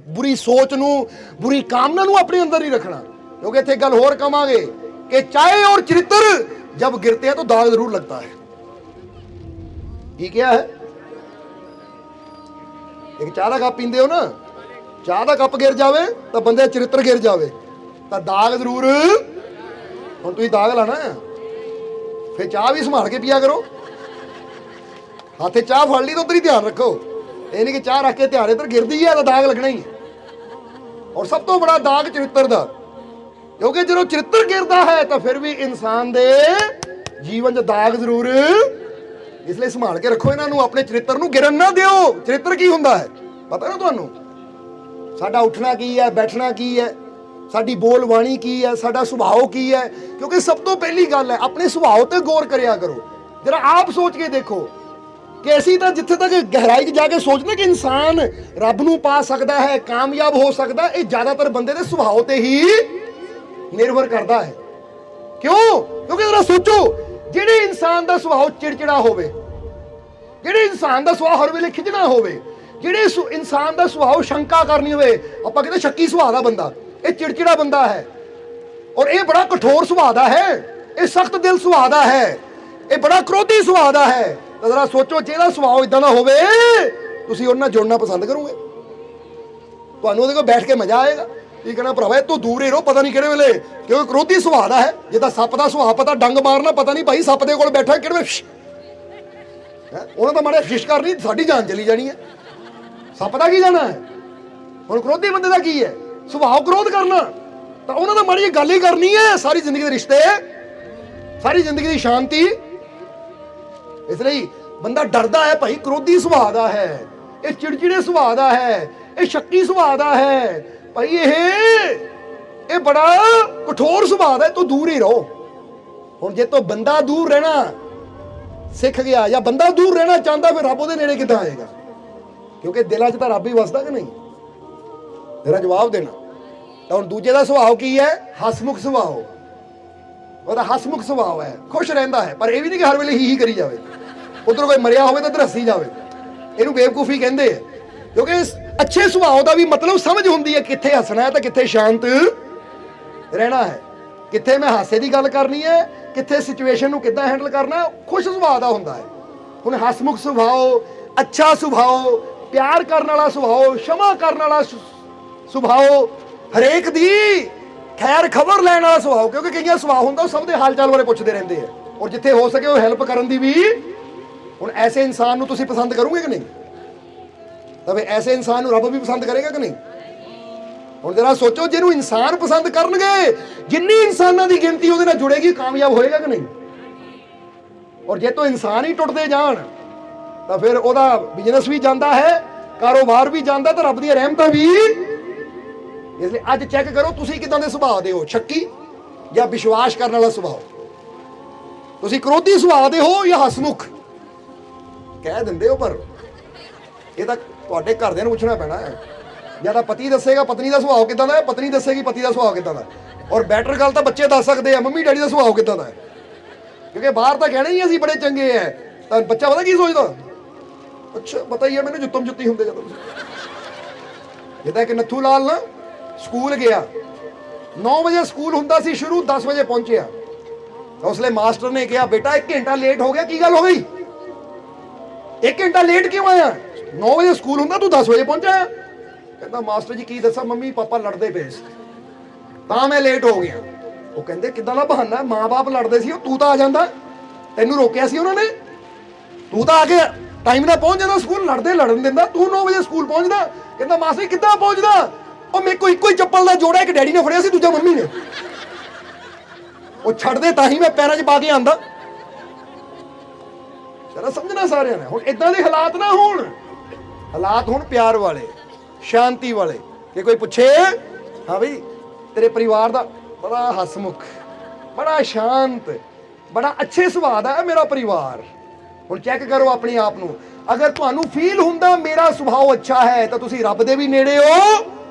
बुरी सोच नू, बुरी कामना नू अपने अंदर नहीं रखना। क्योंकि इत्थे गल होर कहांगे कि चाय और चरित्र जब गिरते हैं तो दाग जरूर लगता है। की क्या है? एक चाह का कप पींदे हो ना, चाह का कप गिर जाए तो बंदे चरित्र गिर जाए तो दाग जरूर। हुण तुसीं दाग लाना है, फिर चाह भी संभाल के पिया करो। हाथे चाह फड़ ली तो उधर ही ध्यान रखो, ये नहीं कि चाह रख के ध्यान इधर गिरती है तो दाग लगना ही है। और सब तो बड़ा दाग चरित्र का, क्योंकि जो चरित्र गिरता है तो फिर भी इंसान दे जीवन च दाग जरूर। इसलिए संभाल के रखो इन्हों, अपने चरित्र नूं गिरन ना दिओ। चरित्र की हुंदा है पता ना तुहानूं? साडा उठना की है, बैठना की है, ਸਾਡੀ ਬੋਲ ਬਾਣੀ ਕੀ ਹੈ, ਸਾਡਾ ਸੁਭਾਅ ਕੀ ਹੈ। ਕਿਉਂਕਿ ਸਭ ਤੋਂ ਪਹਿਲੀ ਗੱਲ ਹੈ ਆਪਣੇ ਸੁਭਾਅ ਤੇ ਗੌਰ ਕਰਿਆ ਕਰੋ। ਜਰਾ ਆਪ ਸੋਚ ਕੇ ਦੇਖੋ ਕਿ ਅਸੀਂ ਤਾਂ ਜਿੱਥੇ ਤੱਕ ਗਹਿਰਾਈ 'ਚ ਜਾ ਕੇ ਸੋਚਦੇ ਕਿ ਇਨਸਾਨ ਰੱਬ ਨੂੰ ਪਾ ਸਕਦਾ ਹੈ, ਕਾਮਯਾਬ ਹੋ ਸਕਦਾ, ਇਹ ਜ਼ਿਆਦਾਤਰ ਬੰਦੇ ਦੇ ਸੁਭਾਅ ਤੇ ਹੀ ਨਿਰਭਰ ਕਰਦਾ ਹੈ। ਕਿਉਂ? ਕਿਉਂਕਿ ਜਰਾ ਸੋਚੋ, ਜਿਹੜੇ ਇਨਸਾਨ ਦਾ ਸੁਭਾਅ ਚਿੜਚਿੜਾ ਹੋਵੇ, ਜਿਹੜੇ ਇਨਸਾਨ ਦਾ ਸੁਭਾਅ ਹਰ ਵੇਲੇ ਖਿਜਣਾ ਹੋਵੇ, ਜਿਹੜੇ ਇਨਸਾਨ ਦਾ ਸੁਭਾਅ ਸ਼ੰਕਾ ਕਰਨੀ ਹੋਵੇ, ਆਪਾਂ ਕਹਿੰਦੇ ਸ਼ੱਕੀ ਸੁਭਾਅ ਦਾ ਬੰਦਾ, ਇਹ ਚਿੜਚਿੜਾ ਬੰਦਾ ਹੈ ਔਰ ਇਹ ਬੜਾ ਕਠੋਰ ਸੁਭਾਅ ਦਾ ਹੈ, ਇਹ ਸਖਤ ਦਿਲ ਸੁਭਾਅ ਦਾ ਹੈ, ਇਹ ਬੜਾ ਕ੍ਰੋਧੀ ਸੁਭਾਅ ਦਾ ਹੈ। ਤਾਂ ਜ਼ਰਾ ਸੋਚੋ, ਜਿਹਦਾ ਸੁਭਾਅ ਇਦਾਂ ਦਾ ਹੋਵੇ ਤੁਸੀਂ ਉਹਨਾਂ ਨਾਲ ਜੁੜਨਾ ਪਸੰਦ ਕਰੋਗੇ? ਤੁਹਾਨੂੰ ਉਹਦੇ ਕੋਲ ਬੈਠ ਕੇ ਮਜ਼ਾ ਆਏਗਾ? ਇਹ ਕਹਿਣਾ ਭਰਾਵਾ ਇਹ ਤੋਂ ਦੂਰ ਹੀ ਰਹੋ, ਪਤਾ ਨਹੀਂ ਕਿਹੜੇ ਵੇਲੇ, ਕਿਉਂਕਿ ਕ੍ਰੋਧੀ ਸੁਭਾਅ ਦਾ ਹੈ। ਜਿੱਦਾਂ ਸੱਪ ਦਾ ਸੁਭਾਅ ਪਤਾ, ਡੰਗ ਮਾਰਨਾ ਪਤਾ ਨਹੀਂ ਭਾਈ ਸੱਪ ਦੇ ਕੋਲ ਬੈਠਾ ਕਿਹੜੇ ਵੇਲੇ ਉਹਨਾਂ ਦਾ ਮਾੜੇ ਫਿਸ਼ ਕਰਨੀ, ਸਾਡੀ ਜਾਨ ਚਲੀ ਜਾਣੀ ਹੈ। ਸੱਪ ਦਾ ਕੀ ਜਾਣਾ ਹੈ? ਹੁਣ ਕ੍ਰੋਧੀ ਬੰਦੇ ਦਾ ਕੀ ਹੈ? ਸੁਭਾਅ ਕ੍ਰੋਧ ਕਰਨਾ, ਤਾਂ ਉਹਨਾਂ ਦਾ ਮਾੜੀ ਗੱਲ ਹੀ ਕਰਨੀ ਹੈ, ਸਾਰੀ ਜ਼ਿੰਦਗੀ ਦੇ ਰਿਸ਼ਤੇ, ਸਾਰੀ ਜ਼ਿੰਦਗੀ ਦੀ ਸ਼ਾਂਤੀ। ਇਸ ਲਈ ਬੰਦਾ ਡਰਦਾ ਹੈ ਭਾਈ, ਕ੍ਰੋਧੀ ਸੁਭਾਅ ਦਾ ਹੈ, ਇਹ ਚਿੜਚਿੜੇ ਸੁਭਾਅ ਦਾ ਹੈ, ਇਹ ਸ਼ੱਕੀ ਸੁਭਾਅ ਦਾ ਹੈ ਭਾਈ, ਇਹ ਬੜਾ ਕਠੋਰ ਸੁਭਾਅ ਦਾ, ਤੋਂ ਦੂਰ ਹੀ ਰਹੋ। ਹੁਣ ਜੇ ਤੋਂ ਬੰਦਾ ਦੂਰ ਰਹਿਣਾ ਸਿੱਖ ਗਿਆ ਜਾਂ ਬੰਦਾ ਦੂਰ ਰਹਿਣਾ ਚਾਹੁੰਦਾ, ਫਿਰ ਰੱਬ ਉਹਦੇ ਨੇੜੇ ਕਿੱਦਾਂ ਆਏਗਾ? ਕਿਉਂਕਿ ਦਿਲਾਂ 'ਚ ਤਾਂ ਰੱਬ ਹੀ ਵਸਦਾ ਕਿ ਨਹੀਂ? ਤੇਰਾ ਜਵਾਬ ਦੇਣਾ। ਤਾਂ ਹੁਣ ਦੂਜੇ ਦਾ ਸੁਭਾਅ ਕੀ ਹੈ? ਹਸਮੁਖ ਸੁਭਾਅ। ਉਹਦਾ ਹਸਮੁਖ ਸੁਭਾਅ ਹੈ, ਖੁਸ਼ ਰਹਿੰਦਾ ਹੈ, ਪਰ ਇਹ ਵੀ ਨਹੀਂ ਕਿ ਹਰ ਵੇਲੇ ਹੀ ਕਰੀ ਜਾਵੇ। ਉਧਰੋਂ ਕੋਈ ਮਰਿਆ ਹੋਵੇ ਤਾਂ ਇੱਧਰ ਹੱਸੀ ਜਾਵੇ, ਇਹਨੂੰ ਬੇਵਕੂਫੀ ਕਹਿੰਦੇ ਆ। ਕਿਉਂਕਿ ਅੱਛੇ ਸੁਭਾਅ ਦਾ ਵੀ ਮਤਲਬ ਸਮਝ ਹੁੰਦੀ ਹੈ, ਕਿੱਥੇ ਹੱਸਣਾ ਹੈ ਤਾਂ ਕਿੱਥੇ ਸ਼ਾਂਤ ਰਹਿਣਾ ਹੈ, ਕਿੱਥੇ ਮੈਂ ਹਾਸੇ ਦੀ ਗੱਲ ਕਰਨੀ ਹੈ, ਕਿੱਥੇ ਸਿਚੁਏਸ਼ਨ ਨੂੰ ਕਿੱਦਾਂ ਹੈਂਡਲ ਕਰਨਾ। ਖੁਸ਼ ਸੁਭਾਅ ਦਾ ਹੁੰਦਾ ਹੈ। ਹੁਣ ਹਸਮੁਖ ਸੁਭਾਅ, ਅੱਛਾ ਸੁਭਾਅ, ਪਿਆਰ ਕਰਨ ਵਾਲਾ ਸੁਭਾਅ, क्षमा ਕਰਨ ਵਾਲਾ ਸੁਭਾਅ, ਹਰੇਕ ਦੀ ਖੈਰ ਖਬਰ ਲੈਣ ਵਾਲਾ ਸੁਭਾਅ। ਕਿਉਂਕਿ ਕਈਆਂ ਸੁਭਾਅ ਹੁੰਦਾ ਉਹ ਸਭ ਦੇ ਹਾਲ ਚਾਲ ਬਾਰੇ ਪੁੱਛਦੇ ਰਹਿੰਦੇ ਆ, ਔਰ ਜਿੱਥੇ ਹੋ ਸਕੇ ਉਹ ਹੈਲਪ ਕਰਨ ਦੀ ਵੀ। ਹੁਣ ਐਸੇ ਇਨਸਾਨ ਨੂੰ ਤੁਸੀਂ ਪਸੰਦ ਕਰੋਗੇ ਕਿ ਨਹੀਂ? ਤਾਂ ਫਿਰ ਐਸੇ ਇਨਸਾਨ ਨੂੰ ਰੱਬ ਵੀ ਪਸੰਦ ਕਰੇਗਾ ਕਿ ਨਹੀਂ? ਹੁਣ ਜਰਾ ਸੋਚੋ, ਜਿਹਨੂੰ ਇਨਸਾਨ ਪਸੰਦ ਕਰਨਗੇ, ਜਿੰਨੀ ਇਨਸਾਨਾਂ ਦੀ ਗਿਣਤੀ ਉਹਦੇ ਨਾਲ ਜੁੜੇਗੀ, ਕਾਮਯਾਬ ਹੋਏਗਾ ਕਿ ਨਹੀਂ? ਔਰ ਜੇ ਤੋਂ ਇਨਸਾਨ ਹੀ ਟੁੱਟਦੇ ਜਾਣ ਤਾਂ ਫਿਰ ਉਹਦਾ ਬਿਜ਼ਨਸ ਵੀ ਜਾਂਦਾ ਹੈ, ਕਾਰੋਬਾਰ ਵੀ ਜਾਂਦਾ, ਤਾਂ ਰੱਬ ਦੀਆਂ ਰਹਿਮਤਾਂ ਵੀ। ਇਸ ਲਈ ਅੱਜ ਚੈੱਕ ਕਰੋ ਤੁਸੀਂ ਕਿਦਾਂ ਦੇ ਸੁਭਾਅ ਦੇ ਹੋ, ਸ਼ੱਕੀ ਜਾਂ ਵਿਸ਼ਵਾਸ ਕਰਨ ਵਾਲਾ ਸੁਭਾਅ? ਤੁਸੀਂ ਕ੍ਰੋਧੀ ਸੁਭਾਅ ਦੇ ਹੋ ਜਾਂ ਹਸਮੁਖ? ਕਹਿ ਦਿੰਦੇ ਹੋ, ਪਰ ਇਹ ਤਾਂ ਤੁਹਾਡੇ ਘਰਦਿਆਂ ਨੂੰ ਪੁੱਛਣਾ ਪੈਣਾ ਹੈ। ਜਾਂ ਤਾਂ ਪਤੀ ਦੱਸੇਗਾ ਪਤਨੀ ਦਾ ਸੁਭਾਅ ਕਿਦਾਂ ਦਾ ਹੈ, ਪਤਨੀ ਦੱਸੇਗੀ ਪਤੀ ਦਾ ਸੁਭਾਅ ਕਿਦਾਂ ਦਾ। ਔਰ ਬੈਟਰ ਗੱਲ ਤਾਂ ਬੱਚੇ ਦੱਸ ਸਕਦੇ ਆ, ਮੰਮੀ ਡੈਡੀ ਦਾ ਸੁਭਾਅ ਕਿਦਾਂ ਦਾ ਹੈ। ਕਿਉਂਕਿ ਬਾਹਰ ਤਾਂ ਕਹਿਣਾ ਹੀ ਅਸੀਂ ਬੜੇ ਚੰਗੇ ਆ, ਤਾਂ ਬੱਚਾ ਪਤਾ ਕੀ ਸੋਚਦਾ? ਅੱਛਾ ਪਤਾ ਹੀ ਹੈ ਮੈਨੂੰ, ਜੁੱਤਮ ਜੁੱਤੀ ਹੁੰਦੇ ਜਦੋਂ। ਜਿੱਦਾਂ ਕਿ ਨੱਥੂ ਲਾਲ ਨਾ ਸਕੂਲ ਗਿਆ, 9 ਵਜੇ ਸਕੂਲ ਹੁੰਦਾ ਸੀ ਸ਼ੁਰੂ, 10 ਵਜੇ ਪਹੁੰਚਿਆ। ਉਸਲੇ ਮਾਸਟਰ ਨੇ ਕਿਹਾ ਬੇਟਾ 1 ਘੰਟਾ ਲੇਟ ਹੋ ਗਿਆ, ਕੀ ਗੱਲ ਹੋ ਗਈ? 1 ਘੰਟਾ ਲੇਟ ਕਿਉਂ ਆਇਆ? 9 ਵਜੇ ਸਕੂਲ ਹੁੰਦਾ, ਤੂੰ 10 ਵਜੇ ਪਹੁੰਚਿਆ। ਕਹਿੰਦਾ ਮਾਸਟਰ ਜੀ ਕੀ ਦੱਸਾਂ, ਮੰਮੀ ਪਾਪਾ ਲੜਦੇ ਪਏ ਸੀ ਤਾਂ ਮੈਂ ਲੇਟ ਹੋ ਗਿਆ। ਉਹ ਕਹਿੰਦੇ ਕਿੱਦਾਂ ਦਾ ਬਹਾਨਾ, ਮਾਂ-ਬਾਪ ਲੜਦੇ ਸੀ, ਤੂੰ ਤਾਂ ਆ ਜਾਂਦਾ, ਤੈਨੂੰ ਰੋਕਿਆ ਸੀ ਉਹਨਾਂ ਨੇ, ਤੂੰ ਤਾਂ ਆ ਕੇ ਟਾਈਮ ਨਾਲ ਪਹੁੰਚ ਜਾਂਦਾ ਸਕੂਲ, ਲੜਦੇ ਲੜਨ ਦਿੰਦਾ, ਤੂੰ 9 ਵਜੇ ਸਕੂਲ ਪਹੁੰਚਦਾ। ਕਹਿੰਦਾ ਮਾਸਟਰ ਕਿੱਦਾਂ ਪਹੁੰਚਦਾ? ਉਹ ਮੇਰੇ ਕੋਲ ਇੱਕੋ ਹੀ ਚੱਪਲ ਦਾ ਜੋੜਾ, ਇੱਕ ਡੈਡੀ ਨੇ ਫੜਿਆ ਸੀ, ਦੂਜਾ ਮੰਮੀ ਨੇ। ਉਹ ਛੱਡਦੇ ਤਾਂ ਹੀ ਮੈਂ ਪੈਰਾਂ 'ਚ ਪਾ ਕੇ ਆਂਦਾ। ਜਰਾ ਸਮਝਣਾ ਸਾਰਿਆਂ ਨੇ। ਹੁਣ ਇਦਾਂ ਦੇ ਹਾਲਾਤ ਨਾ ਹੋਣ, ਹਾਲਾਤ ਹੁਣ ਪਿਆਰ ਵਾਲੇ, ਸ਼ਾਂਤੀ ਵਾਲੇ। ਕਿ ਕੋਈ ਪੁੱਛੇ ਹਾਂ ਬਈ ਤੇਰੇ ਪਰਿਵਾਰ ਦਾ ਬੜਾ ਹਸਮੁਖ, ਬੜਾ ਸ਼ਾਂਤ, ਬੜਾ ਅੱਛੇ ਸੁਭਾਅ ਦਾ ਹੈ ਮੇਰਾ ਪਰਿਵਾਰ। ਹੁਣ ਚੈੱਕ ਕਰੋ ਆਪਣੇ ਆਪ ਨੂੰ, ਅਗਰ ਤੁਹਾਨੂੰ ਫੀਲ ਹੁੰਦਾ ਮੇਰਾ ਸੁਭਾਅ ਅੱਛਾ ਹੈ, ਤਾਂ ਤੁਸੀਂ ਰੱਬ ਦੇ ਵੀ ਨੇੜੇ ਹੋ,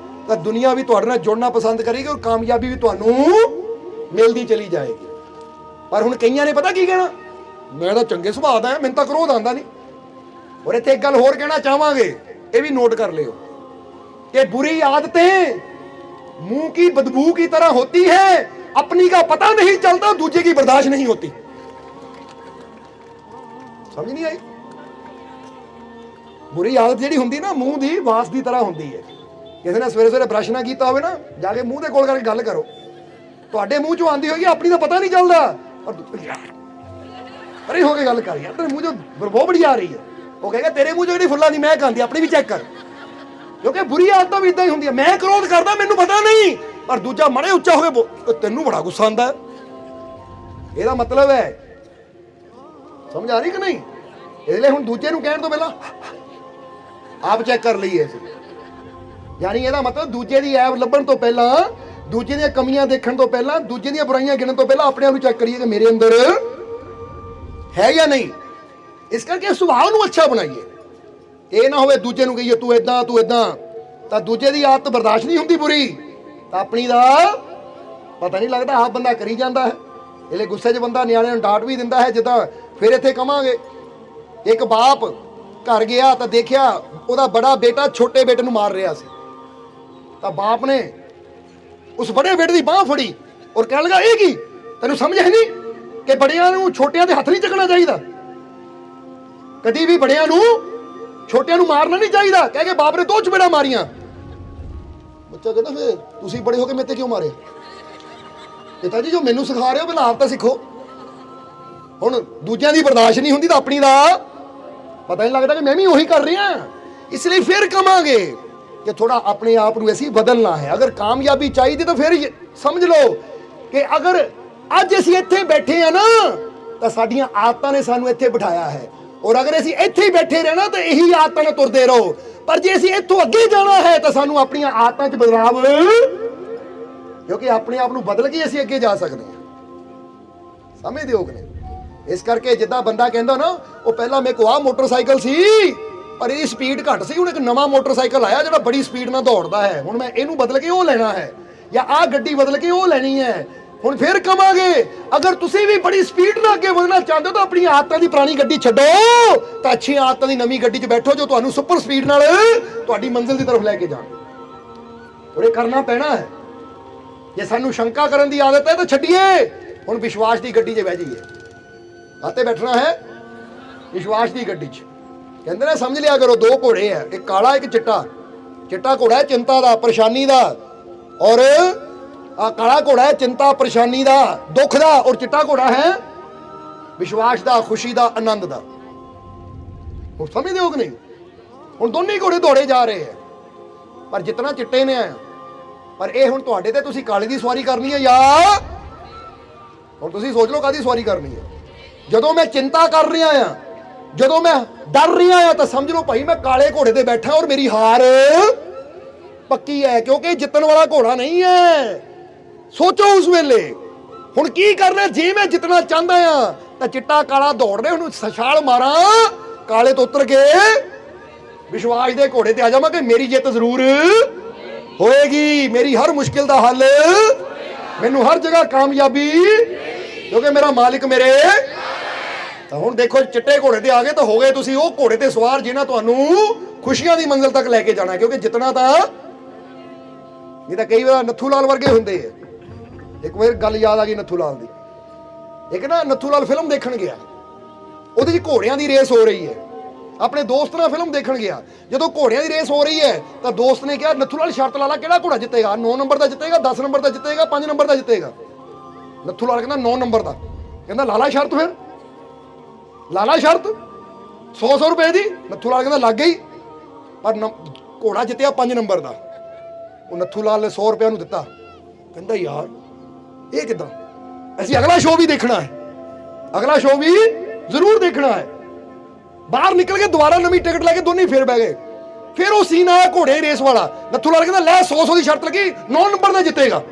ਤਾਂ ਦੁਨੀਆ ਵੀ ਤੁਹਾਡੇ ਨਾਲ ਜੁੜਨਾ ਪਸੰਦ ਕਰੇਗੀ ਔਰ ਕਾਮਯਾਬੀ ਵੀ ਤੁਹਾਨੂੰ ਮਿਲਦੀ ਚਲੀ ਜਾਏਗੀ। ਪਰ ਹੁਣ ਕਈਆਂ ਨੇ ਪਤਾ ਕੀ ਕਹਿਣਾ, ਮੈਂ ਤਾਂ ਚੰਗੇ ਸੁਭਾਅ ਦਾ, ਮੈਨੂੰ ਤਾਂ ਕ੍ਰੋਧ ਆਉਂਦਾ ਨਹੀਂ। ਔਰ ਇੱਥੇ ਇੱਕ ਗੱਲ ਹੋਰ ਕਹਿਣਾ ਚਾਹਾਂਗੇ, ਇਹ ਵੀ ਨੋਟ ਕਰ ਲਿਓ कि बुरी आदतें मुंह की बदबू की तरह होती है, अपनी का पता नहीं चलता, दूसरे की बर्दाश्त नहीं होती। समझ नहीं आई? बुरी आदत ਜਿਹੜੀ ਹੁੰਦੀ ਨਾ ਮੂੰਹ ਦੀ ਵਾਸ ਦੀ ਤਰ੍ਹਾਂ ਹੁੰਦੀ ਹੈ। ਕਿਸੇ ਨੇ ਸਵੇਰੇ ਸਵੇਰੇ ਬ੍ਰਸ਼ ਨਾ ਕੀਤਾ ਹੋਵੇ ਨਾ, ਜਾ ਕੇ ਮੂੰਹ ਦੇ ਕੋਲ ਕਰਕੇ ਗੱਲ ਕਰੋ, ਤੁਹਾਡੇ ਮੂੰਹ ਚੋਂ ਆਂਦੀ ਹੋਏਗੀ, ਆਪਣੀ ਦਾ ਪਤਾ ਨਹੀਂ ਚੱਲਦਾ, ਅਰੇ ਹੋ ਕੇ ਗੱਲ ਕਰ ਯਾਰ, ਤੇਰੇ ਮੂੰਹ ਚੋਂ ਬਦਬੂ ਬੜੀ ਆ ਰਹੀ ਹੈ। ਉਹ ਕਹੇਗਾ ਤੇਰੇ ਮੂੰਹ ਚੋਂ ਜਿਹੜੀ ਫੁੱਲਾਂ ਦੀ ਮਹਿਕ ਆਉਂਦੀ, ਆਪਣੀ ਵੀ ਚੈੱਕ ਕਰ। ਕਿਉਂਕਿ ਬੁਰੀ ਆਦਤਾਂ ਵੀ ਇਦਾਂ ਹੀ ਹੁੰਦੀਆਂ, ਮੈਂ ਕ੍ਰੋਧ ਕਰਦਾ ਮੈਨੂੰ ਪਤਾ ਨਹੀਂ, ਪਰ ਦੂਜਾ ਮੜੇ ਉੱਚਾ ਹੋ ਕੇ ਤੈਨੂੰ ਬੜਾ ਗੁੱਸਾ ਆਉਂਦਾ। ਇਹਦਾ ਮਤਲਬ ਹੈ, ਸਮਝ ਆ ਰਹੀ ਕਿ ਨਹੀਂ? ਇਸ ਲਈ ਹੁਣ ਦੂਜੇ ਨੂੰ ਕਹਿਣ ਤੋਂ ਪਹਿਲਾਂ ਆਪ ਚੈੱਕ ਕਰ ਲਈਏ। ਯਾਨੀ ਇਹਦਾ ਮਤਲਬ ਦੂਜੇ ਦੀ ਐਬ ਲੱਭਣ ਤੋਂ ਪਹਿਲਾਂ ਦੂਜੇ ਦੀਆਂ ਕਮੀਆਂ ਦੇਖਣ ਤੋਂ ਪਹਿਲਾਂ, ਦੂਜੇ ਦੀਆਂ ਬੁਰਾਈਆਂ ਗਿਣਨ ਤੋਂ ਪਹਿਲਾਂ ਆਪਣੇ ਆਪ ਨੂੰ ਚੈੱਕ ਕਰੀਏ ਕਿ ਮੇਰੇ ਅੰਦਰ ਹੈ ਜਾਂ ਨਹੀਂ। ਇਸ ਕਰਕੇ ਸੁਭਾਅ ਨੂੰ ਅੱਛਾ ਬਣਾਈਏ। ਇਹ ਨਾ ਹੋਵੇ ਦੂਜੇ ਨੂੰ ਕਹੀਏ ਤੂੰ ਇਦਾਂ ਤੂੰ ਇਦਾਂ, ਤਾਂ ਦੂਜੇ ਦੀ ਆਦਤ ਬਰਦਾਸ਼ਤ ਨਹੀਂ ਹੁੰਦੀ ਬੁਰੀ, ਤਾਂ ਆਪਣੀ ਦਾ ਪਤਾ ਨਹੀਂ ਲੱਗਦਾ, ਆਪ ਬੰਦਾ ਕਰੀ ਜਾਂਦਾ ਹੈ। ਇਹਲੇ ਗੁੱਸੇ 'ਚ ਬੰਦਾ ਨਿਆਣਿਆਂ ਨੂੰ ਡਾਂਟ ਵੀ ਦਿੰਦਾ ਹੈ ਜਿੱਦਾਂ। ਫਿਰ ਇੱਥੇ ਕਵਾਂਗੇ ਇੱਕ ਬਾਪ ਘਰ ਗਿਆ ਤਾਂ ਦੇਖਿਆ ਉਹਦਾ ਬੜਾ ਬੇਟਾ ਛੋਟੇ ਬੇਟੇ ਨੂੰ ਮਾਰ ਰਿਹਾ ਸੀ, ਤਾਂ ਬਾਪ ਨੇ ਉਸ ਬੜੇ ਬੇਟੇ ਦੀ ਬਾਹ ਫੜੀ ਔਰ ਕਹਿਣ ਲੱਗਾ ਇਹ ਕੀ, ਤੈਨੂੰ ਸਮਝ ਹੈ ਨਹੀਂ ਕਿ ਬੜਿਆਂ ਨੂੰ ਛੋਟਿਆਂ ਦੇ ਹੱਥ ਨਹੀਂ ਚੱਕਣਾ ਚਾਹੀਦਾ, ਕਦੀ ਵੀ ਬੜਿਆਂ ਨੂੰ ਛੋਟਿਆਂ ਨੂੰ ਮਾਰਨਾ ਨਹੀਂ ਚਾਹੀਦਾ। ਕਹਿ ਕੇ ਬਾਪ ਨੇ 2 ਚਪੇੜਾਂ ਮਾਰੀਆਂ। ਬੱਚਾ ਕਹਿੰਦਾ ਫਿਰ ਤੁਸੀਂ ਬੜੇ ਹੋ ਕੇ ਮੇਰੇ ਤੇ ਕਿਉਂ ਮਾਰੇ? ਪਿਤਾ ਜੀ ਜੋ ਮੈਨੂੰ ਸਿਖਾ ਰਹੇ ਹੋ ਪਹਿਲਾਂ ਆਪ ਤਾਂ ਸਿੱਖੋ। ਹੁਣ ਦੂਜਿਆਂ ਦੀ ਬਰਦਾਸ਼ਤ ਨਹੀਂ ਹੁੰਦੀ ਤਾਂ ਆਪਣੀ ਦਾ ਪਤਾ ਨਹੀਂ ਲੱਗਦਾ ਕਿ ਮੈਂ ਵੀ ਉਹੀ ਕਰ ਰਿਹਾ। ਇਸ ਲਈ ਫਿਰ ਕਵਾਂਗੇ ਕਿ ਥੋੜਾ ਆਪਣੇ ਆਪ ਨੂੰ ਅਸੀਂ ਬਦਲਣਾ ਹੈ। ਅਗਰ ਕਾਮਯਾਬੀ ਚਾਹੀਦੀ ਤਾਂ ਫਿਰ ਸਮਝ ਲਓ ਕਿ ਅਗਰ ਅੱਜ ਅਸੀਂ ਇੱਥੇ ਬੈਠੇ ਆ ਨਾ ਤਾਂ ਸਾਡੀਆਂ ਆਦਤਾਂ ਨੇ ਸਾਨੂੰ ਇੱਥੇ ਬਿਠਾਇਆ ਹੈ, ਔਰ ਅਗਰ ਅਸੀਂ ਇੱਥੇ ਹੀ ਬੈਠੇ ਰਹਿਣਾ ਤਾਂ ਇਹੀ ਆਦਤਾਂ ਨਾਲ ਤੁਰਦੇ ਰਹੋ। ਪਰ ਜੇ ਅਸੀਂ ਇੱਥੋਂ ਅੱਗੇ ਜਾਣਾ ਹੈ ਤਾਂ ਸਾਨੂੰ ਆਪਣੀਆਂ ਆਦਤਾਂ 'ਚ ਬਦਲਾਵ, ਕਿਉਂਕਿ ਆਪਣੇ ਆਪ ਨੂੰ ਬਦਲ ਕੇ ਅਸੀਂ ਅੱਗੇ ਜਾ ਸਕਦੇ ਹਾਂ। ਸਮਝਦੇ ਹੋ ਕਿ ਨਹੀਂ? ਇਸ ਕਰਕੇ ਜਿੱਦਾਂ ਬੰਦਾ ਕਹਿੰਦਾ ਨਾ ਉਹ ਪਹਿਲਾਂ ਮੇਰੇ ਕੋਲ ਆ ਮੋਟਰਸਾਈਕਲ ਸੀ ਪਰ ਇਹਦੀ ਸਪੀਡ ਘੱਟ ਸੀ, ਹੁਣ ਇੱਕ ਨਵਾਂ ਮੋਟਰਸਾਈਕਲ ਆਇਆ ਜਿਹੜਾ ਬੜੀ ਸਪੀਡ ਨਾਲ ਦੌੜਦਾ ਹੈ, ਹੁਣ ਮੈਂ ਇਹਨੂੰ ਬਦਲ ਕੇ ਉਹ ਲੈਣਾ ਹੈ, ਜਾਂ ਆਹ ਗੱਡੀ ਬਦਲ ਕੇ ਉਹ ਲੈਣੀ ਹੈ। ਹੁਣ ਫਿਰ ਕਵਾਂਗੇ ਅਗਰ ਤੁਸੀਂ ਵੀ ਬੜੀ ਸਪੀਡ ਨਾਲ ਅੱਗੇ ਵਧਣਾ ਚਾਹੁੰਦੇ ਹੋ ਤਾਂ ਆਪਣੀ ਆਦਤਾਂ ਦੀ ਪੁਰਾਣੀ ਗੱਡੀ ਛੱਡੋ ਤਾਂ ਅੱਛੀਆਂ ਆਦਤਾਂ ਦੀ ਨਵੀਂ ਗੱਡੀ 'ਚ ਬੈਠੋ ਜੋ ਤੁਹਾਨੂੰ ਸੁਪਰ ਸਪੀਡ ਨਾਲ ਤੁਹਾਡੀ ਮੰਜ਼ਿਲ ਦੀ ਤਰਫ ਲੈ ਕੇ ਜਾਣ। ਔਰ ਇਹ ਕਰਨਾ ਪੈਣਾ ਹੈ। ਜੇ ਸਾਨੂੰ ਸ਼ੰਕਾ ਕਰਨ ਦੀ ਆਦਤ ਹੈ ਤਾਂ ਛੱਡੀਏ, ਹੁਣ ਵਿਸ਼ਵਾਸ ਦੀ ਗੱਡੀ 'ਚ ਬਹਿ ਜਾਈਏ। ਆਤੇ ਬੈਠਣਾ ਹੈ ਵਿਸ਼ਵਾਸ ਦੀ ਗੱਡੀ 'ਚ। ਕਹਿੰਦੇ ਨੇ ਸਮਝ ਲਿਆ ਕਰੋ 2 ਘੋੜੇ ਹੈ, ਇੱਕ ਕਾਲਾ ਇੱਕ ਚਿੱਟਾ। ਚਿੱਟਾ ਘੋੜਾ ਹੈ ਚਿੰਤਾ ਦਾ, ਪਰੇਸ਼ਾਨੀ ਦਾ, ਔਰ ਆ ਕਾਲਾ ਘੋੜਾ ਹੈ ਚਿੰਤਾ ਪਰੇਸ਼ਾਨੀ ਦਾ, ਦੁੱਖ ਦਾ, ਔਰ ਚਿੱਟਾ ਘੋੜਾ ਹੈ ਵਿਸ਼ਵਾਸ ਦਾ, ਖੁਸ਼ੀ ਦਾ, ਆਨੰਦ ਦਾ। ਹੁਣ ਸਮਝਦੇ ਹੋ ਕਿ ਨਹੀਂ? ਹੁਣ ਦੋਨੇ ਘੋੜੇ ਦੌੜੇ ਜਾ ਰਹੇ ਹੈ ਪਰ ਜਿਤਨਾ ਚਿੱਟੇ ਨੇ ਆਇਆ। ਪਰ ਇਹ ਹੁਣ ਤੁਹਾਡੇ ਤੇ ਤੁਸੀਂ ਕਾਲੇ ਦੀ ਸਵਾਰੀ ਕਰਨੀ ਹੈ ਜਾਂ ਹੁਣ ਤੁਸੀਂ ਸੋਚ ਲਓ ਕਾਹਦੀ ਸਵਾਰੀ ਕਰਨੀ ਹੈ। ਜਦੋਂ ਮੈਂ ਚਿੰਤਾ ਕਰ ਰਿਹਾ ਆ, ਜਦੋਂ ਮੈਂ ਡਰ ਰਿਹਾ ਆ ਤਾਂ ਸਮਝ ਲਓ ਭਾਈ ਮੈਂ ਕਾਲੇ ਘੋੜੇ ਤੇ ਬੈਠਾ ਔਰ ਮੇਰੀ ਹਾਰ ਪੱਕੀ ਹੈ, ਕਿਉਂਕਿ ਜਿੱਤਣ ਵਾਲਾ ਘੋੜਾ ਨਹੀਂ ਹੈ। ਸੋਚੋ ਉਸ ਵੇਲੇ ਹੁਣ ਕੀ ਕਰਨਾ। ਜੇ ਮੈਂ ਜਿੱਤਣਾ ਚਾਹੁੰਦਾ ਆ ਤਾਂ ਚਿੱਟਾ ਕਾਲਾ ਦੌੜ ਰਿਹਾ, ਉਹਨੂੰ ਛਾਲ ਮਾਰਾਂ, ਕਾਲੇ ਤੋਂ ਉਤਰ ਕੇ ਵਿਸ਼ਵਾਸ ਦੇ ਘੋੜੇ ਤੇ ਆ ਜਾਵਾਂ ਕਿ ਮੇਰੀ ਜਿੱਤ ਜ਼ਰੂਰ ਹੋਏਗੀ, ਮੇਰੀ ਹਰ ਮੁਸ਼ਕਿਲ ਦਾ ਹੱਲ, ਮੈਨੂੰ ਹਰ ਜਗ੍ਹਾ ਕਾਮਯਾਬੀ, ਕਿਉਂਕਿ ਮੇਰਾ ਮਾਲਿਕ ਮੇਰੇ। ਤਾਂ ਹੁਣ ਦੇਖੋ ਚਿੱਟੇ ਘੋੜੇ ਤੇ ਆ ਗਏ ਤਾਂ ਹੋ ਗਏ ਤੁਸੀਂ ਉਹ ਘੋੜੇ ਤੇ ਸਵਾਰ ਜਿਹਨਾਂ ਤੁਹਾਨੂੰ ਖੁਸ਼ੀਆਂ ਦੀ ਮੰਜ਼ਿਲ ਤੱਕ ਲੈ ਕੇ ਜਾਣਾ, ਕਿਉਂਕਿ ਜਿੱਤਣਾ ਤਾਂ ਨਹੀਂ ਤਾਂ ਕਈ ਵਾਰ ਨੱਥੂ ਲਾਲ ਵਰਗੇ ਹੁੰਦੇ ਆ। ਇੱਕ ਵਾਰ ਗੱਲ ਯਾਦ ਆ ਗਈ ਨੱਥੂ ਲਾਲ ਦੀ। ਇੱਕ ਨਾ ਨੱਥੂ ਲਾਲ ਫਿਲਮ ਦੇਖਣ ਗਿਆ, ਉਹਦੇ 'ਚ ਘੋੜਿਆਂ ਦੀ ਰੇਸ ਹੋ ਰਹੀ ਹੈ। ਆਪਣੇ ਦੋਸਤ ਨਾਲ ਫਿਲਮ ਦੇਖਣ ਗਿਆ, ਜਦੋਂ ਘੋੜਿਆਂ ਦੀ ਰੇਸ ਹੋ ਰਹੀ ਹੈ ਤਾਂ ਦੋਸਤ ਨੇ ਕਿਹਾ ਨੱਥੂ ਲਾਲ ਸ਼ਰਤ ਲਾ ਲਾ ਕਿਹੜਾ ਘੋੜਾ ਜਿੱਤੇਗਾ, 9 ਨੰਬਰ ਦਾ ਜਿੱਤੇਗਾ, 10 ਨੰਬਰ ਦਾ ਜਿੱਤੇਗਾ, 5 ਨੰਬਰ ਦਾ ਜਿੱਤੇਗਾ। ਨੱਥੂ ਲਾਲ ਕਹਿੰਦਾ 9 ਨੰਬਰ ਦਾ। ਕਹਿੰਦਾ ਲਾਲਾ ਸ਼ਰਤ, ਫਿਰ ਲਾਲਾ ਸ਼ਰਤ 100 ਰੁਪਏ ਦੀ। ਨੱਥੂ ਲਾਲ ਕਹਿੰਦਾ ਲੱਗ ਗਈ, ਪਰ ਘੋੜਾ ਜਿੱਤਿਆ 5 ਨੰਬਰ ਦਾ। ਉਹ ਨੱਥੂ ਲਾਲ ਨੇ 100 ਰੁਪਏ ਨੂੰ ਦਿੱਤਾ। ਕਹਿੰਦਾ ਯਾਰ ਇਹ ਕਿੱਦਾਂ, ਅਸੀਂ ਅਗਲਾ ਸ਼ੋਅ ਵੀ ਦੇਖਣਾ ਹੈ, ਅਗਲਾ ਸ਼ੋਅ ਵੀ ਜ਼ਰੂਰ ਦੇਖਣਾ ਹੈ। ਬਾਹਰ ਨਿਕਲ ਕੇ ਦੁਬਾਰਾ ਨਵੀਂ ਟਿਕਟ ਲੈ ਕੇ ਦੋਨੇ ਫਿਰ ਬਹਿ ਗਏ। ਫਿਰ ਉਹ ਸੀਨ ਆਇਆ ਘੋੜੇ ਰੇਸ ਵਾਲਾ। ਨੱਥੂ ਲਾਲ ਕਹਿੰਦਾ ਲੈ 100 ਦੀ ਸ਼ਰਤ ਲੱਗੀ, 9 ਨੰਬਰ ਦਾ ਜਿੱਤੇਗਾ।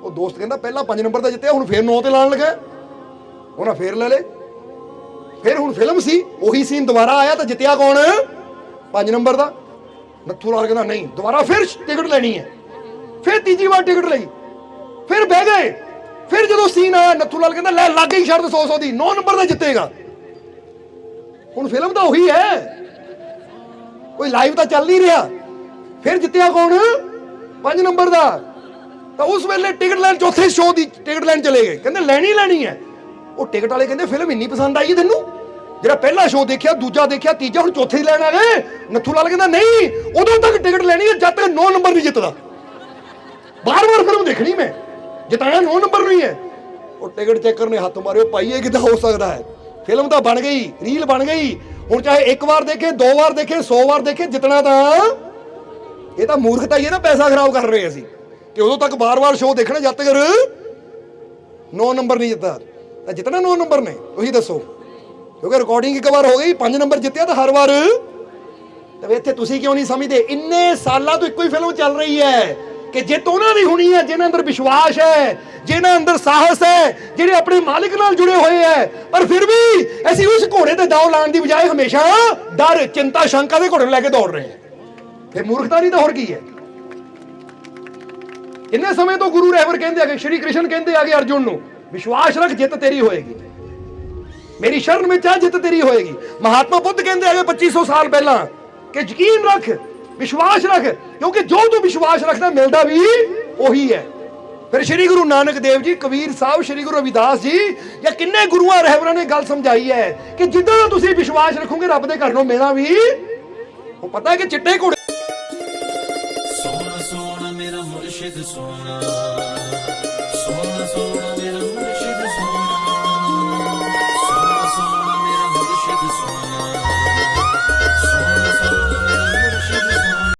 ਉਹ ਦੋਸਤ ਕਹਿੰਦਾ ਪਹਿਲਾਂ 5 ਨੰਬਰ ਦਾ ਜਿੱਤਿਆ, ਹੁਣ ਫਿਰ 9 ਤੇ ਲਾਣ ਲੱਗਾ। ਉਹਨਾਂ ਫੇਰ ਲੈ ਲੇ। ਫਿਰ ਹੁਣ ਫਿਲਮ ਸੀ, ਉਹੀ ਸੀਨ ਦੁਬਾਰਾ ਆਇਆ ਤਾਂ ਜਿੱਤਿਆ ਕੌਣ? 5 ਨੰਬਰ ਦਾ। ਨੱਥੂ ਲਾਲ ਕਹਿੰਦਾ ਨਹੀਂ, ਦੁਬਾਰਾ ਫਿਰ ਟਿਕਟ ਲੈਣੀ ਹੈ। ਫਿਰ ਤੀਜੀ ਵਾਰ ਟਿਕਟ ਲਈ, ਫਿਰ ਬਹਿ ਗਏ। ਫਿਰ ਜਦੋਂ ਸੀਨ ਆਇਆ ਨੱਥੂ ਲਾਲ ਕਹਿੰਦਾ ਲੈ ਲੱਗ ਗਈ ਸ਼ਰਤ 100 ਦੀ, 9 ਨੰਬਰ ਦਾ ਜਿੱਤੇਗਾ। ਹੁਣ ਫਿਲਮ ਤਾਂ ਉਹੀ ਹੈ, ਕੋਈ ਲਾਈਵ ਤਾਂ ਚੱਲ ਨਹੀਂ ਰਿਹਾ। ਫਿਰ ਜਿੱਤਿਆ ਕੌਣ? 5 ਨੰਬਰ ਦਾ। ਤਾਂ ਉਸ ਵੇਲੇ ਟਿਕਟ ਲੈਣ ਚੌਥੇ ਸ਼ੋਅ ਦੀ ਟਿਕਟ ਲੈਣ ਚਲੇ ਗਏ, ਕਹਿੰਦੇ ਲੈਣੀ ਹੈ। ਉਹ ਟਿਕਟ ਵਾਲੇ ਕਹਿੰਦੇ ਫਿਲਮ ਇੰਨੀ ਪਸੰਦ ਆਈ ਤੈਨੂੰ, ਜਿਹੜਾ ਪਹਿਲਾ ਸ਼ੋਅ ਦੇਖਿਆ, ਦੂਜਾ ਦੇਖਿਆ, ਤੀਜਾ, ਹੁਣ ਚੌਥੇ ਹੀ ਲੈਣ ਆ ਗਏ। ਨੱਥੂ ਲਾਲ ਕਹਿੰਦਾ ਨਹੀਂ, ਉਦੋਂ ਤੱਕ ਟਿਕਟ ਲੈਣੀ ਹੈ ਜਦ ਤੱਕ 9 ਨੰਬਰ ਨਹੀਂ ਜਿੱਤਦਾ। ਬਾਰ-ਬਾਰ ਫਿਲਮ ਦੇਖਣੀ ਮੈਂ, ਜਿਤਾਇਆ 9 ਨੰਬਰ ਨਹੀਂ ਹੈ। ਉਹ ਟਿਕਟ ਚੈੱਕਰ ਨੇ ਹੱਥ ਮਾਰਿਓ, ਭਾਈ ਇਹ ਕਿੱਦਾਂ ਹੋ ਸਕਦਾ ਹੈ? ਫਿਲਮ ਤਾਂ ਬਣ ਗਈ, ਰੀਲ ਬਣ ਗਈ। ਹੁਣ ਚਾਹੇ 1 ਵਾਰ ਦੇਖੇ, 2 ਵਾਰ ਦੇਖੇ, 100 ਵਾਰ ਦੇਖੇ, ਜਿੱਤਣਾ ਤਾਂ ਇਹ ਤਾਂ ਮੂਰਖਤਾ ਹੀ ਹੈ ਨਾ। ਪੈਸਾ ਖਰਾਬ ਕਰ ਰਹੇ ਅਸੀਂ ਕਿ ਉਦੋਂ ਤੱਕ ਬਾਰ-ਬਾਰ ਸ਼ੋਅ ਦੇਖਣਾ ਜਦ ਤੱਕ 9 ਨੰਬਰ ਨਹੀਂ ਜਿੱਤਦਾ। ਤਾਂ ਜਿੱਤਣਾ 9 ਨੰਬਰ ਨੇ, ਤੁਸੀਂ ਦੱਸੋ? ਕਿਉਂਕਿ ਰਿਕਾਰਡਿੰਗ 1 ਵਾਰ ਹੋ ਗਈ, 5 ਨੰਬਰ ਜਿੱਤਿਆ ਤਾਂ ਹਰ ਵਾਰ। ਤਾਂ ਇੱਥੇ ਤੁਸੀਂ ਕਿਉਂ ਨਹੀਂ ਸਮਝਦੇ? ਇੰਨੇ ਸਾਲਾਂ ਤੋਂ ਇੱਕੋ ਹੀ ਫਿਲਮ ਚੱਲ ਰਹੀ ਹੈ, ਕਿ ਜਿੱਤ ਉਹਨਾਂ ਦੀ ਹੋਣੀ ਹੈ ਜਿਨ੍ਹਾਂ ਅੰਦਰ ਵਿਸ਼ਵਾਸ ਹੈ, ਜਿਨ੍ਹਾਂ ਅੰਦਰ ਸਾਹਸ ਹੈ, ਜਿਹੜੇ ਆਪਣੇ ਮਾਲਿਕ ਨਾਲ ਜੁੜੇ ਹੋਏ ਹੈ। ਪਰ ਫਿਰ ਵੀ ਅਸੀਂ ਉਸ ਘੋੜੇ ਤੇ ਦਾਅ ਲਾਉਣ ਦੀ ਬਜਾਏ ਹਮੇਸ਼ਾ ਡਰ, ਚਿੰਤਾ, ਸ਼ੰਕਾ ਦੇ ਘੋੜੇ ਨੂੰ ਲੈ ਕੇ ਦੌੜ ਰਹੇ ਹਾਂ। ਫਿਰ ਮੂਰਖਤਾ ਨਹੀਂ ਤਾਂ ਹੋਰ ਕੀ ਹੈ। ਇੰਨੇ ਸਮੇਂ ਤੋਂ ਗੁਰੂ ਰਹਿਬਰ ਕਹਿੰਦੇ ਆਗੇ, ਸ਼੍ਰੀ ਕ੍ਰਿਸ਼ਨ ਕਹਿੰਦੇ ਆਗੇ ਅਰਜੁਨ ਨੂੰ, ਵਿਸ਼ਵਾਸ ਰੱਖ ਜਿੱਤ ਤੇਰੀ ਹੋਏਗੀ, ਮੇਰੀ ਸ਼ਰਨ ਵਿੱਚ ਆ ਜਿੱਤ ਤੇਰੀ ਹੋਏਗੀ। ਮਹਾਤਮਾ ਬੁੱਧ ਕਹਿੰਦੇ ਆਗੇ 2500 ਸਾਲ ਪਹਿਲਾਂ ਕਿ ਯਕੀਨ ਰੱਖ, ਵਿਸ਼ਵਾਸ ਰੱਖ, ਕਿਉਂਕਿ ਜੋ ਤੂੰ ਵਿਸ਼ਵਾਸ ਰੱਖਦਾ ਮਿਲਦਾ ਵੀ ਉਹੀ ਹੈ। ਫਿਰ ਸ਼੍ਰੀ ਗੁਰੂ ਨਾਨਕ ਦੇਵ ਜੀ, ਕਬੀਰ ਸਾਹਿਬ, ਸ਼੍ਰੀ ਗੁਰੂ ਰਵਿਦਾਸ ਜੀ ਜਾਂ ਕਿੰਨੇ ਗੁਰੂਆਂ ਰਹਿਬਰਾਂ ਨੇ ਗੱਲ ਸਮਝਾਈ ਹੈ ਕਿ ਜਿੱਦਾਂ ਤੁਸੀਂ ਵਿਸ਼ਵਾਸ ਰੱਖੋਗੇ ਰੱਬ ਦੇ ਘਰ ਨੂੰ ਮਿਲਣਾ ਵੀ। ਉਹ ਪਤਾ ਹੈ ਕਿ ਚਿੱਟੇ ਘੋੜੇ ਸੋਹਣਾ ਸੋਹਣਾ ਮੇਰਾ ਮੁਰਸ਼ਿਦ ਸੋਹਣਾ, ਸੋਹਣਾ ਸੋਹਣਾ ਮੇਰਾ